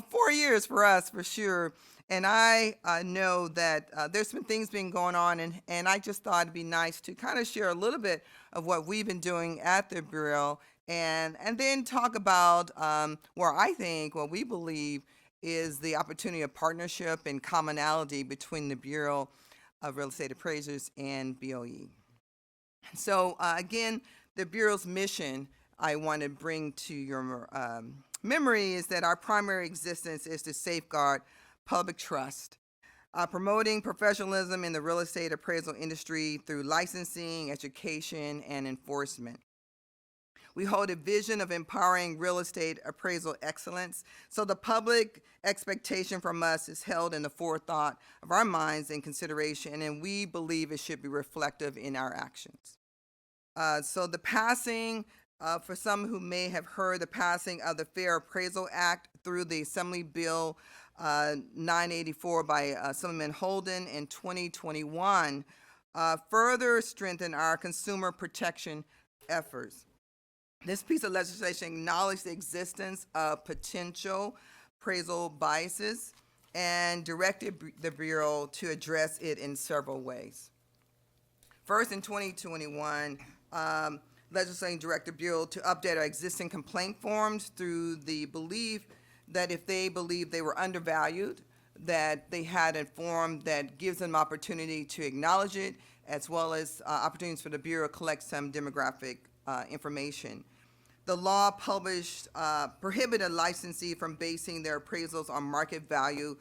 4 years for us, for sure. And I know that there's been things been going on, and I just thought it'd be nice to kind of share a little bit of what we've been doing at the Bureau, and then talk about where I think, what we believe is the opportunity of partnership and commonality between the Bureau of Real Estate Appraisers and BoE. So again, the Bureau's mission I want to bring to your memory is that our primary existence is to safeguard public trust, promoting professionalism in the real estate appraisal industry through licensing, education, and enforcement. We hold a vision of empowering real estate appraisal excellence, so the public expectation from us is held in the forethought of our minds and consideration, and we believe it should be reflective in our actions. So the passing, for some who may have heard, the passing of the Fair Appraisal Act through the Assembly Bill 984 by Assemblyman Holden in 2021 further strengthened our consumer protection efforts. This piece of legislation acknowledged the existence of potential appraisal biases and directed the Bureau to address it in several ways. First, in 2021, legislating directed Bureau to update our existing complaint forms through the belief that if they believe they were undervalued, that they had a form that gives them opportunity to acknowledge it, as well as opportunities for the Bureau to collect some demographic information. The law published prohibited a licensee from basing their appraisals on market value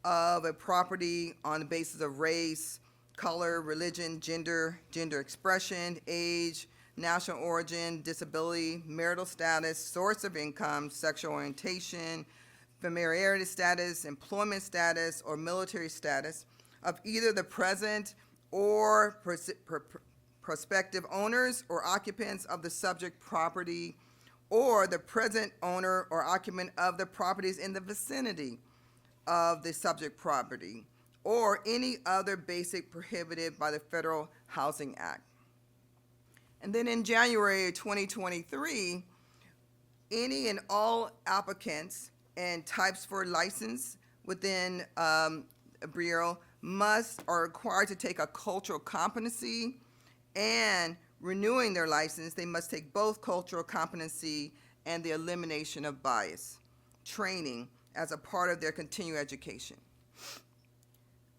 of a property on the basis of race, color, religion, gender expression, age, national origin, disability, marital status, source of income, sexual orientation, familiarity status, employment status, or military status of either the present or prospective owners or occupants of the subject property, or the present owner or occupant of the properties in the vicinity of the subject property, or any other basic prohibited by the Federal Housing Act. And then in January of 2023, any and all applicants and types for license within BREO are required to take a cultural competency, and renewing their license, they must take both cultural competency and the elimination of bias training as a part of their continuing education.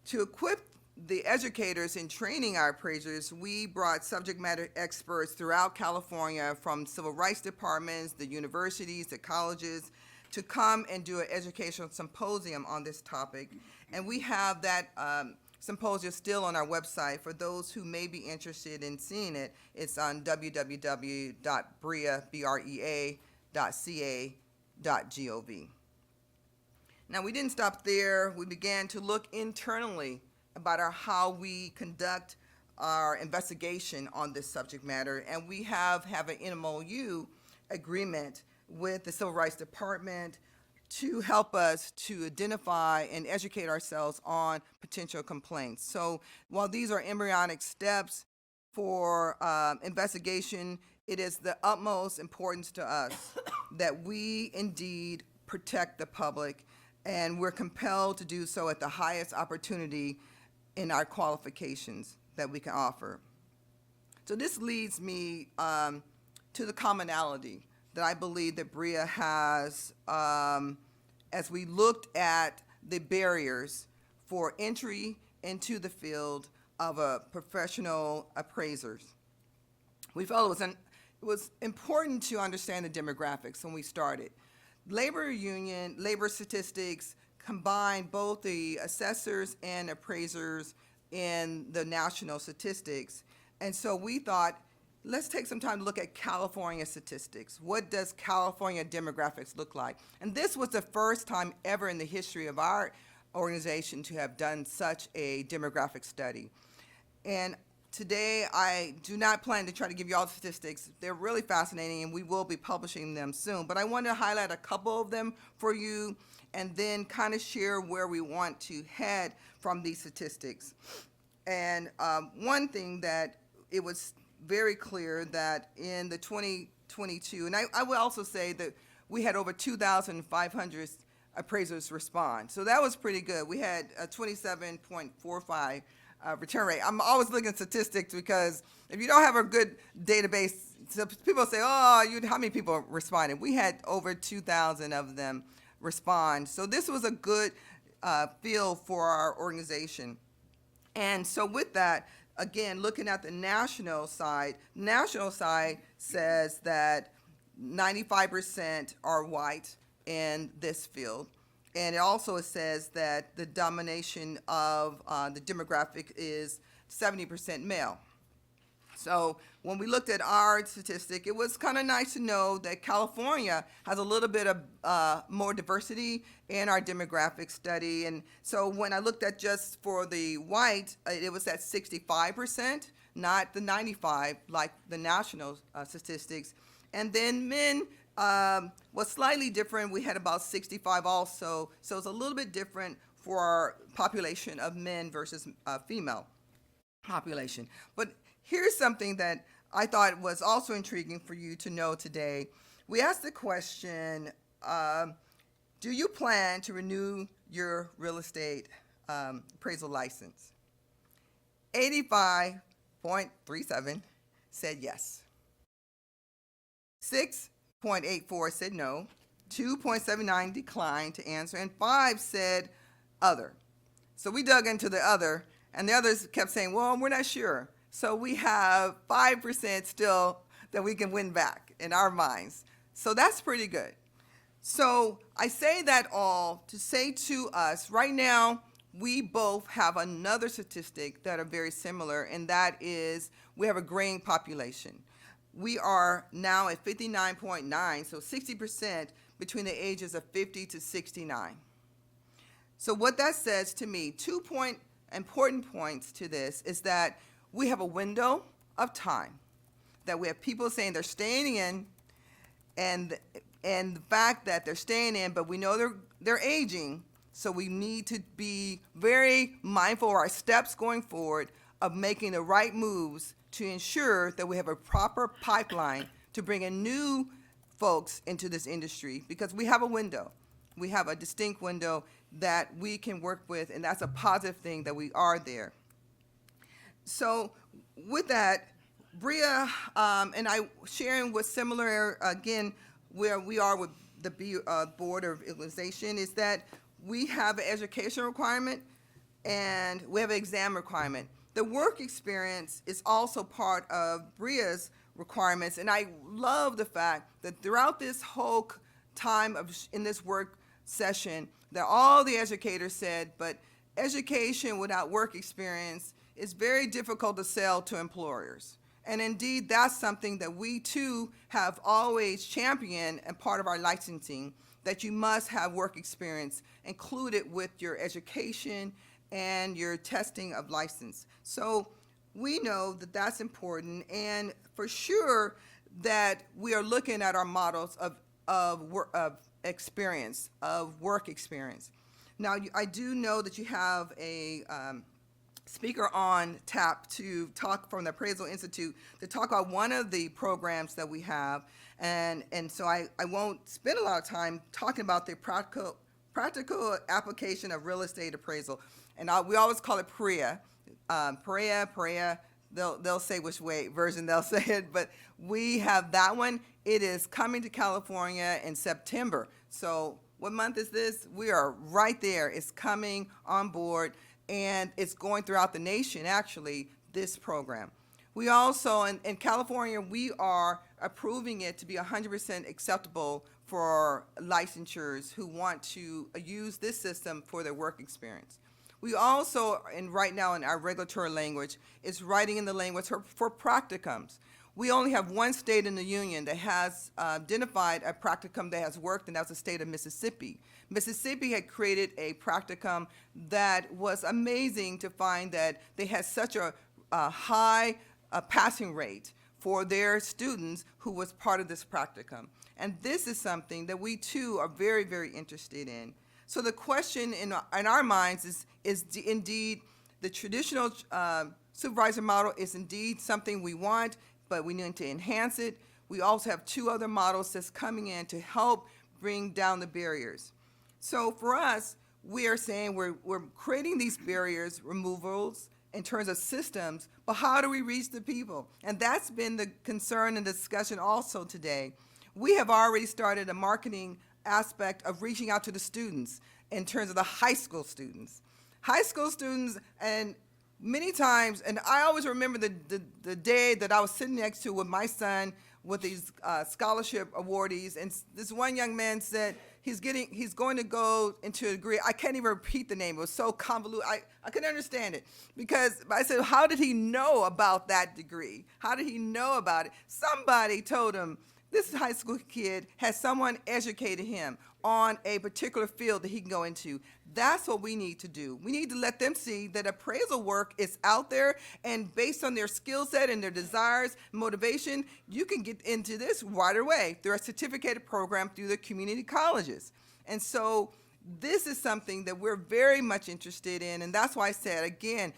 To equip the educators in training our appraisers, we brought subject matter experts throughout California from civil rights departments, the universities, the colleges, to come and do an educational symposium on this topic. And we have that symposium still on our website. For those who may be interested in seeing it, it's on www.brea.ca.gov. Now, we didn't stop there. We began to look internally about how we conduct our investigation on this subject matter, and we have an MOU agreement with the Civil Rights Department to help us to identify and educate ourselves on potential complaints. So while these are embryonic steps for investigation, it is the utmost importance to us that we indeed protect the public, and we're compelled to do so at the highest opportunity in our qualifications that we can offer. So this leads me to the commonality that I believe that BREA has as we looked at the barriers for entry into the field of professional appraisers. We felt it was important to understand the demographics when we started. Labor statistics combine both the assessors and appraisers in the national statistics. And so we thought, let's take some time to look at California statistics. What does California demographics look like? And this was the first time ever in the history of our organization to have done such a demographic study. And today, I do not plan to try to give you all the statistics. They're really fascinating, and we will be publishing them soon. But I want to highlight a couple of them for you, and then kind of share where we want to head from these statistics. And one thing that it was very clear that in the 2022, and I will also say that we had over 2,500 appraisers respond. So that was pretty good. We had a 27.45 return rate. I'm always looking at statistics because if you don't have a good database, so people say, oh, how many people responded? We had over 2,000 of them respond. So this was a good feel for our organization. And so with that, again, looking at the national side says that 95% are white in this field. And it also says that the domination of the demographic is 70% male. So when we looked at our statistic, it was kind of nice to know that California has a little bit of more diversity in our demographic study. And so when I looked at just for the white, it was at 65%, not the 95 like the national statistics. And then men was slightly different. We had about 65 also. So it's a little bit different for our population of men versus female population. But here's something that I thought was also intriguing for you to know today. We asked the question, do you plan to renew your real estate appraisal license? 85.37 said yes. 6.84 said no. 2.79 declined to answer, and 5 said other. So we dug into the other, and the others kept saying, well, we're not sure. So we have 5% still that we can win back in our minds. So that's pretty good. So I say that all to say to us, right now, we both have another statistic that are very similar, and that is we have a graying population. We are now at 59.9, so 60% between the ages of 50 to 69. So what that says to me, important points to this is that we have a window of time, that we have people saying they're staying in, and the fact that they're staying in, but we know they're aging, So we need to be very mindful of our steps going forward of making the right moves to ensure that we have a proper pipeline to bring in new folks into this industry, because we have a window. We have a distinct window that we can work with, and that's a positive thing that we are there. So with that, Bria and I sharing what's similar, again, where we are with the Board of Equalization, is that we have an education requirement and we have an exam requirement. The work experience is also part of Bria's requirements, and I love the fact that throughout this whole time in this work session, that all the educators said, but education without work experience is very difficult to sell to employers. And indeed, that's something that we too have always championed and part of our licensing, that you must have work experience included with your education and your testing of license. So we know that that's important, and for sure that we are looking at our models of experience, of work experience. Now, I do know that you have a speaker on tap to talk from the Appraisal Institute to talk about one of the programs that we have. And so I won't spend a lot of time talking about the practical application of real estate appraisal. And we always call it PREA. PREA, they'll say which way version they'll say it, but we have that one. It is coming to California in September. So what month is this? We are right there. It's coming on board, and it's going throughout the nation, actually, this program. We also, in California, we are approving it to be 100% acceptable for licensures who want to use this system for their work experience. We also, and right now in our regulatory language, is writing in the language for practicums. We only have one state in the union that has identified a practicum that has worked, and that's the state of Mississippi. Mississippi had created a practicum that was amazing to find that they had such a high passing rate for their students who was part of this practicum. And this is something that we too are very, very interested in. So the question in our minds is indeed the traditional supervisor model is indeed something we want, but we need to enhance it. We also have two other models that's coming in to help bring down the barriers. So for us, we are saying we're creating these barriers, removals, in terms of systems, but how do we reach the people? And that's been the concern and discussion also today. We have already started a marketing aspect of reaching out to the students in terms of the high school students. High school students, and many times, and I always remember the day that I was sitting next to with my son with these scholarship awardees, and this one young man said he's going to go into a degree. I can't even repeat the name. It was so convoluted. I couldn't understand it, because I said, how did he know about that degree? How did he know about it? Somebody told him, this high school kid has someone educated him on a particular field that he can go into. That's what we need to do. We need to let them see that appraisal work is out there, and based on their skill set and their desires, motivation, you can get into this right away through a certificated program through the community colleges. And so this is something that we're very much interested in, and that's why I said, again,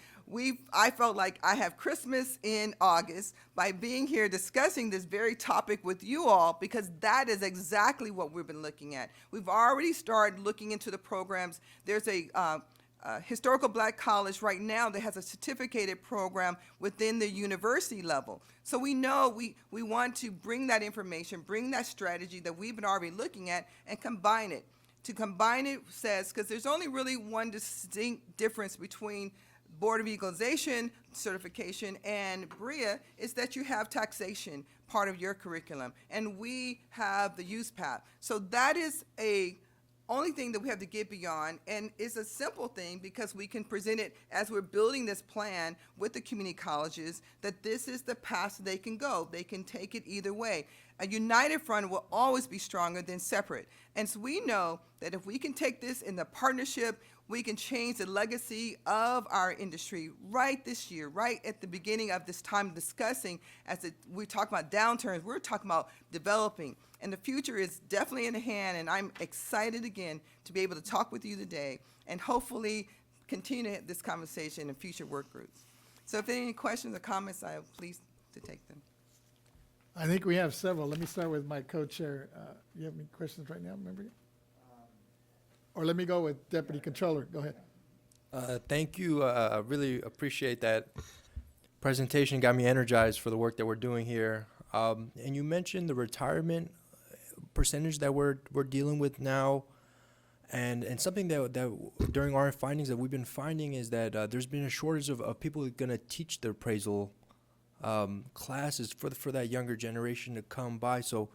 I felt like I have Christmas in August by being here discussing this very topic with you all, because that is exactly what we've been looking at. We've already started looking into the programs. There's a historical black college right now that has a certificated program within the university level. So we know we want to bring that information, bring that strategy that we've been already looking at, and combine it. To combine it says, because there's only really one distinct difference between Board of Equalization certification and BREA, is that you have taxation part of your curriculum, and we have the use path. So that is a only thing that we have to get beyond, and it's a simple thing because we can present it as we're building this plan with the community colleges, that this is the path they can go. They can take it either way. A united front will always be stronger than separate. And so we know that if we can take this in the partnership we can change the legacy of our industry right this year, right at the beginning of this time discussing, we talk about downturns, we're talking about developing. And the future is definitely in the hand, and I'm excited again to be able to talk with you today and hopefully continue this conversation in future work groups. So if there are any questions or comments, I'm pleased to take them. I think we have several. Let me start with my co-chair. You have any questions right now, member? Or let me go with Deputy Controller. Go ahead. Thank you. I really appreciate that presentation. Got me energized for the work that we're doing here. And you mentioned the retirement percentage that we're dealing with now. And something that during our findings that we've been finding is that there's been a shortage of people who are going to teach the appraisal classes for that younger generation to come by. So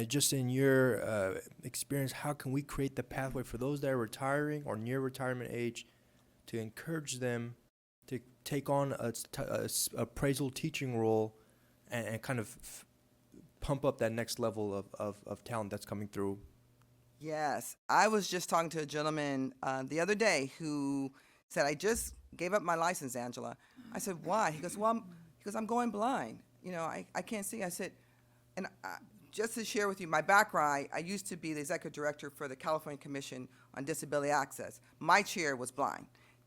just in your experience, how can we create the pathway for those that are retiring or near retirement age to encourage them to take on a appraisal teaching role and kind of pump up that next level of talent that's coming through? Yes, I was just talking to a gentleman the other day who said, I just gave up my license, Angela. I said, why? He goes, well, I'm going blind. You know, I can't see. I said, and just to share with you my background, I used to be the executive director for the California Commission on Disability Access. My chair was blind,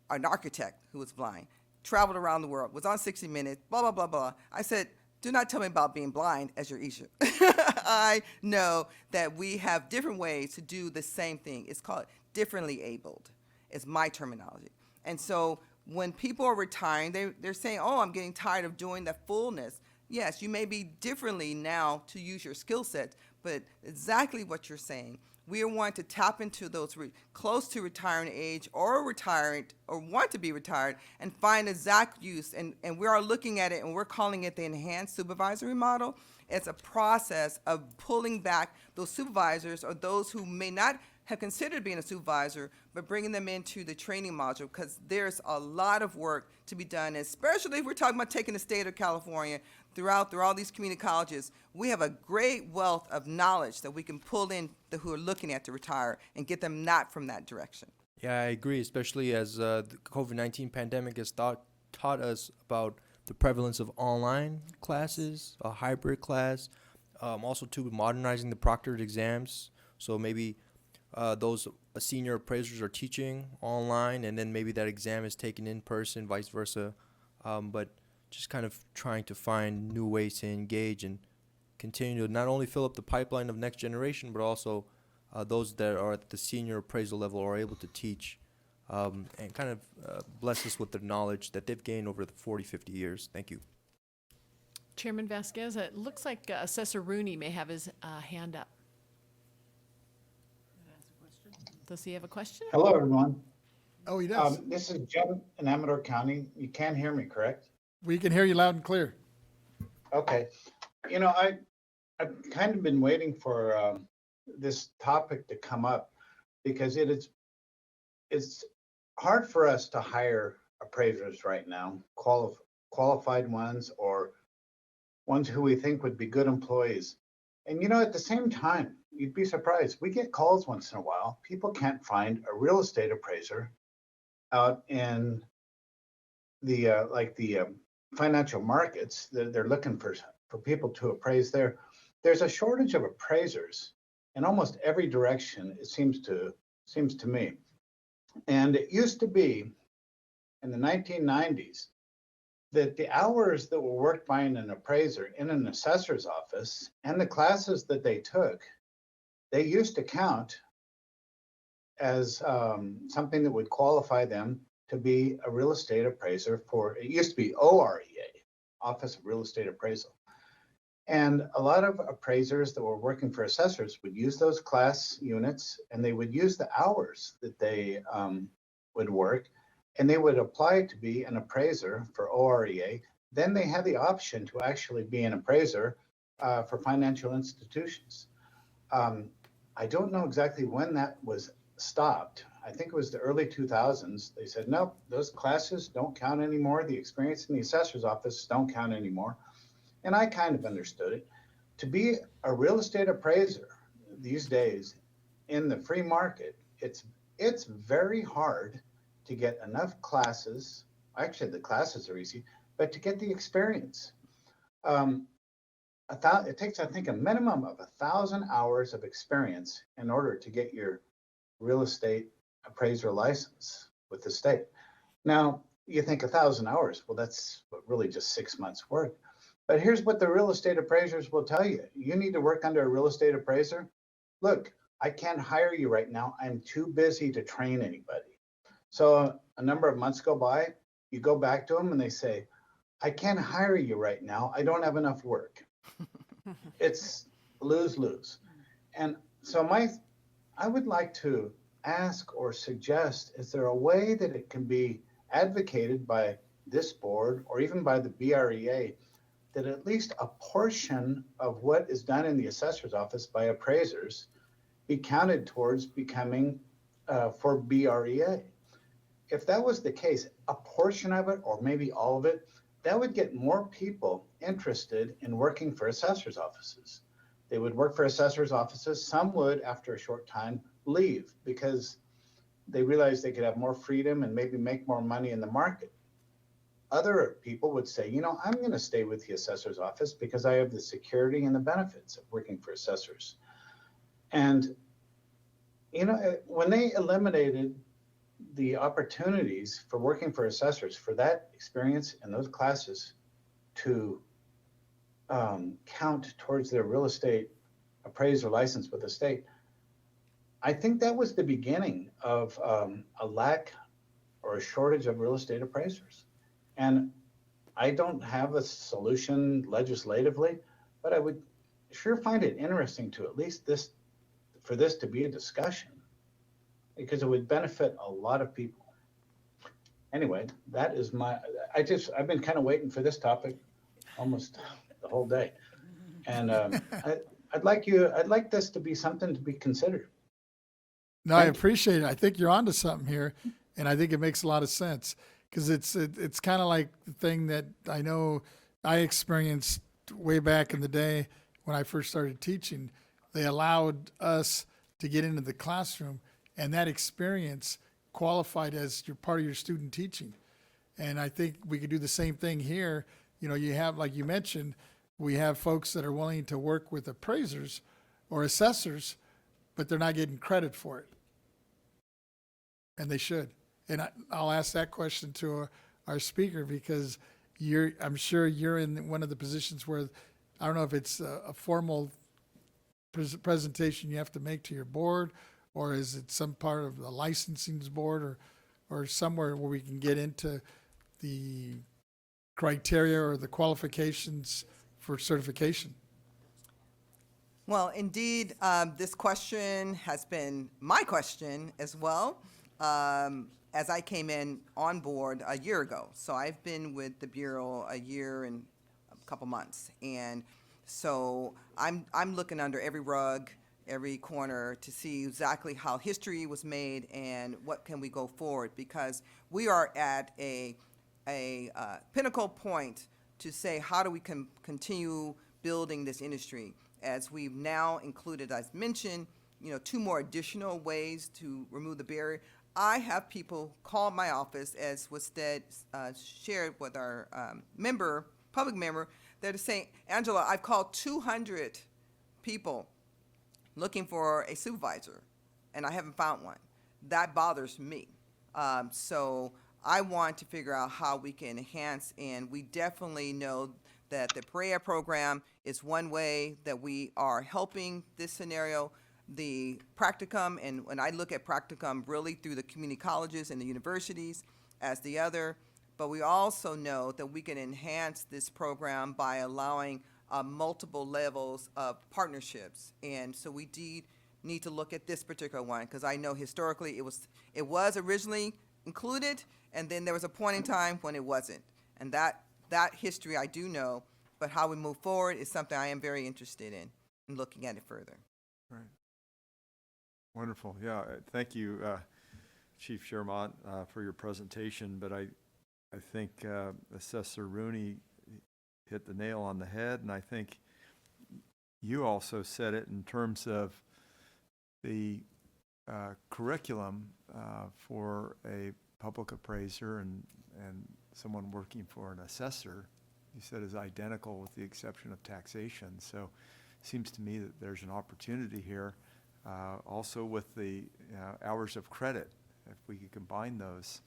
an architect who was blind, traveled around the world, was on 60 Minutes, blah, blah, blah, blah. I said, do not tell me about being blind as your issue. I know that we have different ways to do the same thing. It's called differently abled. It's my terminology. And so when people are retiring, they're saying, oh, I'm getting tired of doing the fullness. Yes, you may be differently now to use your skill sets, but exactly what you're saying. We are wanting to tap into those close to retiring age or retired or want to be retired and find exact use. And we are looking at it and we're calling it the enhanced supervisory model. It's a process of pulling back those supervisors or those who may not have considered being a supervisor, but bringing them into the training module because there's a lot of work to be done, especially if we're talking about taking the state of California through all these community colleges. We have a great wealth of knowledge that we can pull in who are looking at to retire and get them not from that direction. Yeah, I agree, especially as the COVID-19 pandemic has taught us about the prevalence of online classes, a hybrid class, also too modernizing the proctored exams. So maybe those senior appraisers are teaching online, and then maybe that exam is taken in person, vice versa. But just kind of trying to find new ways to engage and continue to not only fill up the pipeline of next generation, but also those that are at the senior appraisal level are able to teach and kind of bless us with the knowledge that they've gained over the 40, 50 years. Thank you. Chairman Vasquez, it looks like Assessor Rooney may have his hand up. Does he have a question? Hello, everyone. Oh, he does. This is Jim in Amador County. You can hear me, correct? We can hear you loud and clear. Okay. You know, I've kind of been waiting for this topic to come up because it's hard for us to hire appraisers right now, qualified ones or ones who we think would be good employees. And, you know, at the same time, you'd be surprised. We get calls once in a while. People can't find a real estate appraiser out in the financial markets. They're looking for people to appraise there. There's a shortage of appraisers in almost every direction, it seems to me. And it used to be in the 1990s that the hours that were worked by an appraiser in an assessor's office and the classes that they took, they used to count as something that would qualify them to be a real estate appraiser it used to be OREA, Office of Real Estate Appraisal. And a lot of appraisers that were working for assessors would use those class units and they would use the hours that they would work and they would apply to be an appraiser for OREA. Then they had the option to actually be an appraiser for financial institutions. I don't know exactly when that was stopped. I think it was the early 2000s. They said, nope, those classes don't count anymore. The experience in the assessor's office don't count anymore. And I kind of understood it. To be a real estate appraiser these days in the free market, it's it's very hard to get enough classes. Actually, the classes are easy, but to get the experience. It takes, I think, a minimum of 1,000 hours of experience in order to get your real estate appraiser license with the state. Now, you think 1,000 hours, well, that's really just 6 months work. But here's what the real estate appraisers will tell you. You need to work under a real estate appraiser. Look, I can't hire you right now. I'm too busy to train anybody. So a number of months go by, you go back to them and they say, I can't hire you right now. I don't have enough work. It's lose-lose. And so I would like to ask or suggest, is there a way that it can be advocated by this board or even by the BREA that at least a portion of what is done in the assessor's office by appraisers be counted towards becoming for BREA? If that was the case, a portion of it or maybe all of it, that would get more people interested in working for assessor's offices. They would work for assessor's offices. Some would, after a short time, leave because they realized they could have more freedom and maybe make more money in the market. Other people would say, you know, I'm going to stay with the assessor's office because I have the security and the benefits of working for assessors. And, you know, when they eliminated the opportunities for working for assessors for that experience and those classes to count towards their real estate appraiser license with the state, I think that was the beginning of a lack or a shortage of real estate appraisers. And I don't have a solution legislatively, but I would sure find it interesting to at least for this to be a discussion, because it would benefit a lot of people. Anyway, that is I've been kind of waiting for this topic almost the whole day. And I'd like this to be something to be considered. No, I appreciate it. I think you're onto something here, and I think it makes a lot of sense because it's kind of like the thing that I know I experienced way back in the day when I first started teaching. They allowed us to get into the classroom, and that experience qualified as your part of your student teaching. And I think we could do the same thing here. You know, you have, like you mentioned, we have folks that are willing to work with appraisers or assessors, but they're not getting credit for it. And they should. And I'll ask that question to our speaker because I'm sure you're in one of the positions where, I don't know if it's a formal presentation you have to make to your board, or is it some part of the licensing board or somewhere where we can get into the criteria or the qualifications for certification? Well, indeed, this question has been my question as well, as I came in on board a year ago. So I've been with the Bureau a year and a couple months. And so I'm looking under every rug, every corner to see exactly how history was made and what can we go forward, because we are at a pinnacle point to say how do we continue building this industry, as we've now included, as mentioned, 2 more additional ways to remove the barrier. I have people call my office, as was shared with our public member, that are saying, Angela, I've called 200 people looking for a supervisor, and I haven't found one. That bothers me. So I want to figure out how we can enhance, and we definitely know that the PREA program is one way that we are helping this scenario. The practicum, and when I look at practicum really through the community colleges and the universities as the other, but we also know that we can enhance this program by allowing multiple levels of partnerships. And so we need to look at this particular one, because I know historically it was originally included, and then there was a point in time when it wasn't. And that history I do know, but how we move forward is something I am very interested in looking at it further. Right. Wonderful. Yeah, thank you, Chief Shermont, for your presentation. But I think Assessor Rooney hit the nail on the head, and I think you also said it in terms of the curriculum for a public appraiser and someone working for an assessor, you said, is identical with the exception of taxation. So it seems to me that there's an opportunity here. Also with the hours of credit, if we could combine those,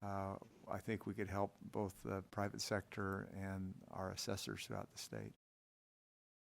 I think we could help both the private sector and our assessors throughout the state.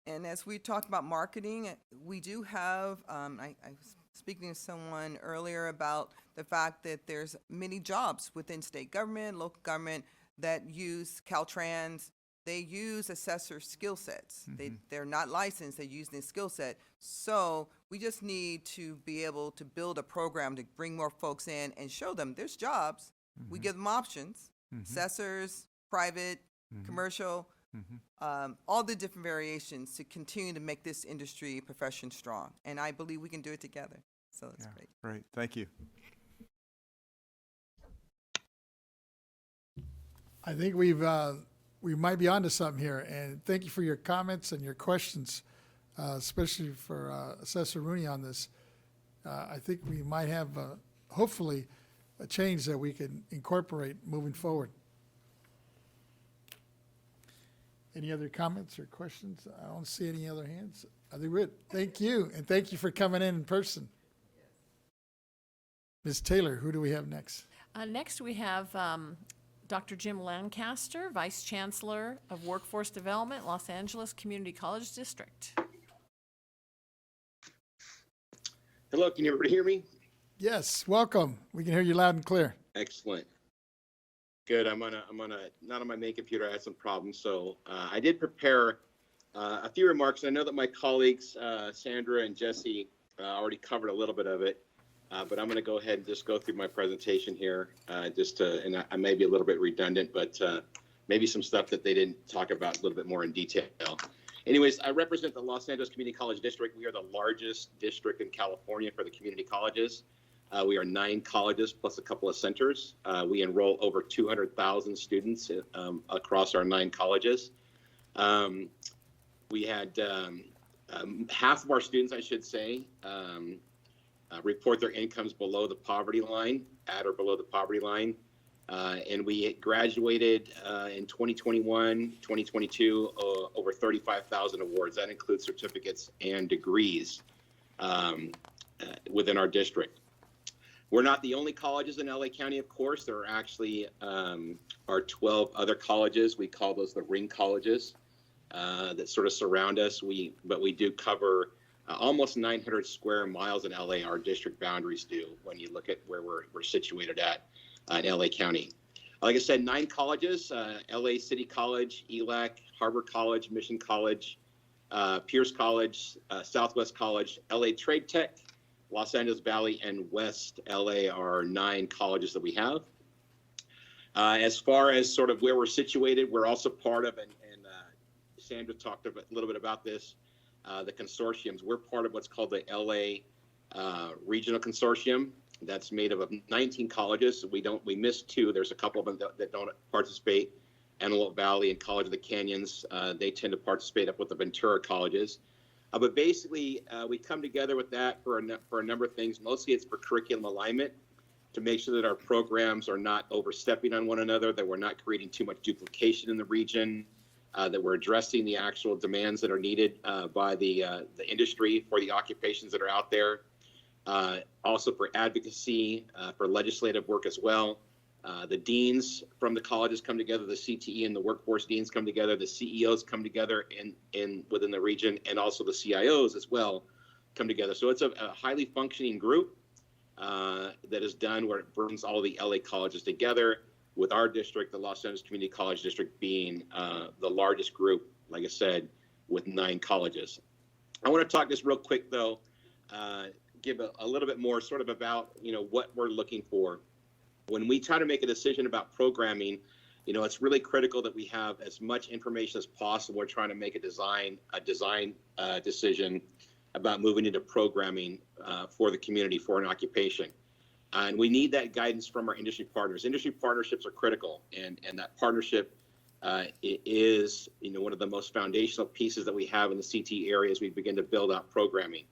And as we talked about marketing, we do have, I was speaking to someone earlier about the fact that there's many jobs within state government, local government that use Caltrans. They use assessor skill sets. They're not licensed, they use their skill set. So we just need to be able to build a program to bring more folks in and show them there's jobs. We give them options, assessors, private, commercial, all the different variations to continue to make this industry profession strong. And I believe we can do it together. So that's great. Great, thank you. I think we might be onto something here, and thank you for your comments and your questions, especially for Assessor Rooney on this. I think we might have, hopefully, a change that we can incorporate moving forward. Any other comments or questions? I don't see any other hands. I think we're good. Thank you, and thank you for coming in person. Ms. Taylor, who do we have next? Next, we have Dr. Jim Lancaster, Vice Chancellor of Workforce Development, Los Angeles Community College District. Hello, can everybody hear me? Yes, welcome. We can hear you loud and clear. Excellent. Good. I'm not on my main computer. I had some problems, so I did prepare a few remarks. I know that my colleagues Sandra and Jesse already covered a little bit of it, but I'm going to go ahead and just go through my presentation here, and I may be a little bit redundant, but maybe some stuff that they didn't talk about a little bit more in detail. Anyways, I represent the Los Angeles Community College District. We are the largest district in California for the community colleges. We are 9 colleges plus a couple of centers. We enroll over 200,000 students across our 9 colleges. We had half of our students, I should say, report their incomes below the poverty line, at or below the poverty line. And we graduated in 2021, 2022, over 35,000 awards. That includes certificates and degrees within our district. We're not the only colleges in LA County, of course. There are actually our 12 other colleges. We call those the ring colleges that sort of surround us. But we do cover almost 900 square miles in LA, our district boundaries do, when you look at where we're situated at in LA County. Like I said, 9 colleges, LA City College, ELAC, Harbor College, Mission College, Pierce College, Southwest College, LA Trade Tech, Los Angeles Valley, and West LA are 9 colleges that we have. As far as sort of where we're situated, we're also part of, and Sandra talked a little bit about this, the consortiums. We're part of what's called the LA Regional Consortium. That's made up of 19 colleges. We missed 2. There's a couple of them that don't participate. Antelope Valley and College of the Canyons, they tend to participate up with the Ventura colleges. But basically, we come together with that for a number of things. Mostly it's for curriculum alignment, to make sure that our programs are not overstepping on one another, that we're not creating too much duplication in the region, that we're addressing the actual demands that are needed by the industry for the occupations that are out there. Also for advocacy, for legislative work as well. The deans from the colleges come together, the CTE and the workforce deans come together, the CEOs come together within the region, and also the CIOs as well come together. So it's a highly functioning group that is done where it brings all the LA colleges together, with our district, the Los Angeles Community College District, being the largest group, like I said, with 9 colleges. I want to talk just real quick though, give a little bit more sort of about, what we're looking for. When we try to make a decision about programming, it's really critical that we have as much information as possible. We're trying to make a design decision about moving into programming for the community, for an occupation. And we need that guidance from our industry partners. Industry partnerships are critical, and that partnership is one of the most foundational pieces that we have in the CT area as we begin to build out programming.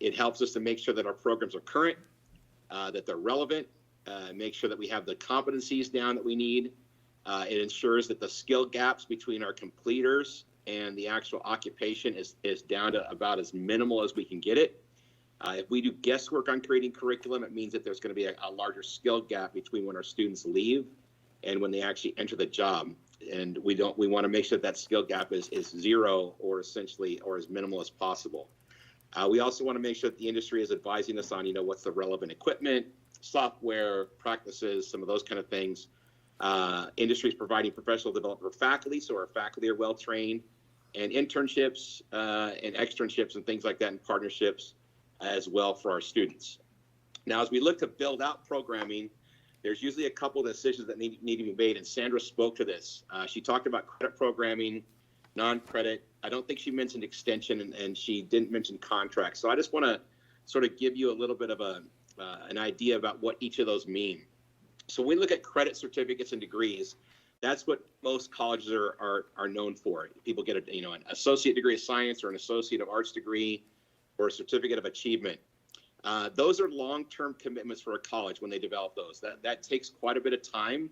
It helps us to make sure that our programs are current, that they're relevant, make sure that we have the competencies down that we need. It ensures that the skill gaps between our completers and the actual occupation is down to about as minimal as we can get it. If we do guesswork on creating curriculum, it means that there's going to be a larger skill gap between when our students leave and when they actually enter the job. And we want to make sure that skill gap is zero or essentially or as minimal as possible. We also want to make sure that the industry is advising us on, what's the relevant equipment, software, practices, some of those kind of things. Industry is providing professional development for faculty, so our faculty are well trained, and internships and externships and things like that, and partnerships as well for our students. Now, as we look to build out programming, there's usually a couple of decisions that need to be made, and Sandra spoke to this. She talked about credit programming, non-credit. I don't think she mentioned extension, and she didn't mention contracts. So I just want to sort of give you a little bit of an idea about what each of those mean. So when we look at credit certificates and degrees, that's what most colleges are known for. People get an associate degree of science or an associate of arts degree or a certificate of achievement. Those are long-term commitments for a college when they develop those. That takes quite a bit of time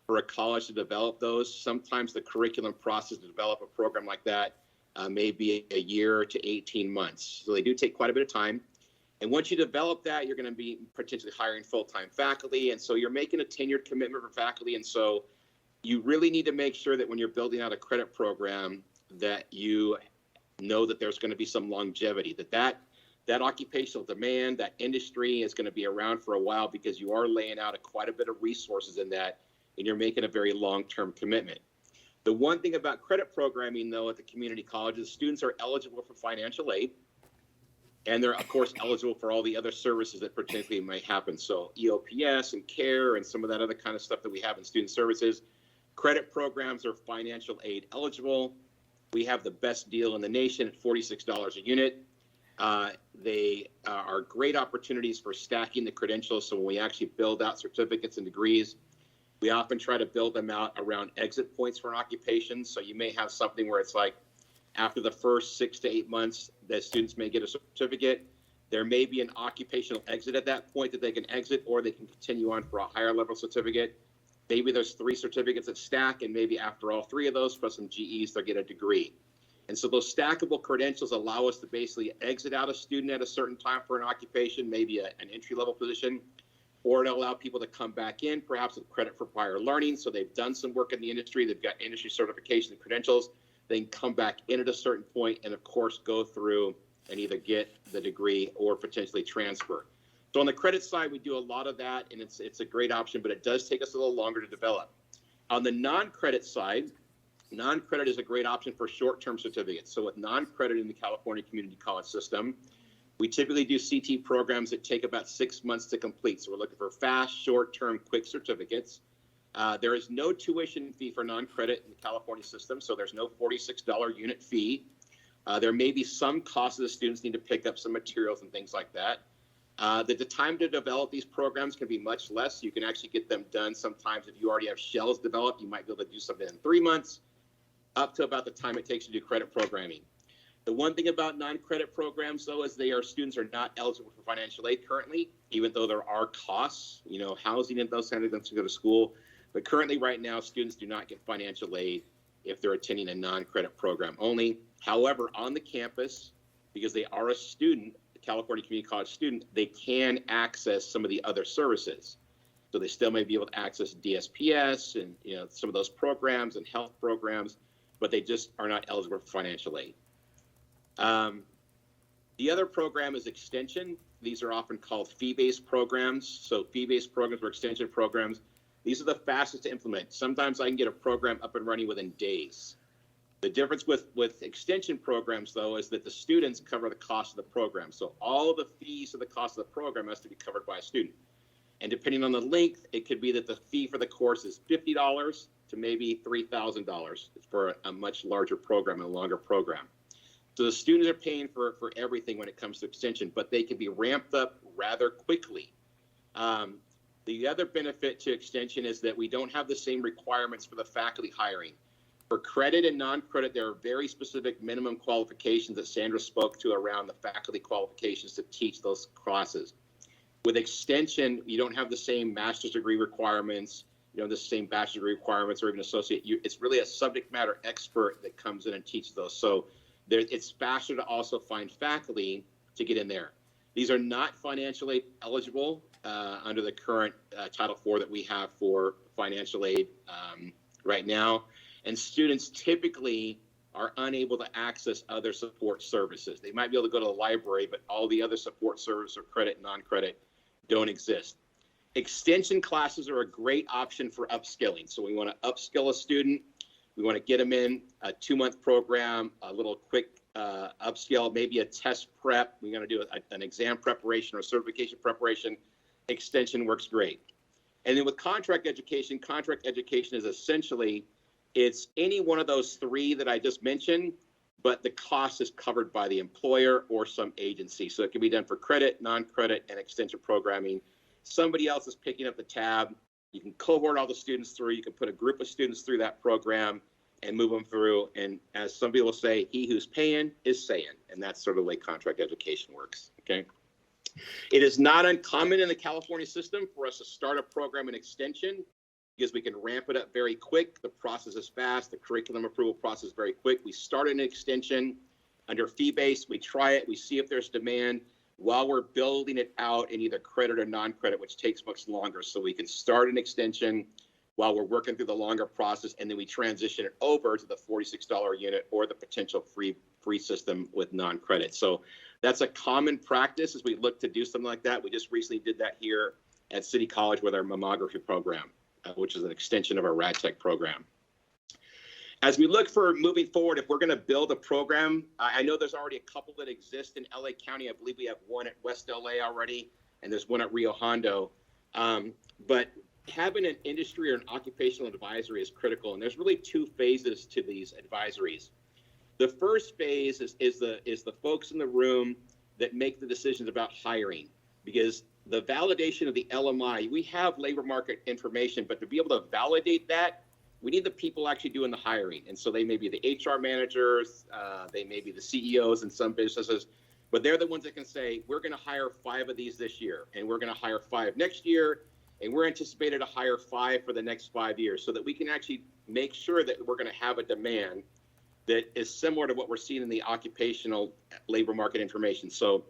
for a college to develop those. Sometimes the curriculum process to develop a program like that may be a year to 18 months. So they do take quite a bit of time. And once you develop that, you're going to be potentially hiring full-time faculty. And so you're making a tenured commitment for faculty. And so you really need to make sure that when you're building out a credit program that you know that there's going to be some longevity, that occupational demand, that industry is going to be around for a while because you are laying out quite a bit of resources in that, and you're making a very long-term commitment. The one thing about credit programming, though, at the community colleges, students are eligible for financial aid, and they're, of course, eligible for all the other services that potentially might happen. So EOPS and CARE and some of that other kind of stuff that we have in student services. Credit programs are financial aid eligible. We have the best deal in the nation at $46 a unit. They are great opportunities for stacking the credentials. So when we actually build out certificates and degrees, we often try to build them out around exit points for an occupation. So you may have something where it's like after the first 6 to 8 months that students may get a certificate, there may be an occupational exit at that point that they can exit, or they can continue on for a higher level certificate. Maybe there's 3 certificates that stack, and maybe after all 3 of those, plus some GEs, they'll get a degree. And so those stackable credentials allow us to basically exit out a student at a certain time for an occupation, maybe an entry-level position, or it'll allow people to come back in, perhaps with credit for prior learning. So they've done some work in the industry, they've got industry certification and credentials, they can come back in at a certain point and, of course, go through and either get the degree or potentially transfer. So on the credit side, we do a lot of that, and it's a great option, but it does take us a little longer to develop. On the non-credit side, non-credit is a great option for short-term certificates. So with non-credit in the California Community College system, we typically do CT programs that take about 6 months to complete. So we're looking for fast, short-term, quick certificates. There is no tuition fee for non-credit in the California system, so there's no $46 unit fee. There may be some costs that the students need to pick up some materials and things like that. The time to develop these programs can be much less. You can actually get them done sometimes if you already have shells developed. You might be able to do something in 3 months, up to about the time it takes to do credit programming. The one thing about non-credit programs, though, is students are not eligible for financial aid currently, even though there are costs, housing and those kind of things to go to school. But currently, right now, students do not get financial aid if they're attending a non-credit program only. However, on the campus, because they are a student, a California Community College student, they can access some of the other services. So they still may be able to access DSPS and some of those programs and health programs, but they just are not eligible for financial aid. The other program is extension. These are often called fee-based programs. So fee-based programs or extension programs, these are the fastest to implement. Sometimes I can get a program up and running within days. The difference with extension programs, though, is that the students cover the cost of the program. So all of the fees of the cost of the program has to be covered by a student. And depending on the length, it could be that the fee for the course is $50 to maybe $3,000 for a much larger program and a longer program. So the students are paying for everything when it comes to extension, but they can be ramped up rather quickly. The other benefit to extension is that we don't have the same requirements for the faculty hiring. For credit and non-credit, there are very specific minimum qualifications that Sandra spoke to around the faculty qualifications to teach those classes. With extension, you don't have the same master's degree requirements, you know, the same bachelor's degree requirements, or even associate. It's really a subject matter expert that comes in and teaches those. So it's faster to also find faculty to get in there. These are not financial aid eligible under the current Title IV that we have for financial aid right now. And students typically are unable to access other support services. They might be able to go to the library, but all the other support services or credit, non-credit don't exist. Extension classes are a great option for upskilling. So we want to upskill a student. We want to get them in a 2-month program, a little quick upskill, maybe a test prep. We're going to do an exam preparation or certification preparation. Extension works great. And then with contract education is essentially, it's any one of those 3 that I just mentioned, but the cost is covered by the employer or some agency. So it can be done for credit, non-credit, and extension programming. Somebody else is picking up the tab. You can cohort all the students through. You can put a group of students through that program and move them through. And as some people say, he who's paying is saying. And that's sort of the way contract education works, okay? It is not uncommon in the California system for us to start a program in extension because we can ramp it up very quick. The process is fast. The curriculum approval process is very quick. We start an extension under fee-based. We try it. We see if there's demand while we're building it out in either credit or non-credit, which takes much longer. So we can start an extension while we're working through the longer process, and then we transition it over to the $46 unit or the potential free system with non-credit. So that's a common practice as we look to do something like that. We just recently did that here at City College with our mammography program, which is an extension of our RadTech program. As we look for moving forward, if we're going to build a program, I know there's already a couple that exist in LA County. I believe we have one at West LA already, and there's one at Rio Hondo. But having an industry or an occupational advisory is critical, and there's really 2 phases to these advisories. The first phase is the folks in the room that make the decisions about hiring, because the validation of the LMI, we have labor market information, but to be able to validate that, we need the people actually doing the hiring. And so they may be the HR managers, they may be the CEOs in some businesses, but they're the ones that can say, we're going to hire 5 of these this year, and we're going to hire 5 next year, and we're anticipated to hire 5 for the next 5 years, so that we can actually make sure that we're going to have a demand that is similar to what we're seeing in the occupational labor market information. So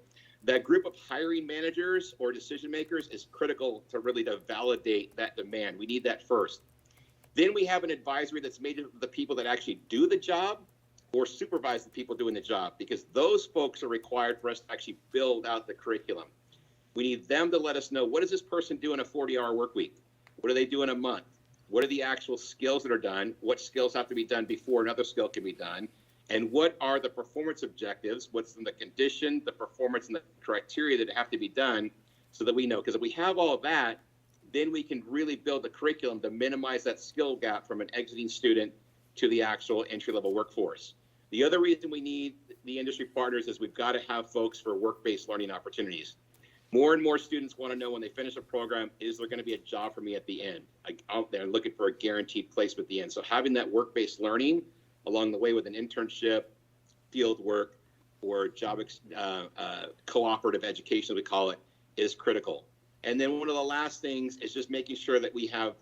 that group of hiring managers or decision makers is critical to really to validate that demand. We need that first. Then we have an advisory that's made of the people that actually do the job or supervise the people doing the job, because those folks are required for us to actually build out the curriculum. We need them to let us know, what does this person do in a 40-hour work week? What do they do in a month? What are the actual skills that are done? What skills have to be done before another skill can be done? And what are the performance objectives? What's in the condition, the performance, and the criteria that have to be done, so that we know? Because if we have all of that, then we can really build the curriculum to minimize that skill gap from an exiting student to the actual entry-level workforce. The other reason we need the industry partners is we've got to have folks for work-based learning opportunities. More and more students want to know when they finish a program, is there going to be a job for me at the end? Out there looking for a guaranteed placement at the end. So having that work-based learning along the way with an internship, field work, or job cooperative education, we call it, is critical. And then one of the last things is just making sure that we have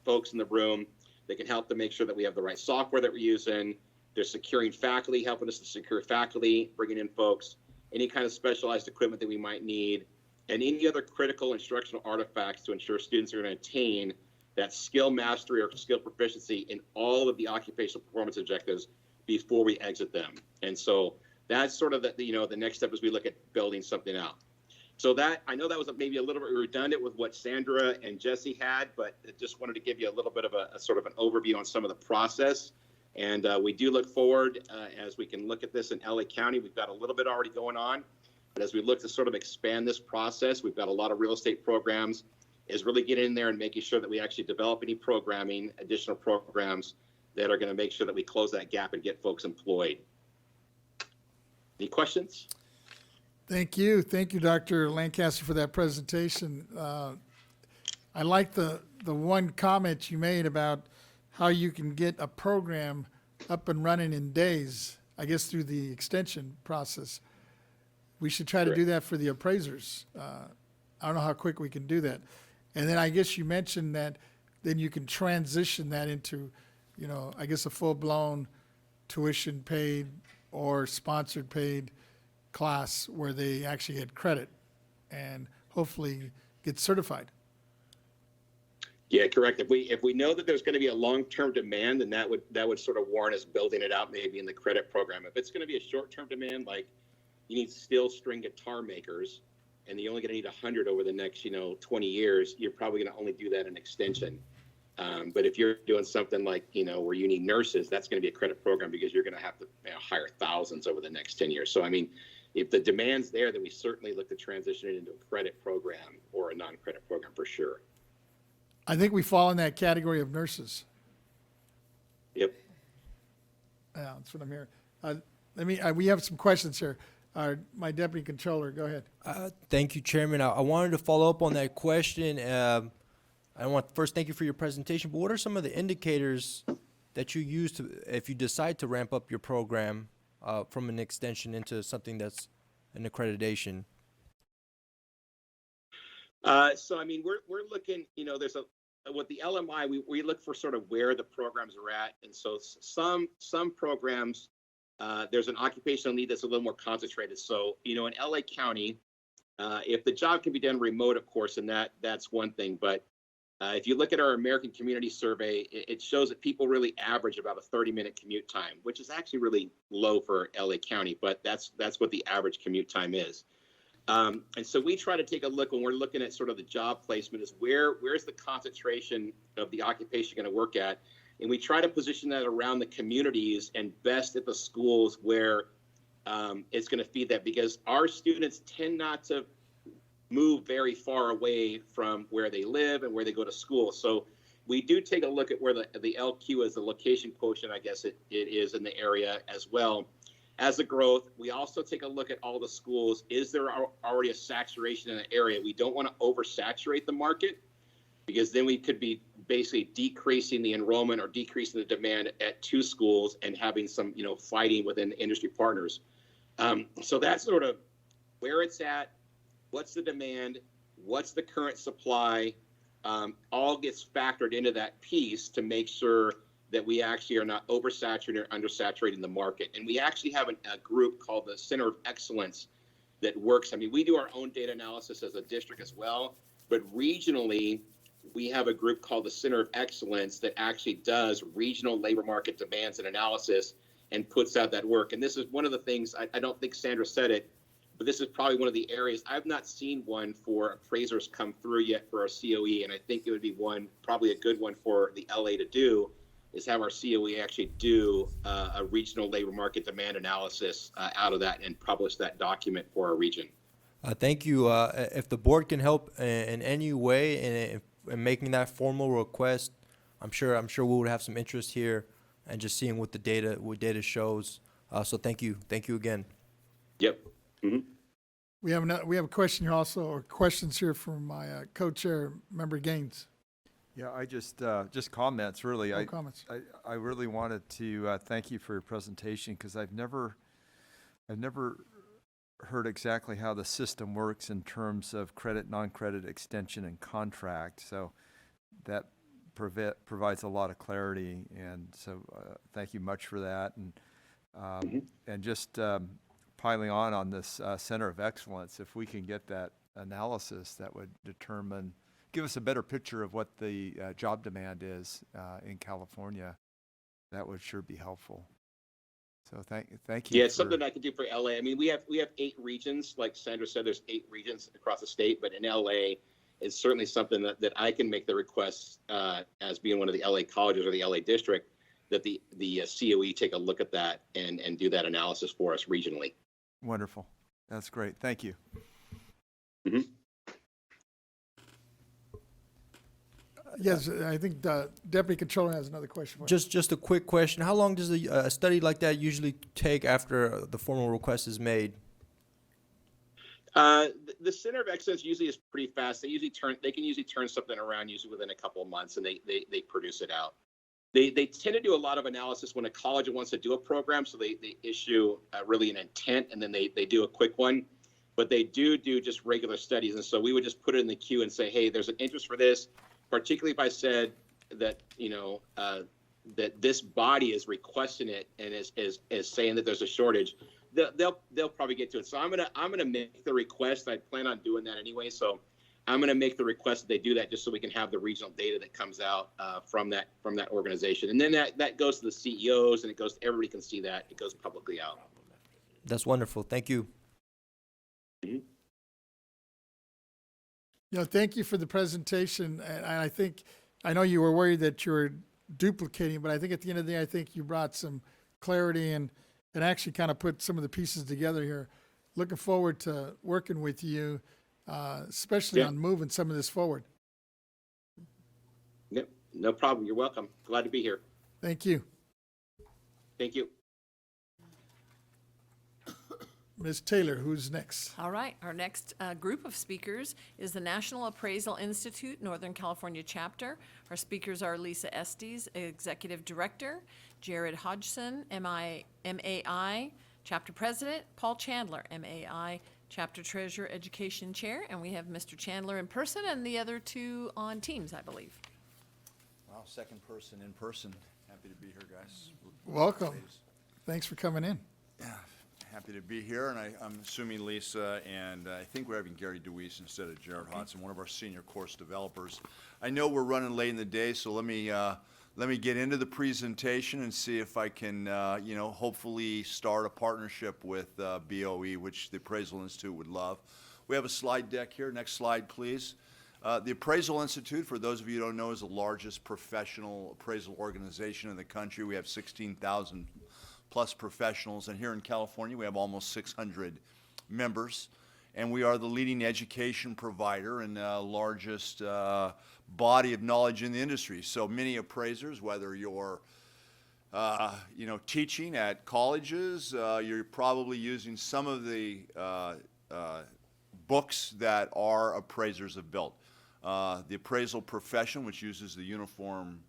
folks in the room that can help to make sure that we have the right software that we're using. They're securing faculty, helping us to secure faculty, bringing in folks, any kind of specialized equipment that we might need, and any other critical instructional artifacts to ensure students are going to attain that skill mastery or skill proficiency in all of the occupational performance objectives before we exit them. And so that's sort of the next step as we look at building something out. So that, I know that was maybe a little bit redundant with what Sandra and Jesse had, but I just wanted to give you a little bit of a sort of an overview on some of the process. And we do look forward as we can look at this in LA County. We've got a little bit already going on, but as we look to sort of expand this process, we've got a lot of real estate programs, is really getting in there and making sure that we actually develop any programming, additional programs that are going to make sure that we close that gap and get folks employed. Any questions? Thank you. Thank you, Dr. Lancaster, for that presentation. I like the one comment you made about how you can get a program up and running in days, I guess through the extension process. We should try to do that for the appraisers. I don't know how quick we can do that. And then I guess you mentioned that then you can transition that into, you know, I guess a full-blown tuition paid or sponsored paid class where they actually had credit and hopefully get certified. Yeah, correct. If we know that there's going to be a long-term demand, then that would sort of warrant us building it out maybe in the credit program. If it's going to be a short-term demand, like you need steel string guitar makers, and you're only going to need 100 over the next 20 years, you're probably going to only do that in extension. But if you're doing something like where you need nurses, that's going to be a credit program because you're going to have to hire thousands over the next 10 years. So I mean, if the demand's there, then we certainly look to transition it into a credit program or a non-credit program for sure. I think we fall in that category of nurses. Yep. Yeah, that's what I'm hearing. We have some questions here. My deputy controller, go ahead. Thank you, Chairman. I wanted to follow up on that question. I want to first thank you for your presentation, but what are some of the indicators that you use to, if you decide to ramp up your program from an extension into something that's an accreditation? So I mean, we're looking, there's with the LMI, we look for sort of where the programs are at. And so some programs, there's an occupational need that's a little more concentrated. So, in LA County, if the job can be done remote, of course, and that's one thing. But if you look at our American Community Survey, it shows that people really average about a 30-minute commute time, which is actually really low for LA County, but that's what the average commute time is. And so we try to take a look when we're looking at sort of the job placement is where's the concentration of the occupation going to work at? And we try to position that around the communities and best at the schools where it's going to feed that, because our students tend not to move very far away from where they live and where they go to school. So we do take a look at where the LQ is, the location quotient, I guess it is in the area as well. As a growth, we also take a look at all the schools. Is there already a saturation in the area? We don't want to oversaturate the market, because then we could be basically decreasing the enrollment or decreasing the demand at two schools and having some, fighting within industry partners. So that's sort of where it's at. What's the demand? What's the current supply? All gets factored into that piece to make sure that we actually are not oversaturating or undersaturating the market. And we actually have a group called the Center of Excellence that works. I mean, we do our own data analysis as a district as well, but regionally, we have a group called the Center of Excellence that actually does regional labor market demands and analysis and puts out that work. And this is one of the things, I don't think Sandra said it, but this is probably one of the areas, I've not seen one for appraisers come through yet for our COE, and I think it would be probably a good one for the LA to do, is have our COE actually do a regional labor market demand analysis out of that and publish that document for our region. Thank you. If the board can help in any way in making that formal request, I'm sure we would have some interest here and just seeing what data shows. So thank you again. Yep. Mm-hmm. We have a question here also, or questions here from my co-chair, Member Gaines. Yeah, I just comments really. No comments. I really wanted to thank you for your presentation, because I've never heard exactly how the system works in terms of credit, non-credit, extension, and contract. So that provides a lot of clarity, and so thank you much for that. And and just piling on this Center of Excellence, if we can get that analysis, that would give us a better picture of what the job demand is in California. That would sure be helpful. So thank you. Yeah, it's something I can do for LA. I mean, we have 8 regions. Like Sandra said, there's 8 regions across the state, but in LA, it's certainly something that I can make the request as being one of the LA colleges or the LA district, that the COE take a look at that and do that analysis for us regionally. Wonderful. That's great. Thank you. Mm-hmm. Yes, I think the Deputy Controller has another question. Just a quick question. How long does a study like that usually take after the formal request is made? The Center of Excellence usually is pretty fast. They can usually turn something around usually within a couple of months, and they produce it out. They tend to do a lot of analysis when a college wants to do a program, so they issue really an intent, and then they do a quick one. But they do just regular studies, and so we would just put it in the queue and say, hey, there's an interest for this, particularly if I said that, that this body is requesting it and is saying that there's a shortage. They'll probably get to it. So I'm gonna make the request. I plan on doing that anyway. So I'm gonna make the request that they do that just so we can have the regional data that comes out from that organization. And then that goes to the CEOs and it goes, everybody can see that. It goes publicly out. That's wonderful. Thank you. Thank you for the presentation. And I know you were worried that you were duplicating, but I think at the end of the day, I think you brought some clarity and actually kind of put some of the pieces together here. Looking forward to working with you, especially on moving some of this forward. Yep, no problem. You're welcome. Glad to be here. Thank you. Thank you. Ms. Taylor, who's next? All right, our next group of speakers is the National Appraisal Institute, Northern California chapter. Our speakers are Lisa Estes, Executive Director, Jared Hodgson, MAI, Chapter President, Paul Chandler, MAI, Chapter Treasurer, Education Chair, and we have Mr. Chandler in person and the other two on Teams, I believe. Wow, second person in person. Happy to be here, guys. Welcome. Thanks for coming in. Yeah, happy to be here, and I'm assuming Lisa, and I think we're having Gary DeWeese instead of Jared Hodgson, one of our senior course developers. I know we're running late in the day, so let me get into the presentation and see if I can, hopefully start a partnership with BoE, which the Appraisal Institute would love. We have a slide deck here. Next slide, please. The Appraisal Institute, for those of you who don't know, is the largest professional appraisal organization in the country. We have 16,000 plus professionals, and here in California we have almost 600 members, and we are the leading education provider and largest body of knowledge in the industry. So many appraisers, whether you're teaching at colleges, you're probably using some of the books that our appraisers have built. The appraisal profession, which uses the uniform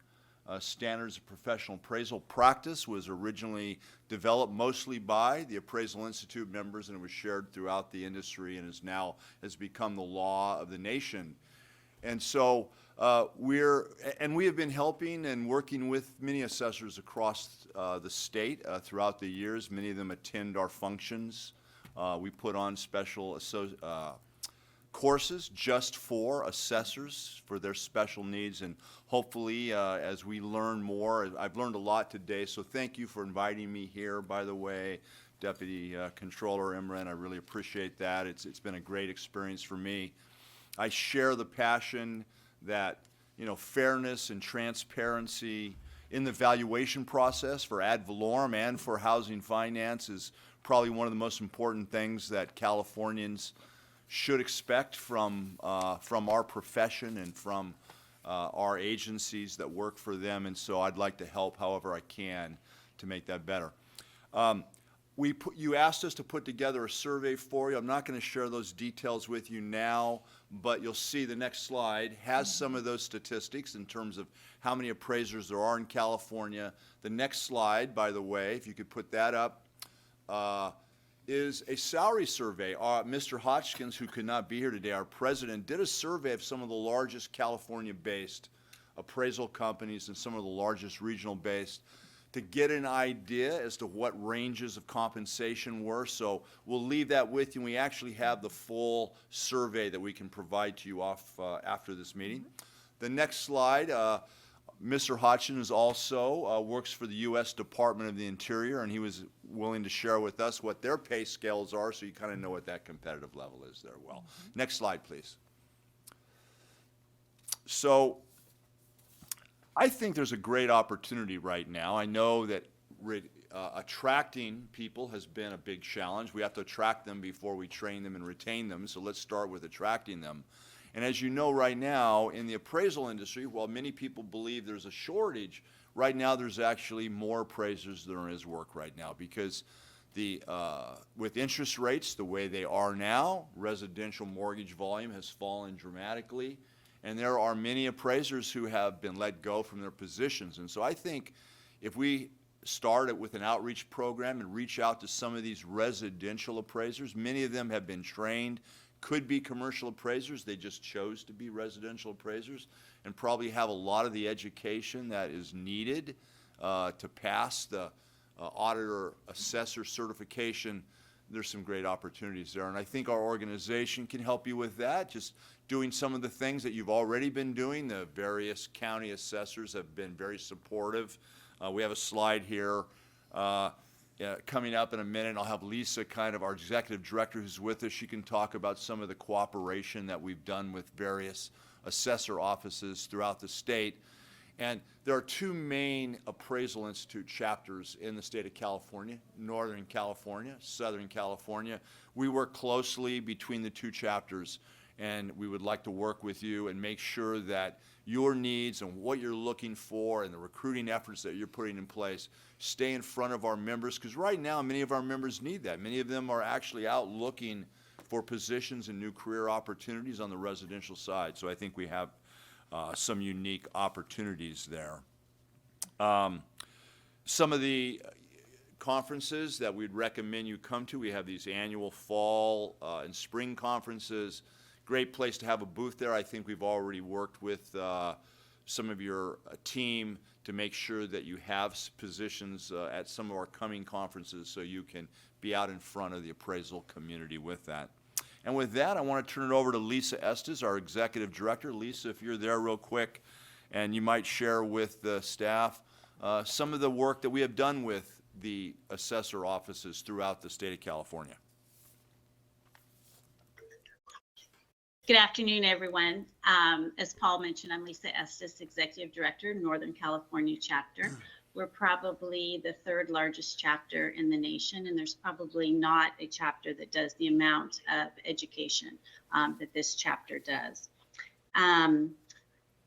standards of professional appraisal practice, was originally developed mostly by the Appraisal Institute members, and it was shared throughout the industry and has become the law of the nation. And so we have been helping and working with many assessors across the state throughout the years. Many of them attend our functions. We put on special courses just for assessors for their special needs, and hopefully as we learn more, I've learned a lot today, so thank you for inviting me here, by the way, Deputy Controller Imran. I really appreciate that. It's been a great experience for me. I share the passion that fairness and transparency in the valuation process for ad valorem and for housing finance is probably one of the most important things that Californians should expect from our profession and from our agencies that work for them, and so I'd like to help however I can to make that better. You asked us to put together a survey for you. I'm not going to share those details with you now, but you'll see the next slide has some of those statistics in terms of how many appraisers there are in California. The next slide, by the way, if you could put that up, is a salary survey. Mr. Hodgkins, who could not be here today, our president, did a survey of some of the largest California-based appraisal companies and some of the largest regional-based to get an idea as to what ranges of compensation were. So we'll leave that with you. We actually have the full survey that we can provide to you after this meeting. The next slide, Mr. Hodgkins also works for the U.S. Department of the Interior, and he was willing to share with us what their pay scales are, so you kind of know what that competitive level is there. Well, next slide, please. So I think there's a great opportunity right now. I know that attracting people has been a big challenge. We have to attract them before we train them and retain them, so let's start with attracting them. And as you know right now, in the appraisal industry, while many people believe there's a shortage, right now there's actually more appraisers than there is work right now, because with interest rates the way they are now, residential mortgage volume has fallen dramatically, And there are many appraisers who have been let go from their positions. And so I think if we start it with an outreach program and reach out to some of these residential appraisers, many of them have been trained, could be commercial appraisers, they just chose to be residential appraisers, and probably have a lot of the education that is needed to pass the auditor assessor certification. There's some great opportunities there, and I think our organization can help you with that, just doing some of the things that you've already been doing. The various county assessors have been very supportive. We have a slide here coming up in a minute. I'll have Lisa, kind of our executive director who's with us. She can talk about some of the cooperation that we've done with various assessor offices throughout the state. And there are two main Appraisal Institute chapters in the state of California, Northern California, Southern California. We work closely between the two chapters, and we would like to work with you and make sure that your needs and what you're looking for and the recruiting efforts that you're putting in place stay in front of our members, because right now many of our members need that. Many of them are actually out looking for positions and new career opportunities on the residential side. So I think we have some unique opportunities there. Some of the conferences that we'd recommend you come to, we have these annual fall and spring conferences. Great place to have a booth there. I think we've already worked with some of your team to make sure that you have positions at some of our coming conferences so you can be out in front of the appraisal community with that. And with that, I want to turn it over to Lisa Estes, our executive director. Lisa, if you're there real quick, and you might share with the staff some of the work that we have done with the assessor offices throughout the state of California. Good afternoon, everyone. As Paul mentioned, I'm Lisa Estes, Executive Director, Northern California Chapter. We're probably the third largest chapter in the nation, and there's probably not a chapter that does the amount of education that this chapter does.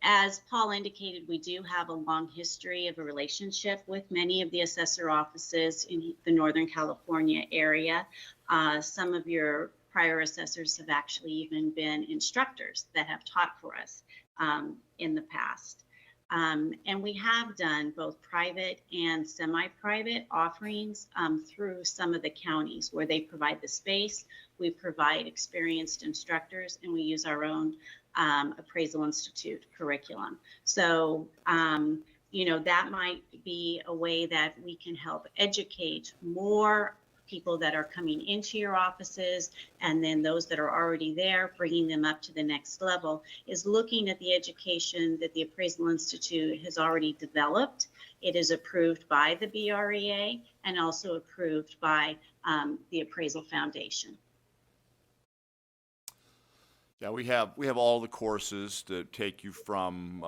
As Paul indicated, we do have a long history of a relationship with many of the assessor offices in the Northern California area. Some of your prior assessors have actually even been instructors that have taught for us in the past. And we have done both private and semi-private offerings through some of the counties where they provide the space, we provide experienced instructors, and we use our own Appraisal Institute curriculum. So, you know, that might be a way that we can help educate more people that are coming into your offices, and then those that are already there, bringing them up to the next level, is looking at the education that the Appraisal Institute has already developed. It is approved by the BREA and also approved by the Appraisal Foundation. Yeah, we have all the courses that take you from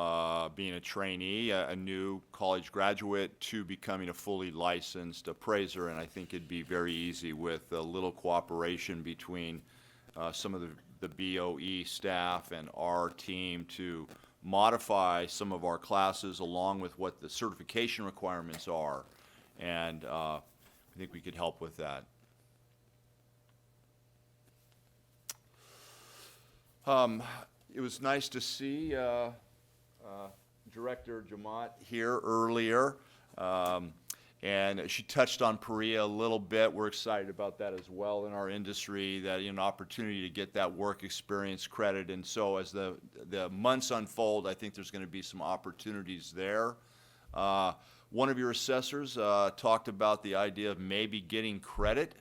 being a trainee, a new college graduate, to becoming a fully licensed appraiser, and I think it'd be very easy with a little cooperation between some of the BoE staff and our team to modify some of our classes along with what the certification requirements are, and I think we could help with that. It was nice to see Director Jamot here earlier, and she touched on Perea a little bit. We're excited about that as well in our industry, that an opportunity to get that work experience credit. And so as the months unfold, I think there's going to be some opportunities there. One of your assessors talked about the idea of maybe getting credit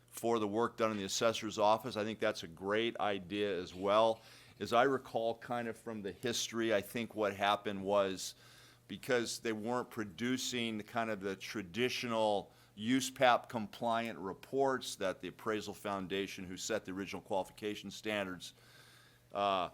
for the work done in the assessor's office. I think that's a great idea as well. As I recall kind of from the history, I think what happened was because they weren't producing the kind of the traditional USPAP compliant reports that the Appraisal Foundation, who set the original qualification standards, I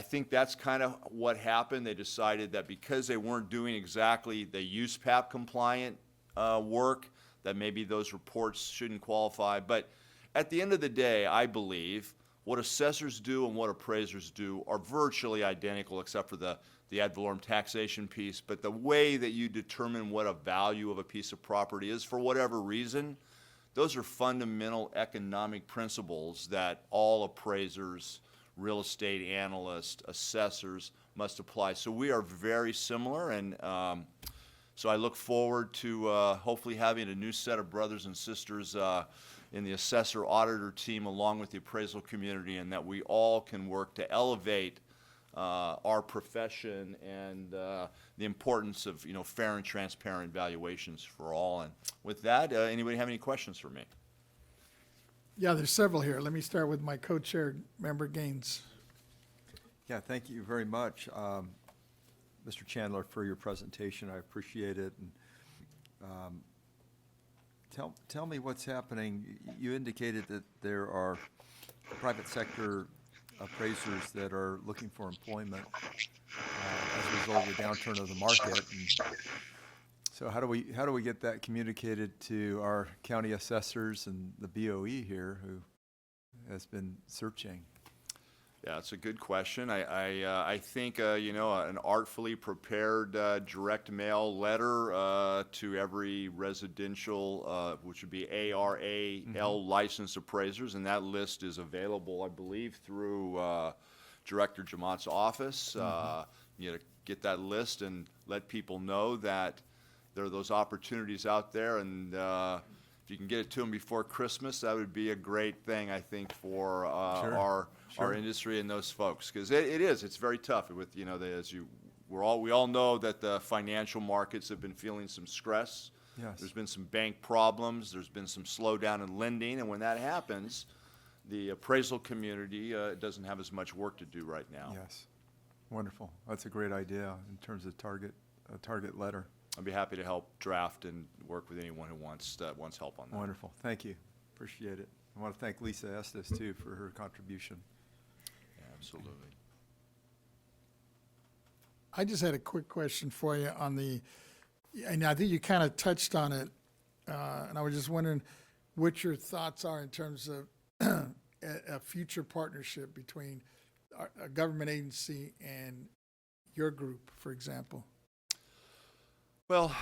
think that's kind of what happened. They decided that because they weren't doing exactly the USPAP compliant work, that maybe those reports shouldn't qualify. But at the end of the day, I believe what assessors do and what appraisers do are virtually identical except for the ad valorem taxation piece. But the way that you determine what a value of a piece of property is for whatever reason, those are fundamental economic principles that all appraisers real estate analysts, assessors must apply. So we are very similar, and so I look forward to hopefully having a new set of brothers and sisters in the assessor auditor team along with the appraisal community, and that we all can work to elevate our profession and the importance of, you know, fair and transparent valuations for all. And with that, anybody have any questions for me? Yeah, there's several here. Let me start with my co-chair, Member Gaines. Yeah, thank you very much, Mr. Chandler, for your presentation. I appreciate it. And, tell me what's happening. You indicated that there are private sector appraisers that are looking for employment as a result of the downturn of the market. And so how do we get that communicated to our county assessors and the BoE here, who has been searching? Yeah, it's a good question. I think, you know, an artfully prepared direct mail letter to every residential, which would be ARAL licensed appraisers, and that list is available, I believe, through Director Jamat's office. You know, get that list and let people know that there are those opportunities out there, and if you can get it to them before Christmas, that would be a great thing, I think, for our industry and those folks, because it's very tough with, you know, we all know that the financial markets have been feeling some stress. Yes. There's been some bank problems. There's been some slowdown in lending, and when that happens, the appraisal community doesn't have as much work to do right now. Yes. Wonderful. That's a great idea in terms of a target letter. I'd be happy to help draft and work with anyone who wants help on that. Wonderful. Thank you. Appreciate it. I want to thank Lisa Estes, too, for her contribution. Yeah, absolutely. I just had a quick question for you on and I think you kind of touched on it, and I was just wondering what your thoughts are in terms of a future partnership between a government agency and your group, for example. Well,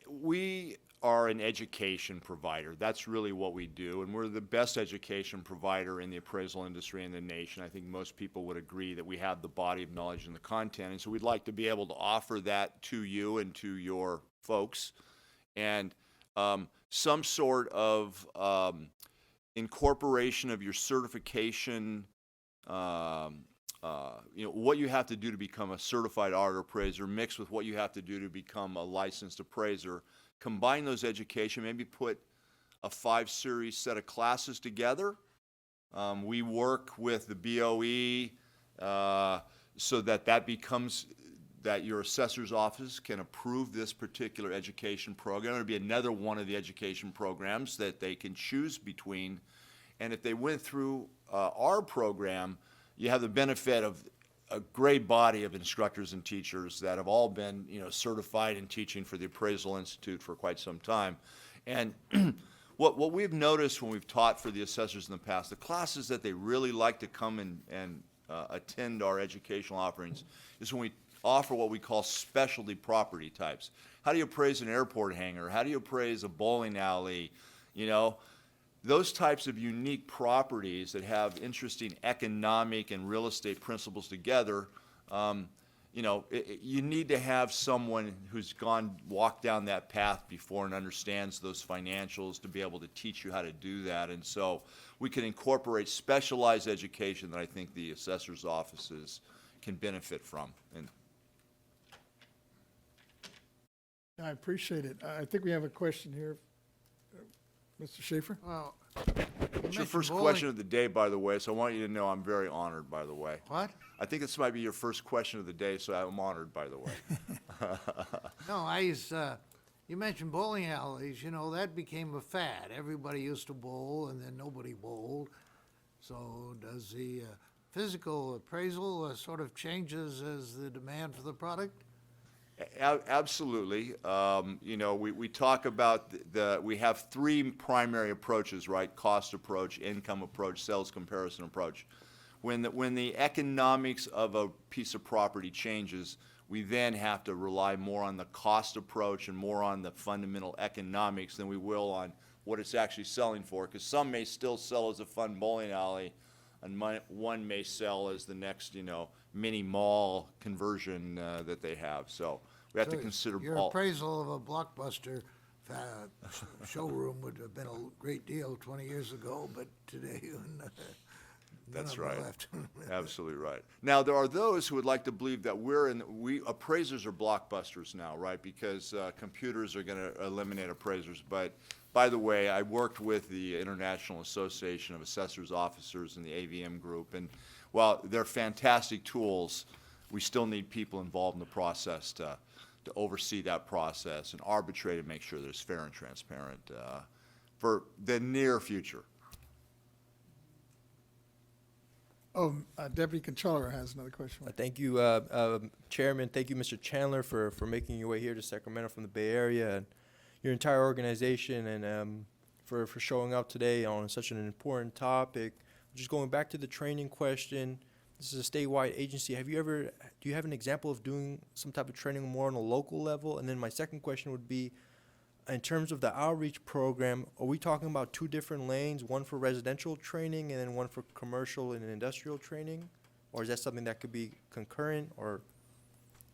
we are an education provider. That's really what we do, and we're the best education provider in the appraisal industry in the nation. I think most people would agree that we have the body of knowledge and the content, and so we'd like to be able to offer that to you and to your folks, and some sort of incorporation of your certification, you know, what you have to do to become a certified auditor appraiser mixed with what you have to do to become a licensed appraiser. Combine those education, maybe put a 5-series set of classes together. We work with the BoE so that becomes that your assessor's office can approve this particular education program. It'll be another one of the education programs that they can choose between. And if they went through our program, you have the benefit of a great body of instructors and teachers that have all been, you know, certified in teaching for the Appraisal Institute for quite some time. And what we've noticed when we've taught for the assessors in the past, the classes that they really like to come and attend our educational offerings is when we offer what we call specialty property types. How do you appraise an airport hangar? How do you appraise a bowling alley? You know, those types of unique properties that have interesting economic and real estate principles together, you know, you need to have someone who's walked down that path before and understands those financials to be able to teach you how to do that. And so we can incorporate specialized education that I think the assessor's offices can benefit from. And I appreciate it. I think we have a question here. Mr. Schaefer? Well, it's your first question of the day, by the way, so I want you to know I'm very honored, by the way. What? I think this might be your first question of the day, so I'm honored, by the way. No, you mentioned bowling alleys, you know, that became a fad. Everybody used to bowl, and then nobody bowled. So does the physical appraisal sort of changes as the demand for the product? Absolutely. You know, we talk about we have 3 primary approaches, right? Cost approach, income approach, sales comparison approach. When the economics of a piece of property changes, we then have to rely more on the cost approach and more on the fundamental economics than we will on what it's actually selling for, because some may still sell as a fun bowling alley, and one may sell as the next, mini mall conversion that they have. So we have to So consider your all. appraisal of a Blockbuster showroom would have been a great deal 20 years ago, but today, none That's of them right. left. Absolutely right. Now, there are those who would like to believe that appraisers are blockbusters now, right? Because computers are going to eliminate appraisers. But by the way, I worked with the International Association of Assessors Officers in the AVM group, and while they're fantastic tools, we still need people involved in the process to oversee that process and arbitrate and make sure that it's fair and transparent for the near future. Oh, Deputy Controller has another question. Thank you, Chairman. Thank you, Mr. Chandler, for making your way here to Sacramento from the Bay Area, and your entire organization, and for showing up today on such an important topic. Just going back to the training question, this is a statewide agency. Do you have an example of doing some type of training more on a local level? And then my second question would be, in terms of the outreach program, are we talking about two different lanes, one for residential training and then one for commercial and industrial training? Or is that something that could be concurrent, or?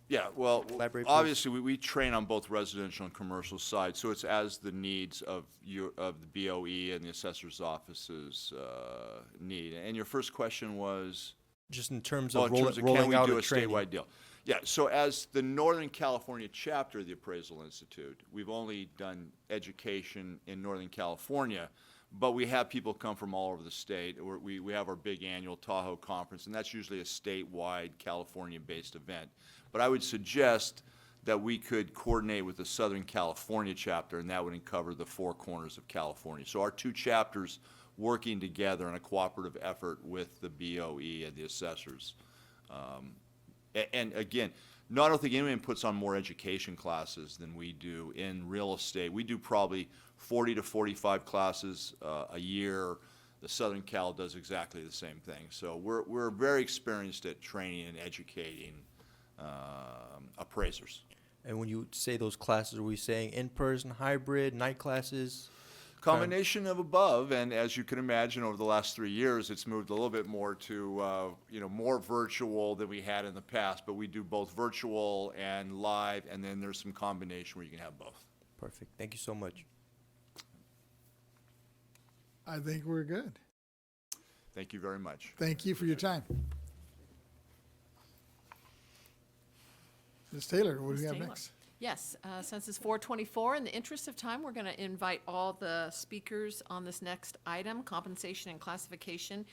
Yeah, well, Elaborate, please. obviously, we train on both residential and commercial side, so it's as the needs of the BoE and the assessor's offices need. And your first question was? Just in terms Well, of in terms of rolling can we out do a a training. statewide deal? Yeah, so as the Northern California chapter of the Appraisal Institute, we've only done education in Northern California, but we have people come from all over the state. We have our big annual Tahoe conference, and that's usually a statewide California-based event. But I would suggest that we could coordinate with the Southern California chapter, and that would cover the four corners of California. So our two chapters working together in a cooperative effort with the BoE and the assessors. And again, I don't think anyone puts on more education classes than we do in real estate. We do probably 40 to 45 classes a year. The Southern Cal does exactly the same thing. So we're very experienced at training and educating appraisers. And when you say those classes, are we saying in-person, hybrid, night classes? Combination of above, and as you can imagine, over the last 3 years, it's moved a little bit more to, more virtual than we had in the past, but we do both virtual and live, and then there's some combination where you can have both. Perfect. Thank you so much. I think we're good. Thank you very much. Thank you for your time. Ms. Taylor, what do we have Taylor. next? Yes, since it's 4:24, in the interest of time, we're going to invite all the speakers on this next item, compensation and classification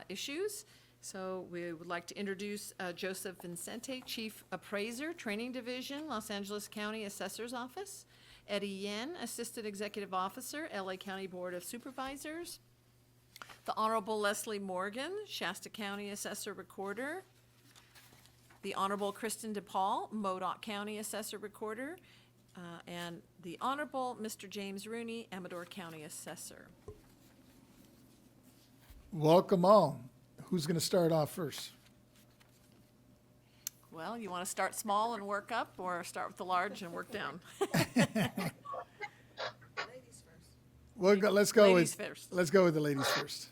issues. So we would like to introduce Joseph Vincente, Chief Appraiser, Training Division, Los Angeles County Assessor's Office. Eddie Yen, Assistant Executive Officer, LA County Board of Supervisors. The Honorable Leslie Morgan, Shasta County Assessor Recorder. The Honorable Kristen DePaul, Modoc County Assessor Recorder, and the Honorable Mr. James Rooney, Amador County Assessor. Welcome all. Who's going to start off first? Well, you want to start small and work up, or start with the large and work down? Let's go Ladies with first. Let's go with the ladies first.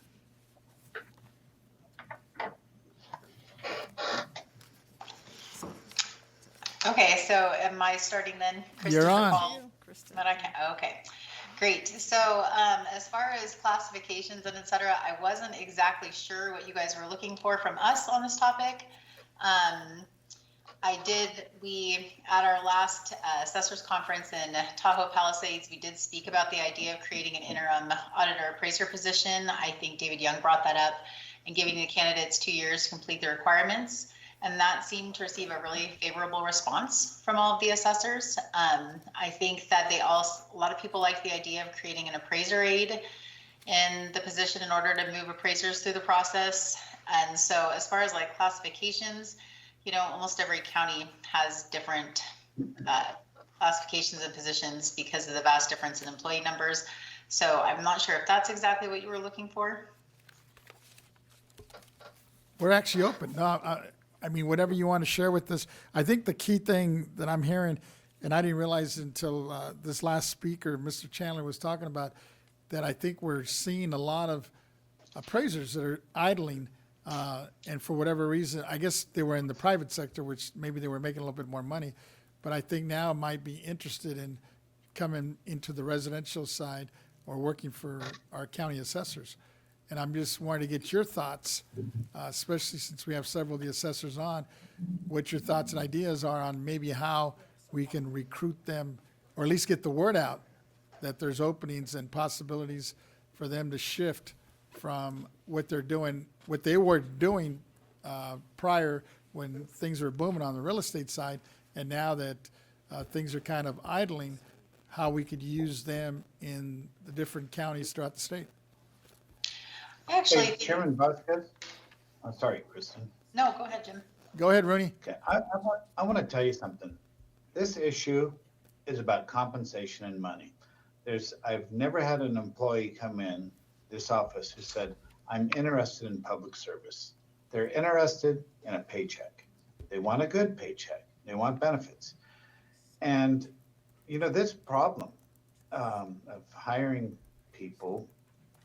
Okay, so am I starting then? You're on. Paul? But I can, okay, great. So as far as classifications and et cetera, I wasn't exactly sure what you guys were looking for from us on this topic. At our last assessors conference in Tahoe Palisades, we did speak about the idea of creating an interim auditor appraiser position. I think David Young brought that up, and giving the candidates 2 years to complete the requirements. And that seemed to receive a really favorable response from all of the assessors. I think that a lot of people like the idea of creating an appraiser aide in the position in order to move appraisers through the process. And so as far as like classifications, almost every county has different classifications and positions because of the vast difference in employee numbers. So I'm not sure if that's exactly what you were looking for. We're actually open. No, I mean, whatever you want to share with us. I think the key thing that I'm hearing, and I didn't realize until this last speaker, Mr. Chandler, was talking about, that I think we're seeing a lot of appraisers that are idling, and for whatever reason, I guess they were in the private sector, which maybe they were making a little bit more money, but I think now might be interested in coming into the residential side or working for our county assessors. And I'm just wanting to get your thoughts, especially since we have several of the assessors on, what your thoughts and ideas are on maybe how we can recruit them, or at least get the word out that there's openings and possibilities for them to shift from what they're doing, what they were doing prior when things were booming on the real estate side, and now that things are kind of idling, how we could use them in the different counties throughout the state. Actually, Hey, Chairman Vasquez. I'm sorry, Kristen. no, go ahead, Jim. Go ahead, Rooney. Okay, I want to tell you something. This issue is about compensation and money. I've never had an employee come in this office who said, I'm interested in public service. They're interested in a paycheck. They want a good paycheck. They want benefits. And, this problem of hiring people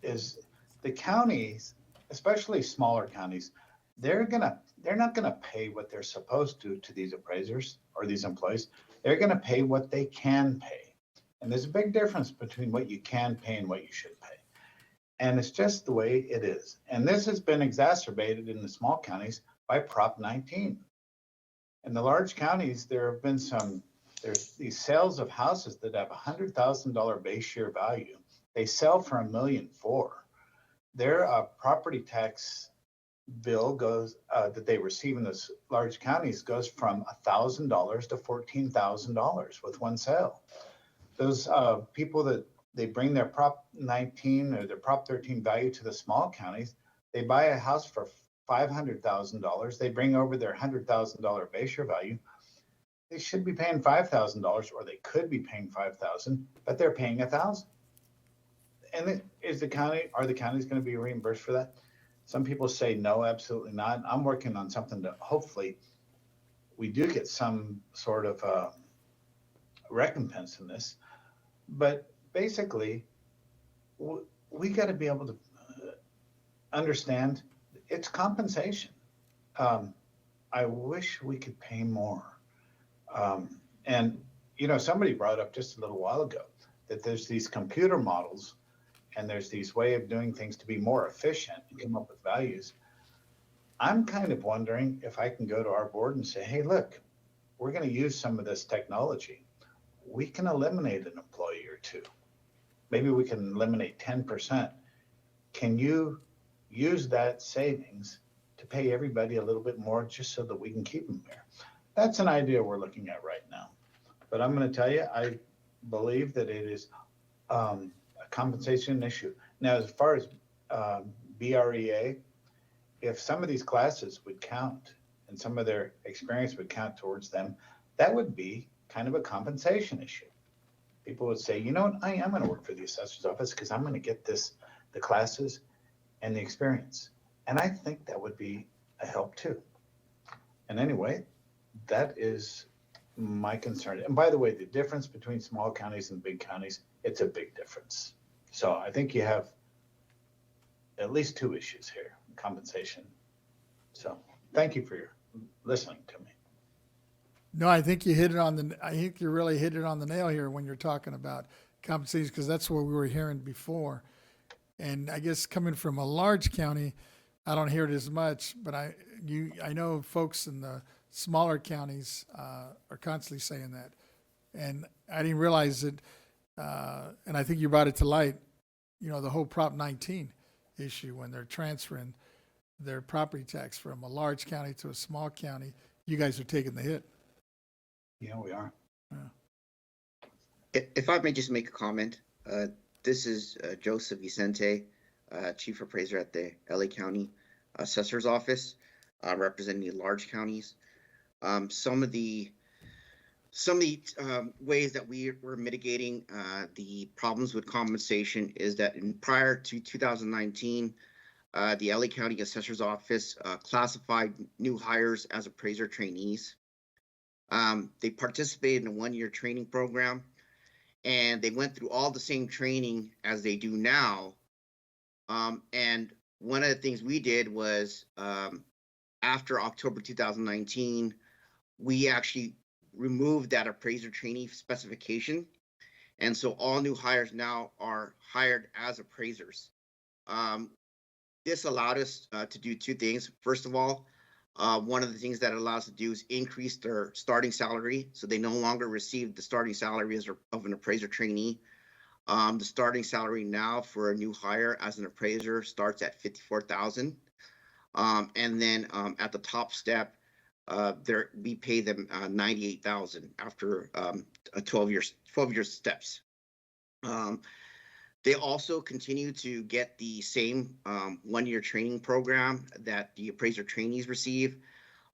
is the counties, especially smaller counties, they're not gonna pay what they're supposed to these appraisers or these employees. They're gonna pay what they can pay. And there's a big difference between what you can pay and what you should pay. And it's just the way it is. And this has been exacerbated in the small counties by Prop 19. In the large counties, there's these sales of houses that have $100,000 base year value. They sell for $1.4 million. Their property tax bill goes that they receive in those large counties goes from $1,000 to $14,000 with one sale. Those people that they bring their Prop 19 or their Prop 13 value to the small counties, they buy a house for $500,000. They bring over their $100,000 base year value. They should be paying $5,000, or they could be paying $5,000, but they're paying $1,000. And are the counties going to be reimbursed for that? Some people say no, absolutely not. I'm working on something to hopefully we do get some sort of recompense in this. But basically, we got to be able to understand it's compensation. I wish we could pay more. And, somebody brought up just a little while ago that there's these computer models and there's these way of doing things to be more efficient and come up with values. I'm kind of wondering if I can go to our board and say, hey, look, we're going to use some of this technology. We can eliminate an employee or two. Maybe we can eliminate 10%. Can you use that savings to pay everybody a little bit more just so that we can keep them there? That's an idea we're looking at right now. But I'm going to tell you, I believe that it is a compensation issue. Now, as far as BREA, if some of these classes would count and some of their experience would count towards them, that would be kind of a compensation issue. People would say, I am going to work for the assessor's office because I'm going to get the classes and the experience. And I think that would be a help too. And anyway, that is my concern. And by the way, the difference between small counties and big counties, it's a big difference. So I think you have at least two issues here, compensation. So thank you for your listening to me. No, I think you really hit it on the nail here when you're talking about compensation, because that's what we were hearing before. And I guess coming from a large county, I don't hear it as much, but I know folks in the smaller counties are constantly saying that. And I didn't realize it, and I think you brought it to light, the whole Prop 19 issue when they're transferring their property tax from a large county to a small county. You guys are taking the hit. Yeah, we are. If I may just make a comment, this is Joseph Vicente, Chief Appraiser at the LA County Assessor's Office, representing the large counties. Some of the ways that we're mitigating the problems with compensation is that prior to 2019, the LA County Assessor's Office classified new hires as appraiser trainees. They participated in a one-year training program, and they went through all the same training as they do now. And one of the things we did was after October 2019, we actually removed that appraiser trainee specification. And so all new hires now are hired as appraisers. This allowed us to do two things. First of all, one of the things that it allows us to do is increase their starting salary. So they no longer receive the starting salary of an appraiser trainee. The starting salary now for a new hire as an appraiser starts at $54,000. And then at the top step, we pay them $98,000 after a 12 year steps. They also continue to get the same 1-year training program that the appraiser trainees receive.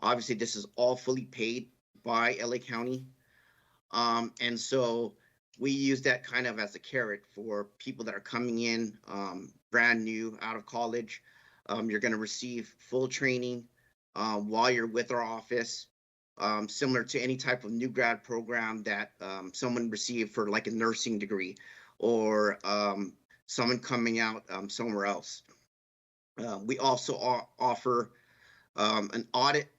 Obviously, this is all fully paid by LA County. And so we use that kind of as a carrot for people that are coming in brand new out of college. You're going to receive full training while you're with our office, similar to any type of new grad program that someone received for like a nursing degree or someone coming out somewhere else. We also offer an audit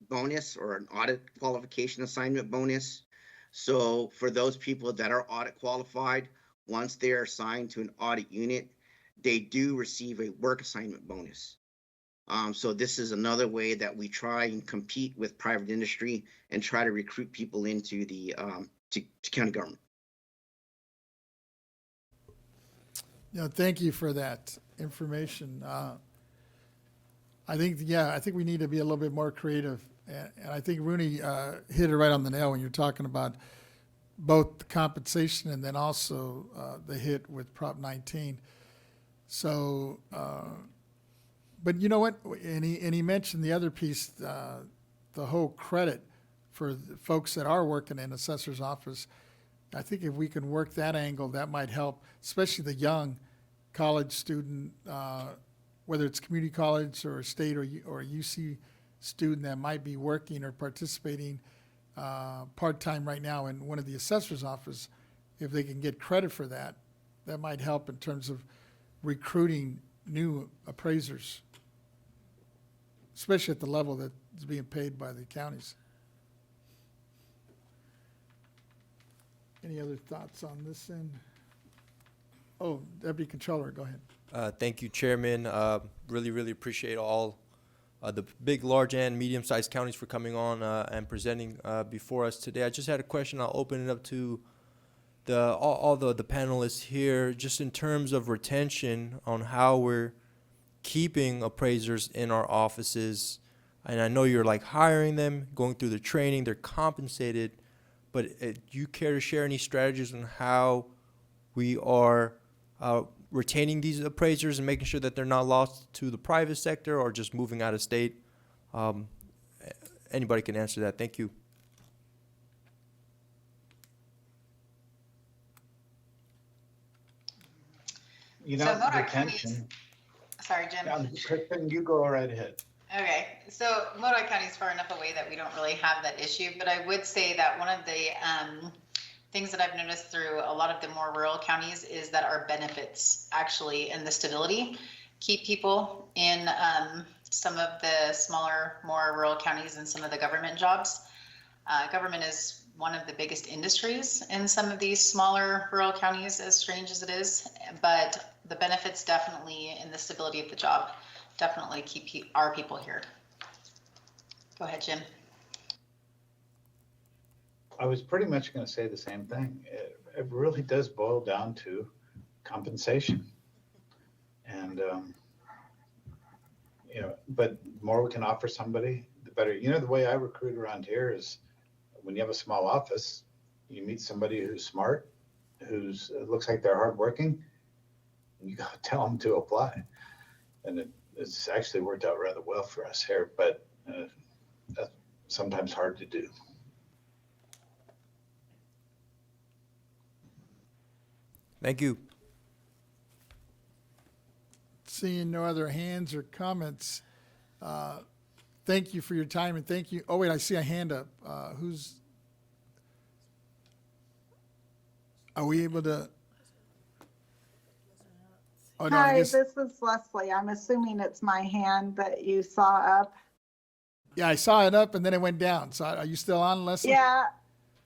bonus or an audit qualification assignment bonus. So for those people that are audit qualified, once they are assigned to an audit unit, they do receive a work assignment bonus. So this is another way that we try and compete with private industry and try to recruit people into the to county government. Thank you for that information. I think we need to be a little bit more creative. And I think Rooney hit it right on the nail when you're talking about both the compensation and then also the hit with Prop 19. So, but you know what? And he mentioned the other piece, the whole credit for the folks that are working in assessor's office. I think if we can work that angle, that might help, especially the young college student, whether it's community college or state or UC student that might be working or participating part-time right now in one of the assessor's office. If they can get credit for that, that might help in terms of recruiting new appraisers, especially at the level that is being paid by the counties. Any other thoughts on this end? Oh, Deputy Controller, go ahead. Thank you, Chairman. Really, really appreciate all the big, large, and medium-sized counties for coming on and presenting before us today. I just had a question. I'll open it up to all the panelists here, just in terms of retention on how we're keeping appraisers in our offices. And I know you're like hiring them, going through the training, they're compensated, but do you care to share any strategies on how we are retaining these appraisers and making sure that they're not lost to the private sector or just moving out of state? Anybody can answer that. Thank you. You know, So Modoc retention. Sorry, Jim. Kristen, you go right ahead. Okay, so Modoc County is far enough away that we don't really have that issue, but I would say that one of the things that I've noticed through a lot of the more rural counties is that our benefits actually and the stability keep people in some of the smaller, more rural counties and some of the government jobs. Government is one of the biggest industries in some of these smaller rural counties, as strange as it is, but the benefits definitely and the stability of the job definitely keep our people here. Go ahead, Jim. I was pretty much going to say the same thing. It really does boil down to compensation. And, you know, but the more we can offer somebody, the better. You know, the way I recruit around here is when you have a small office, you meet somebody who's smart, who's looks like they're hardworking, and you got to tell them to apply. And it's actually worked out rather well for us here, but that's sometimes hard to do. Thank you. Seeing no other hands or comments, thank you for your time and thank you. Oh, wait, I see a hand up. Are we able to? Oh, no, I Hi, guess, this is Leslie. I'm assuming it's my hand that you saw up. yeah, I saw it up and then it went down. So are you still on, Leslie? Yeah,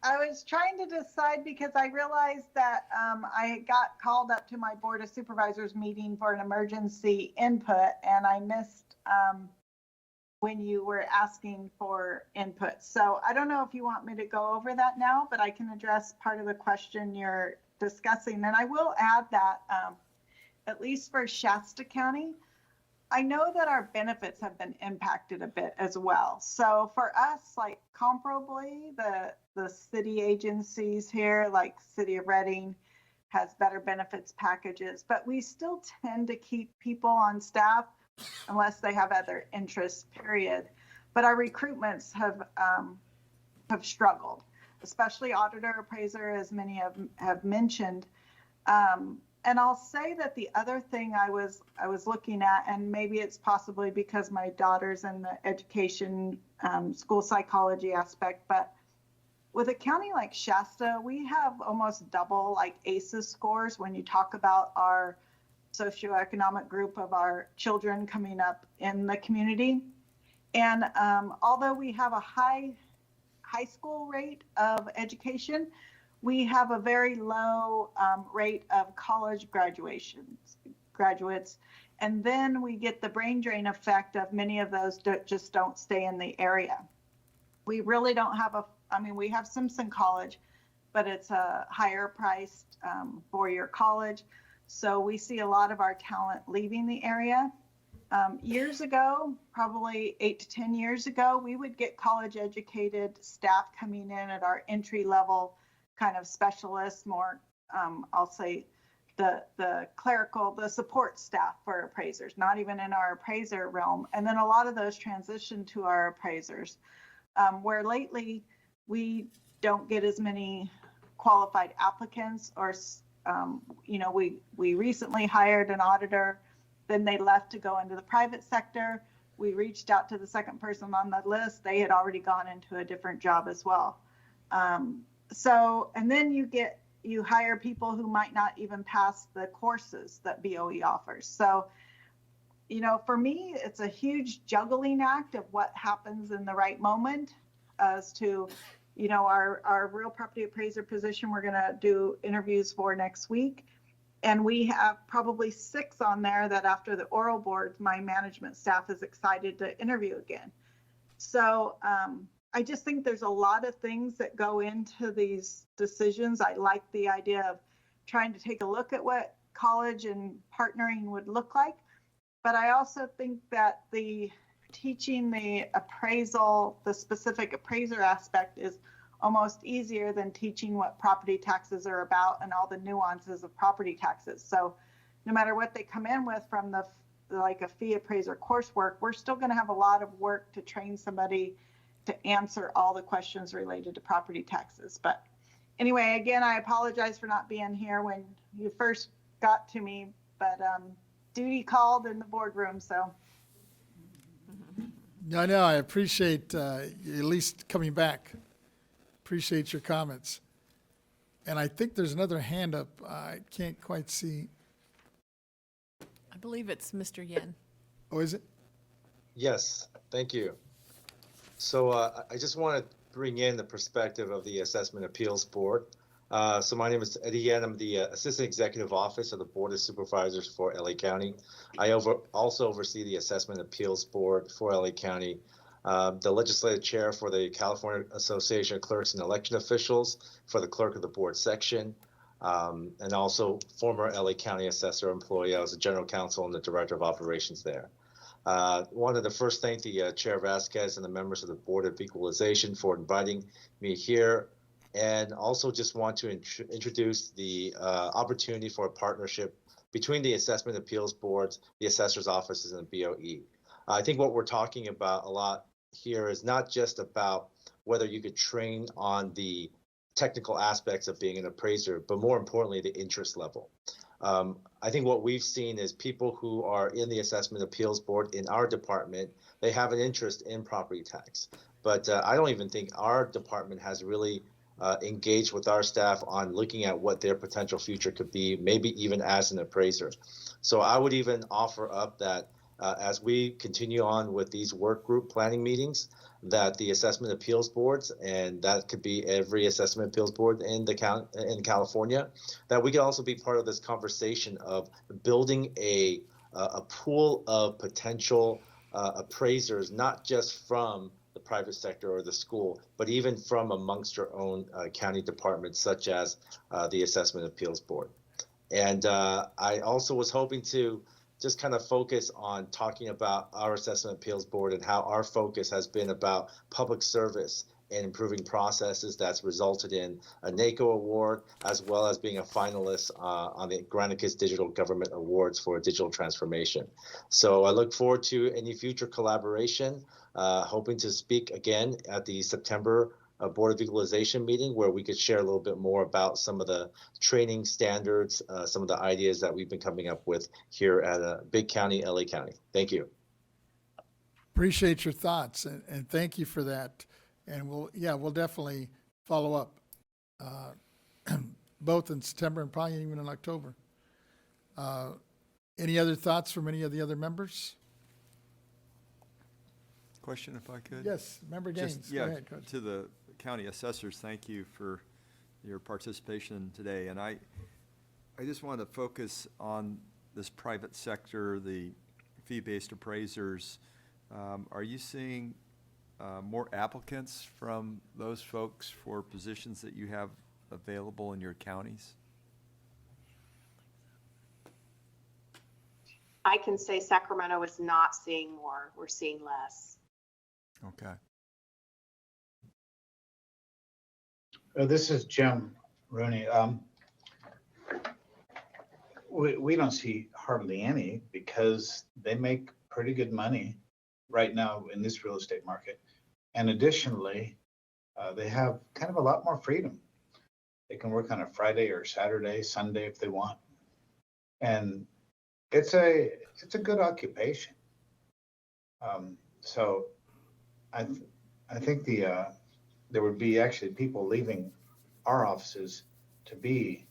I was trying to decide because I realized that I got called up to my Board of Supervisors meeting for an emergency input, and I missed when you were asking for input. So I don't know if you want me to go over that now, but I can address part of the question you're discussing. And I will add that at least for Shasta County, I know that our benefits have been impacted a bit as well. So for us, like comparably, the city agencies here, like City of Reading, has better benefits packages, but we still tend to keep people on staff unless they have other interests, period. But our recruitments have struggled, especially auditor appraiser, as many have mentioned. And I'll say that the other thing I was looking at, and maybe it's possibly because my daughter's in the education, school psychology aspect, but with a county like Shasta, we have almost double like ACEs scores when you talk about our socioeconomic group of our children coming up in the community. And although we have a high school rate of education, we have a very low rate of college graduates. And then we get the brain drain effect of many of those just don't stay in the area. We really don't have we have Simpson College, but it's a higher priced four-year college. So we see a lot of our talent leaving the area. Years ago, probably 8 to 10 years ago, we would get college educated staff coming in at our entry level kind of specialists, more, I'll say the clerical, the support staff for appraisers, not even in our appraiser realm. And then a lot of those transitioned to our appraisers, where lately we don't get as many qualified applicants, or, we recently hired an auditor, then they left to go into the private sector. We reached out to the second person on the list. They had already gone into a different job as well. And then you hire people who might not even pass the courses that BoE offers. So, for me, it's a huge juggling act of what happens in the right moment as to, our real property appraiser position we're going to do interviews for next week. And we have probably 6 on there that after the oral boards, my management staff is excited to interview again. So I just think there's a lot of things that go into these decisions. I like the idea of trying to take a look at what college and partnering would look like. But I also think that teaching the appraisal, the specific appraiser aspect is almost easier than teaching what property taxes are about and all the nuances of property taxes. So no matter what they come in with from like a fee appraiser coursework, we're still going to have a lot of work to train somebody to answer all the questions related to property taxes. But anyway, again, I apologize for not being here when you first got to me, but duty called in the boardroom, so. No, I appreciate you at least coming back. Appreciate your comments. And I think there's another hand up. I can't quite see. I believe it's Mr. Yen. Oh, is it? Yes, thank you. So I just want to bring in the perspective of the Assessment Appeals Board. So my name is Eddie Yen. I'm the Assistant Executive Office of the Board of Supervisors for LA County. I also oversee the Assessment Appeals Board for LA County, the Legislative Chair for the California Association of Clerks and Election Officials for the Clerk of the Board section, and also former LA County Assessor employee. I was the General Counsel and the Director of Operations there. Wanted to first thank the Chair Vasquez and the members of the Board of Equalization for inviting me here, and also just want to introduce the opportunity for a partnership between the Assessment Appeals Boards, the Assessor's Offices, and BoE. I think what we're talking about a lot here is not just about whether you could train on the technical aspects of being an appraiser, but more importantly, the interest level. I think what we've seen is people who are in the Assessment Appeals Board in our department, they have an interest in property tax. But I don't even think our department has really engage with our staff on looking at what their potential future could be, maybe even as an appraiser. So I would even offer up that as we continue on with these work group planning meetings, that the assessment appeals boards, and that could be every assessment appeals board in California, that we could also be part of this conversation of building a pool of potential appraisers, not just from the private sector or the school, but even from amongst our own county departments, such as the Assessment Appeals Board. And I also was hoping to just kind of focus on talking about our Assessment Appeals Board and how our focus has been about public service and improving processes that's resulted in a NACO award, as well as being a finalist on the Granicus Digital Government Awards for digital transformation. So I look forward to any future collaboration, hoping to speak again at the September Board of Equalization meeting, where we could share a little bit more about some of the training standards, some of the ideas that we've been coming up with here at Big County, LA County. Thank you. Appreciate your thoughts, and thank you for that. And we'll definitely follow up, both in September and probably even in October. Any other thoughts from any of the other members? Question, if I could? Yes, Member Gaines. Just, Go ahead, Coach. to the county assessors, thank you for your participation today. And I just want to focus on this private sector, the fee-based appraisers. Are you seeing more applicants from those folks for positions that you have available in your counties? I can say Sacramento is not seeing more. We're seeing less. Okay. This is Jim Rooney. We don't see hardly any because they make pretty good money right now in this real estate market. And additionally, they have kind of a lot more freedom. They can work on a Friday or Saturday, Sunday if they want. And it's a good occupation. So I think there would be actually people leaving our offices to be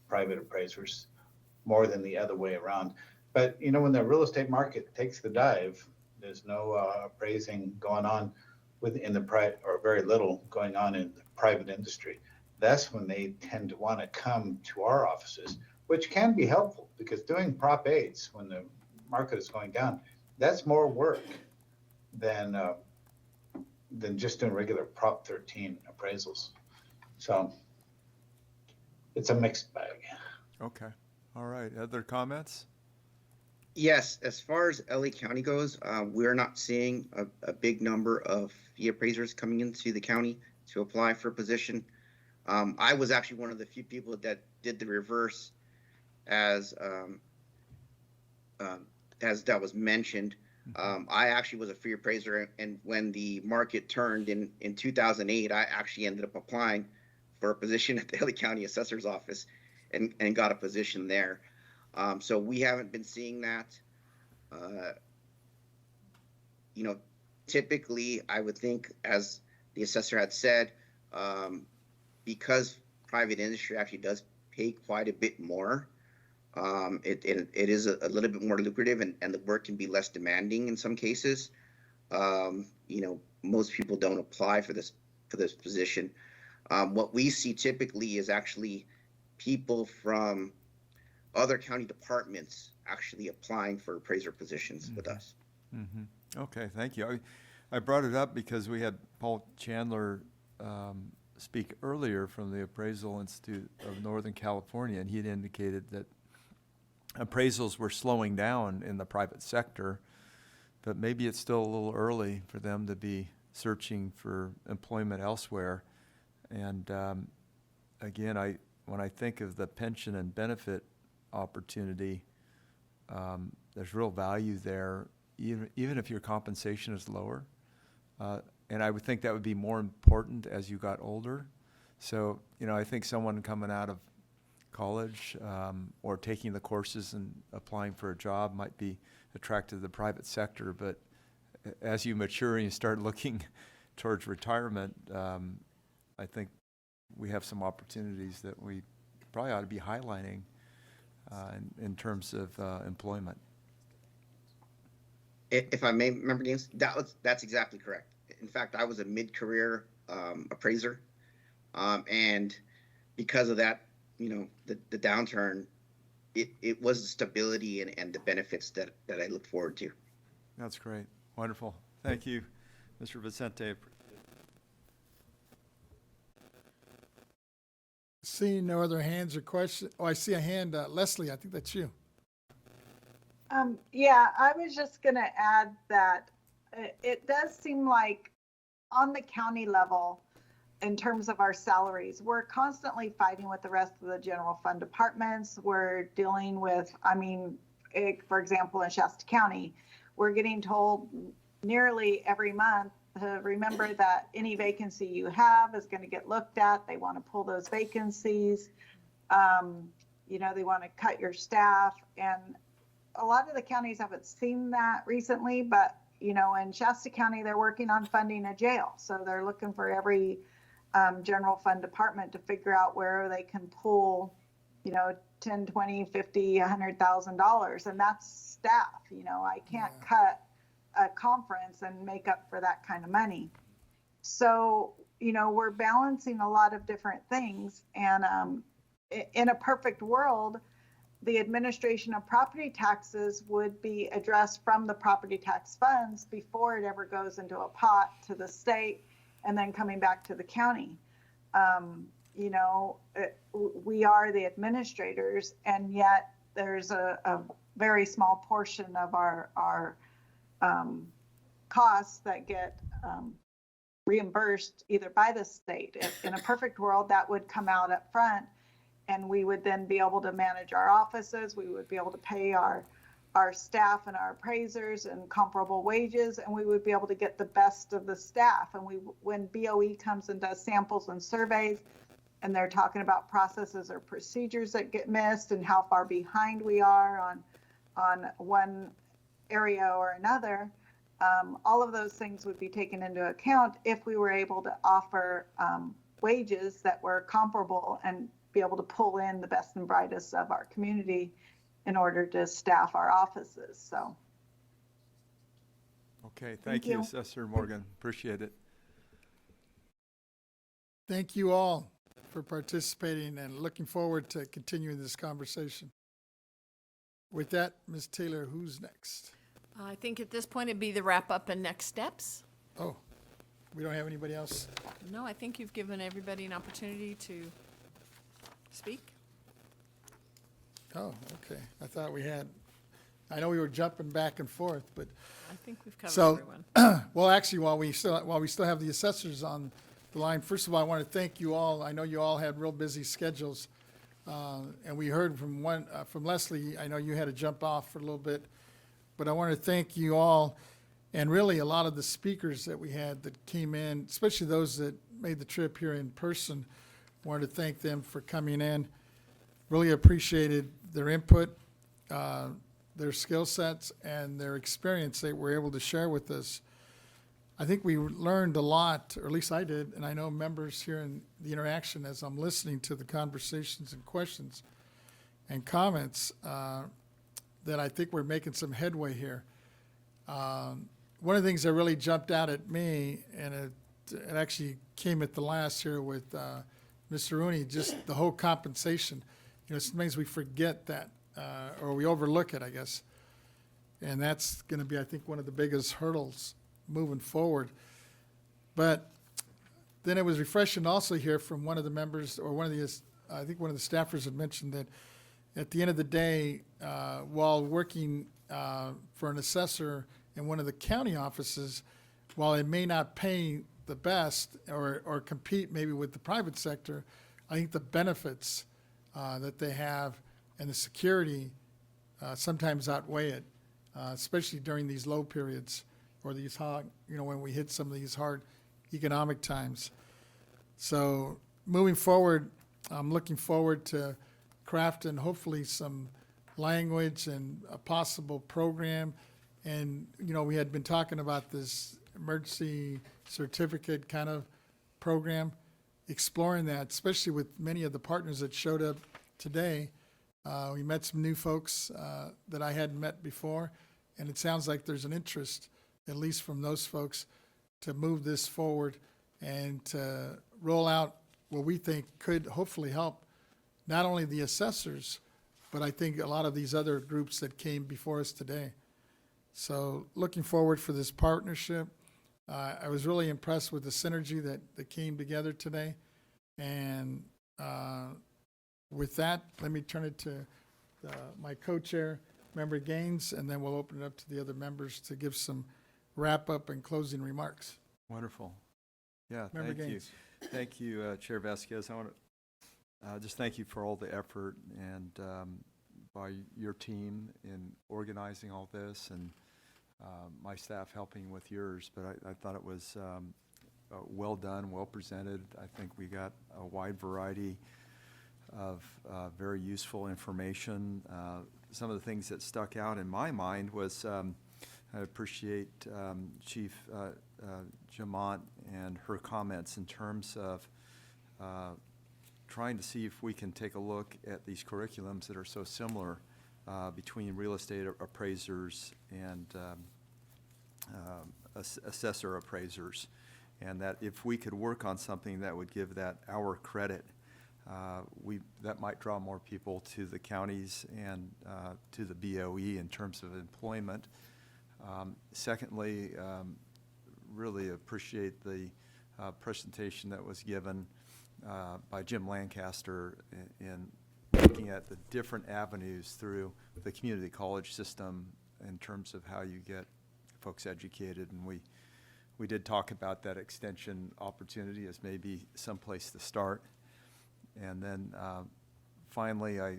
private appraisers more than the other way around. But you know, when the real estate market takes the dive, there's no appraising going on within the private, or very little going on in the private industry. That's when they tend to want to come to our offices, which can be helpful because doing Prop 8s when the market is going down, that's more work than just doing regular Prop 13 appraisals. So it's a mixed bag. Okay. All right. Other comments? Yes, as far as LA County goes, we're not seeing a big number of fee appraisers coming into the county to apply for a position. I was actually one of the few people that did the reverse, as that was mentioned. I actually was a fee appraiser, and when the market turned in 2008, I actually ended up applying for a position at the LA County Assessor's Office and got a position there. So we haven't been seeing that. You know, typically I would think, as the assessor had said, because private industry actually does pay quite a bit more, it is a little bit more lucrative, and the work can be less demanding in some cases. You know, most people don't apply for this position. What we see typically is actually people from other county departments actually applying for appraiser positions with us. Mm-hmm. Okay, thank you. I brought it up because we had Paul Chandler speak earlier from the Appraisal Institute of Northern California, and he had indicated that appraisals were slowing down in the private sector, but maybe it's still a little early for them to be searching for employment elsewhere. And again, when I think of the pension and benefit opportunity, there's real value there, even if your compensation is lower. And I would think that would be more important as you got older. So, you know, I think someone coming out of college or taking the courses and applying for a job might be attracted to the private sector. But as you mature and you start looking towards retirement, I think we have some opportunities that we probably ought to be highlighting in terms of employment. If I may, Member Gaines, that's exactly correct. In fact, I was a mid-career appraiser, and because of that, the downturn, it was the stability and the benefits that I look forward to. That's great. Wonderful. Thank you, Mr. Vicente. Seeing no other hands or questions. Oh, I see a hand. Leslie, I think that's you. Yeah, I was just going to add that it does seem like on the county level, in terms of our salaries, we're constantly fighting with the rest of the general fund departments. We're dealing with, for example, in Shasta County, we're getting told nearly every month to remember that any vacancy you have is going to get looked at. They want to pull those vacancies. They want to cut your staff. And a lot of the counties haven't seen that recently, but, in Shasta County, they're working on funding a jail. So they're looking for every general fund department to figure out where they can pull, $10, $20, $50, $100,000. And that's staff. I can't cut a conference and make up for that kind of money. So, we're balancing a lot of different things. And in a perfect world, the administration of property taxes would be addressed from the property tax funds before it ever goes into a pot to the state and then coming back to the county. We are the administrators, and yet there's a very small portion of our costs that get reimbursed either by the state. In a perfect world, that would come out up front, and we would then be able to manage our offices. We would be able to pay our staff and our appraisers and comparable wages, and we would be able to get the best of the staff. And when BoE comes and does samples and surveys, and they're talking about processes or procedures that get missed and how far behind we are on one area or another, all of those things would be taken into account if we were able to offer wages that were comparable and be able to pull in the best and brightest of our community in order to staff our offices. So. Okay, thank you, Assessor Morgan. Appreciate it. Thank you all for participating and looking forward to continuing this conversation. With that, Ms. Taylor, who's next? I think at this point it'd be the wrap up and next steps. Oh, we don't have anybody else? No, I think you've given everybody an opportunity to speak. Oh, okay. I thought we had, I know we were jumping back and forth, but. I think we've covered everyone. Well, actually, while we still have the assessors on the line, first of all, I want to thank you all. I know you all had real busy schedules. And we heard from from Leslie. I know you had to jump off for a little bit, but I want to thank you all, and really a lot of the speakers that we had that came in, especially those that made the trip here in person. Wanted to thank them for coming in. Really appreciated their input, their skill sets, and their experience they were able to share with us. I think we learned a lot, or at least I did, and I know members here in the interaction as I'm listening to the conversations and questions and comments, that I think we're making some headway here. One of the things that really jumped out at me, and it actually came at the last here with Mr. Rooney, just the whole compensation. Sometimes we forget that, or we overlook it, I guess. And that's going to be, I think, one of the biggest hurdles moving forward. But then it was refreshing to also hear from one of the members, or I think one of the staffers had mentioned that at the end of the day, while working for an assessor in one of the county offices, while it may not pay the best or compete maybe with the private sector, I think the benefits that they have and the security sometimes outweigh it, especially during these low periods or these hard, when we hit some of these hard economic times. So moving forward, I'm looking forward to crafting hopefully some language and a possible program. And, we had been talking about this emergency certificate kind of program. exploring that, especially with many of the partners that showed up today. We met some new folks that I hadn't met before, and it sounds like there's an interest, at least from those folks, to move this forward and to roll out what we think could hopefully help not only the assessors, but I think a lot of these other groups that came before us today. So looking forward for this partnership. I was really impressed with the synergy that came together today. And with that, let me turn it to my co-chair, Member Gaines, and then we'll open it up to the other members to give some wrap-up and closing remarks. Wonderful. Yeah, Member thank you. Gaines. Thank you, Chair Vasquez. I want to just thank you for all the effort and by your team in organizing all this, and my staff helping with yours. But I thought it was well done, well presented. I think we got a wide variety of very useful information. Some of the things that stuck out in my mind was I appreciate Chief Jamont and her comments in terms of trying to see if we can take a look at these curriculums that are so similar between real estate appraisers and assessor appraisers, and that if we could work on something that would give that our credit, that might draw more people to the counties and to the BoE in terms of employment. Secondly, really appreciate the presentation that was given by Jim Lancaster in looking at the different avenues through the community college system in terms of how you get folks educated. And we did talk about that extension opportunity as maybe some place to start. And then finally, I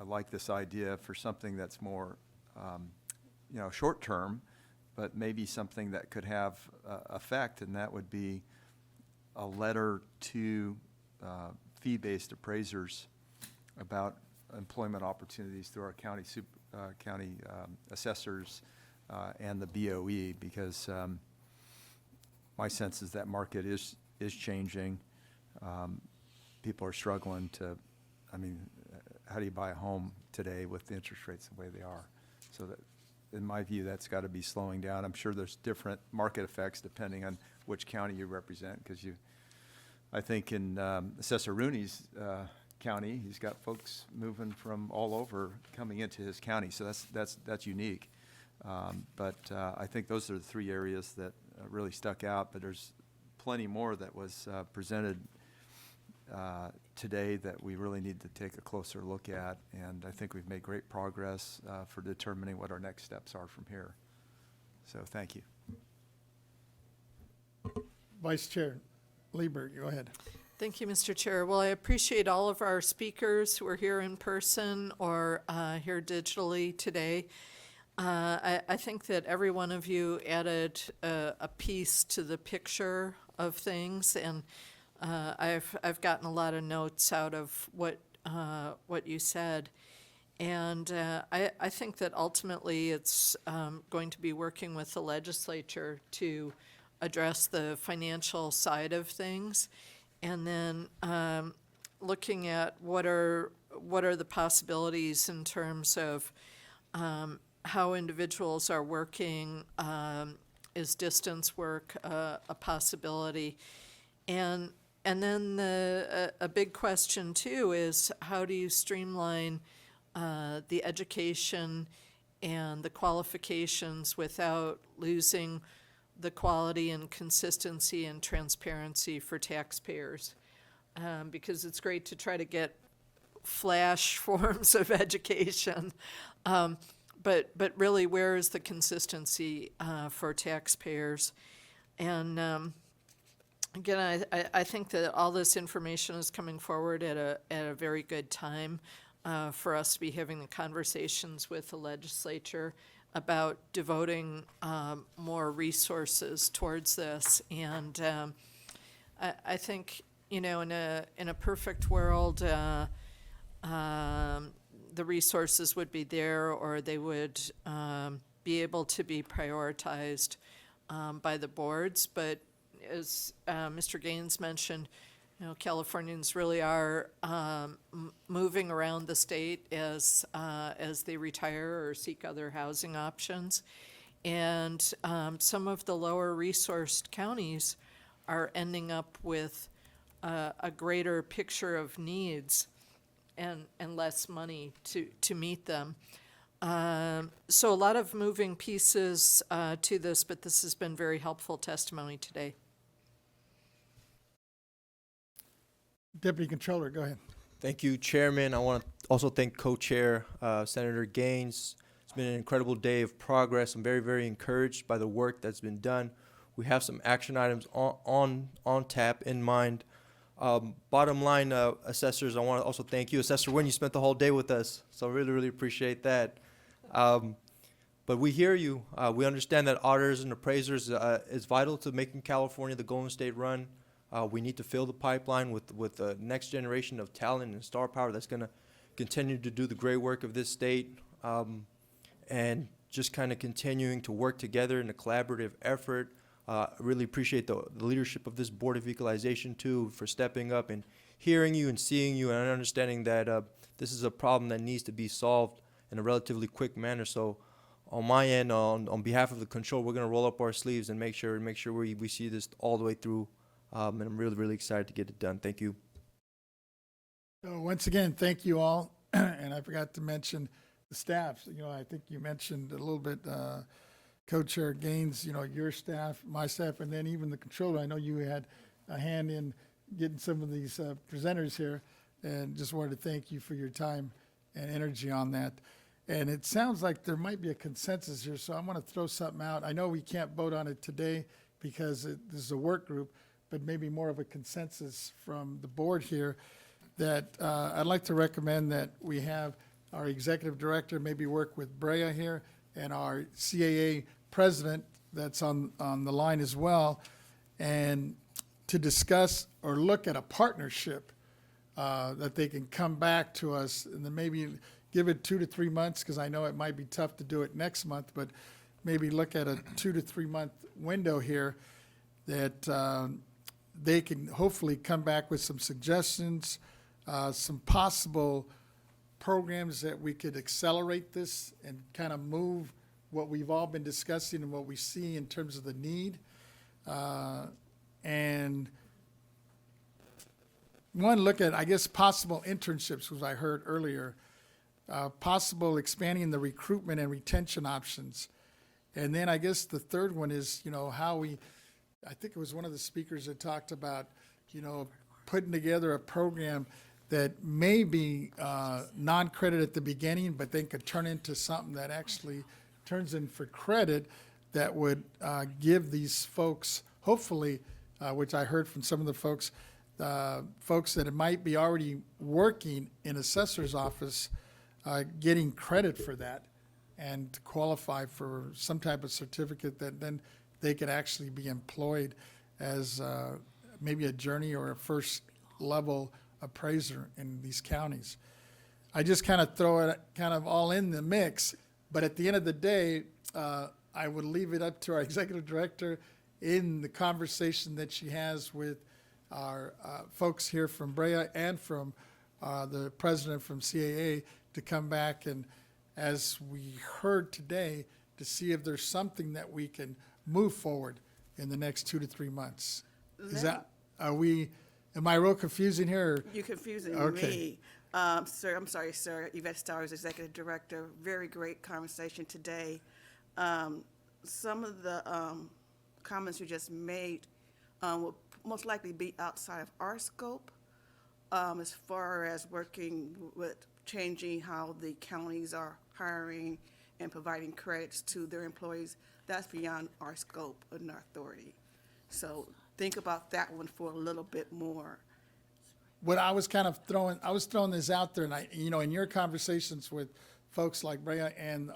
like this idea for something that's more short term, but maybe something that could have effect, and that would be a letter to fee-based appraisers about employment opportunities through our county assessors and the BoE, because my sense is that market is changing. People are struggling to, how do you buy a home today with the interest rates the way they are? So that, in my view, that's got to be slowing down. I'm sure there's different market effects depending on which county you represent, because I think in Assessor Rooney's county, he's got folks moving from all over coming into his county, so that's unique. But I think those are the three areas that really stuck out, but there's plenty more that was presented today that we really need to take a closer look at, and I think we've made great progress for determining what our next steps are from here. So thank you. Vice Chair Lieber, go ahead. Thank you, Mr. Chair. Well, I appreciate all of our speakers who are here in person or here digitally today. I think that every one of you added a piece to the picture of things, and I've gotten a lot of notes out of what you said, and I think that ultimately it's going to be working with the legislature to address the financial side of things, and then looking at what are the possibilities in terms of how individuals are working. Is distance work a possibility? And then a big question too is, how do you streamline the education and the qualifications without losing the quality and consistency and transparency for taxpayers? Because it's great to try to get flash forms of education, but really, where is the consistency for taxpayers? And again, I think that all this information is coming forward at a very good time for us to be having the conversations with the legislature about devoting more resources towards this. And I think, in a perfect world, the resources would be there, or they would be able to be prioritized by the boards. But as Mr. Gaines mentioned, Californians really are moving around the state as they retire or seek other housing options. And some of the lower resourced counties are ending up with a greater picture of needs and less money to meet them. So a lot of moving pieces to this, but this has been very helpful testimony today. Deputy Controller, go ahead. Thank you, Chairman. I want to also thank Co-Chair Senator Gaines. It's been an incredible day of progress. I'm very, very encouraged by the work that's been done. We have some action items on tap in mind. Bottom line, assessors, I want to also thank you. Assessor Wynn, you spent the whole day with us, so I really, really appreciate that. But we hear you. We understand that auditors and appraisers is vital to making California the Golden State run. We need to fill the pipeline with the next generation of talent and star power that's going to continue to do the great work of this state, and just kind of continuing to work together in a collaborative effort. I really appreciate the leadership of this Board of Equalization, too, for stepping up and hearing you and seeing you and understanding that this is a problem that needs to be solved in a relatively quick manner. So on my end, on behalf of the control, we're going to roll up our sleeves and make sure we see this all the way through. And I'm really, really excited to get it done. Thank you. So once again, thank you all. And I forgot to mention the staff. I think you mentioned a little bit, Co-Chair Gaines, your staff, my staff, and then even the controller. I know you had a hand in getting some of these presenters here, and just wanted to thank you for your time and energy on that. And it sounds like there might be a consensus here, so I'm going to throw something out. I know we can't vote on it today because this is a work group, but maybe more of a consensus from the board here that I'd like to recommend that we have our executive director maybe work with Brea here and our CAA president that's on the line as well, and to discuss or look at a partnership that they can come back to us, and then maybe give it 2 to 3 months, because I know it might be tough to do it next month, but maybe look at a 2 to 3 month window here that they can hopefully come back with some suggestions, some possible programs that we could accelerate this and kind of move what we've all been discussing and what we see in terms of the need. And one, look at, I guess, possible internships, which I heard earlier, possible expanding the recruitment and retention options. And then I guess the third one is, how I think it was one of the speakers that talked about, putting together a program that may be non-credit at the beginning, but then could turn into something that actually turns in for credit that would give these folks, hopefully, which I heard from some of the folks that it might be already working in assessor's office, getting credit for that and to qualify for some type of certificate that then they could actually be employed as maybe a journey or a first level appraiser in these counties. I just kind of throw it kind of all in the mix, but at the end of the day, I would leave it up to our executive director in the conversation that she has with our folks here from Brea and from the president from CAA to come back and, as we heard today, to see if there's something that we can move forward in the next 2 to 3 months. Am I real confusing here? You're confusing Okay. me. Sir, I'm sorry, sir. Yvette Stowers, Executive Director. Very great conversation today. Some of the comments you just made will most likely be outside of our scope as far as working with changing how the counties are hiring and providing credits to their employees. That's beyond our scope and our authority. So think about that one for a little bit more. What I was kind of throwing this out there, and in your conversations with folks like Brea and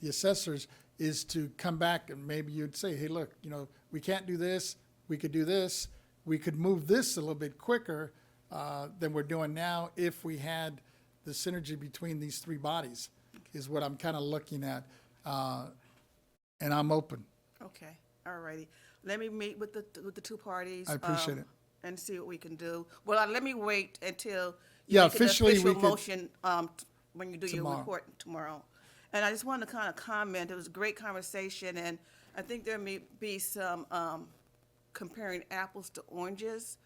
the assessors, is to come back and maybe you'd say, hey, look, we can't do this, we could do this, we could move this a little bit quicker than we're doing now if we had the synergy between these three bodies, is what I'm kind of looking at, and I'm open. Okay, all righty. let me meet with the two parties. I appreciate it. And see what we can do. Well, let me wait until you Yeah, make an officially, we official could- motion, when you do your Tomorrow. report tomorrow. And I just wanted to kind of comment, it was a great conversation, and I think there may be some, comparing apples to oranges,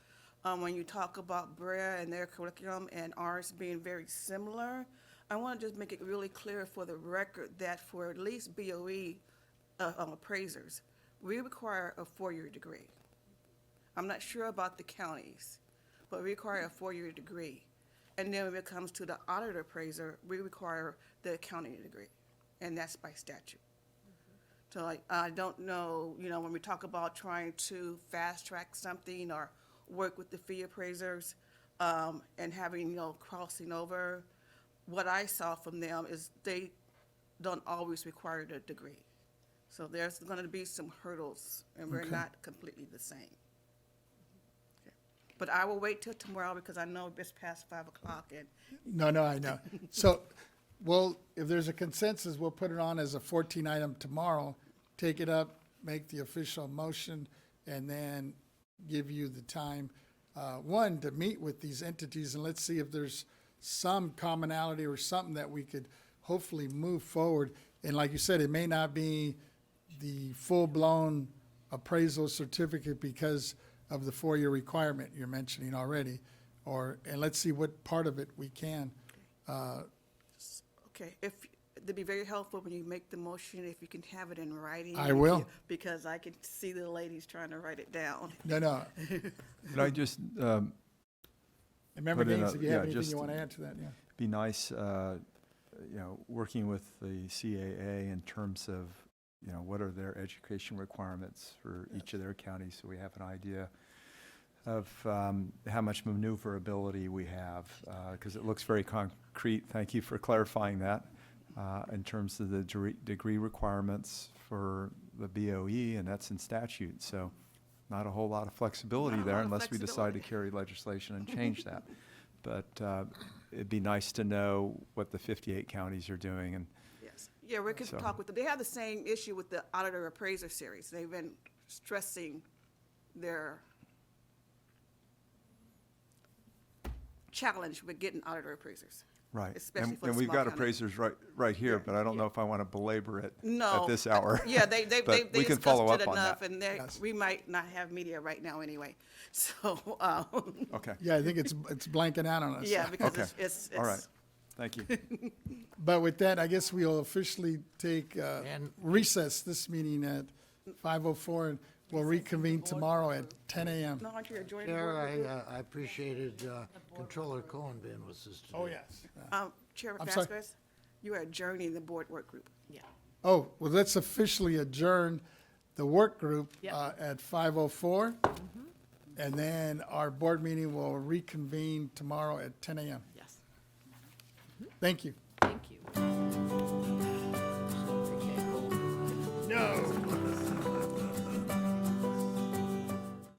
when you talk about BREA and their curriculum and ours being very similar. I want to just make it really clear for the record that for at least BOE, appraisers, we require a 4-year degree. I'm not sure about the counties, but we require a 4-year degree. And then when it comes to the auditor appraiser, we require the accounting degree, and that's by statute. So I don't know, when we talk about trying to fast-track something or work with the fee appraisers, and having, crossing over, what I saw from them is they don't always require the degree. So there's going to be some hurdles, and we're Okay. not completely the same. Okay. But I will wait till tomorrow because I know it's past 5 o'clock and. No, I know. So, well, if there's a consensus, we'll put it on as a 14 item tomorrow, take it up, make the official motion, and then give you the time, one, to meet with these entities, and let's see if there's some commonality or something that we could hopefully move forward. And like you said, it may not be the full-blown appraisal certificate because of the 4-year requirement you're mentioning already, and let's see what part of it we can. Okay, it'd be very helpful when you make the motion, if you can have it in writing. I will. Because I can see the ladies trying to write it down. No. Could I just, And Member put in Gaines, a- if you yeah, have anything just you want to add to that, yeah. be nice, working with the CAA in terms of, what are their education requirements for each of their counties, so we have an idea of how much maneuverability we have, because it looks very concrete. Thank you for clarifying that, in terms of the degree requirements for the BOE, and that's in statute, so not a whole lot of flexibility Not a there lot of unless we decide to flexibility. carry legislation and change that. But it'd be nice to know what the 58 counties are doing, and Yes, yeah, we could So- talk with them. They have the same issue with the auditor appraiser series. They've been stressing their challenge with getting auditor appraisers. right. Especially And for the we've small got counties. appraisers right here, but I don't know if I want to belabor it No. at this hour. Yeah, they But we can follow discussed it up on enough, that. and Yes. we might not have media right now anyway. So, Okay, Yeah, I think it's blanking out on us. yeah, because Okay. it's. all right. Thank you. But with that, I guess we'll officially take And- recess this meeting at 5:04, and we'll reconvene tomorrow at 10 a.m. No, aren't you adjourning the Chair, board group? I appreciated Controller Cohen being with us today. Oh, yes. Chair I'm sorry. Vasquez, you are adjourning the board work group. Yeah. Oh, well, let's officially adjourn the work group Yep. at 5:04. And then our board meeting will reconvene tomorrow at 10 a.m. Yes. Thank you.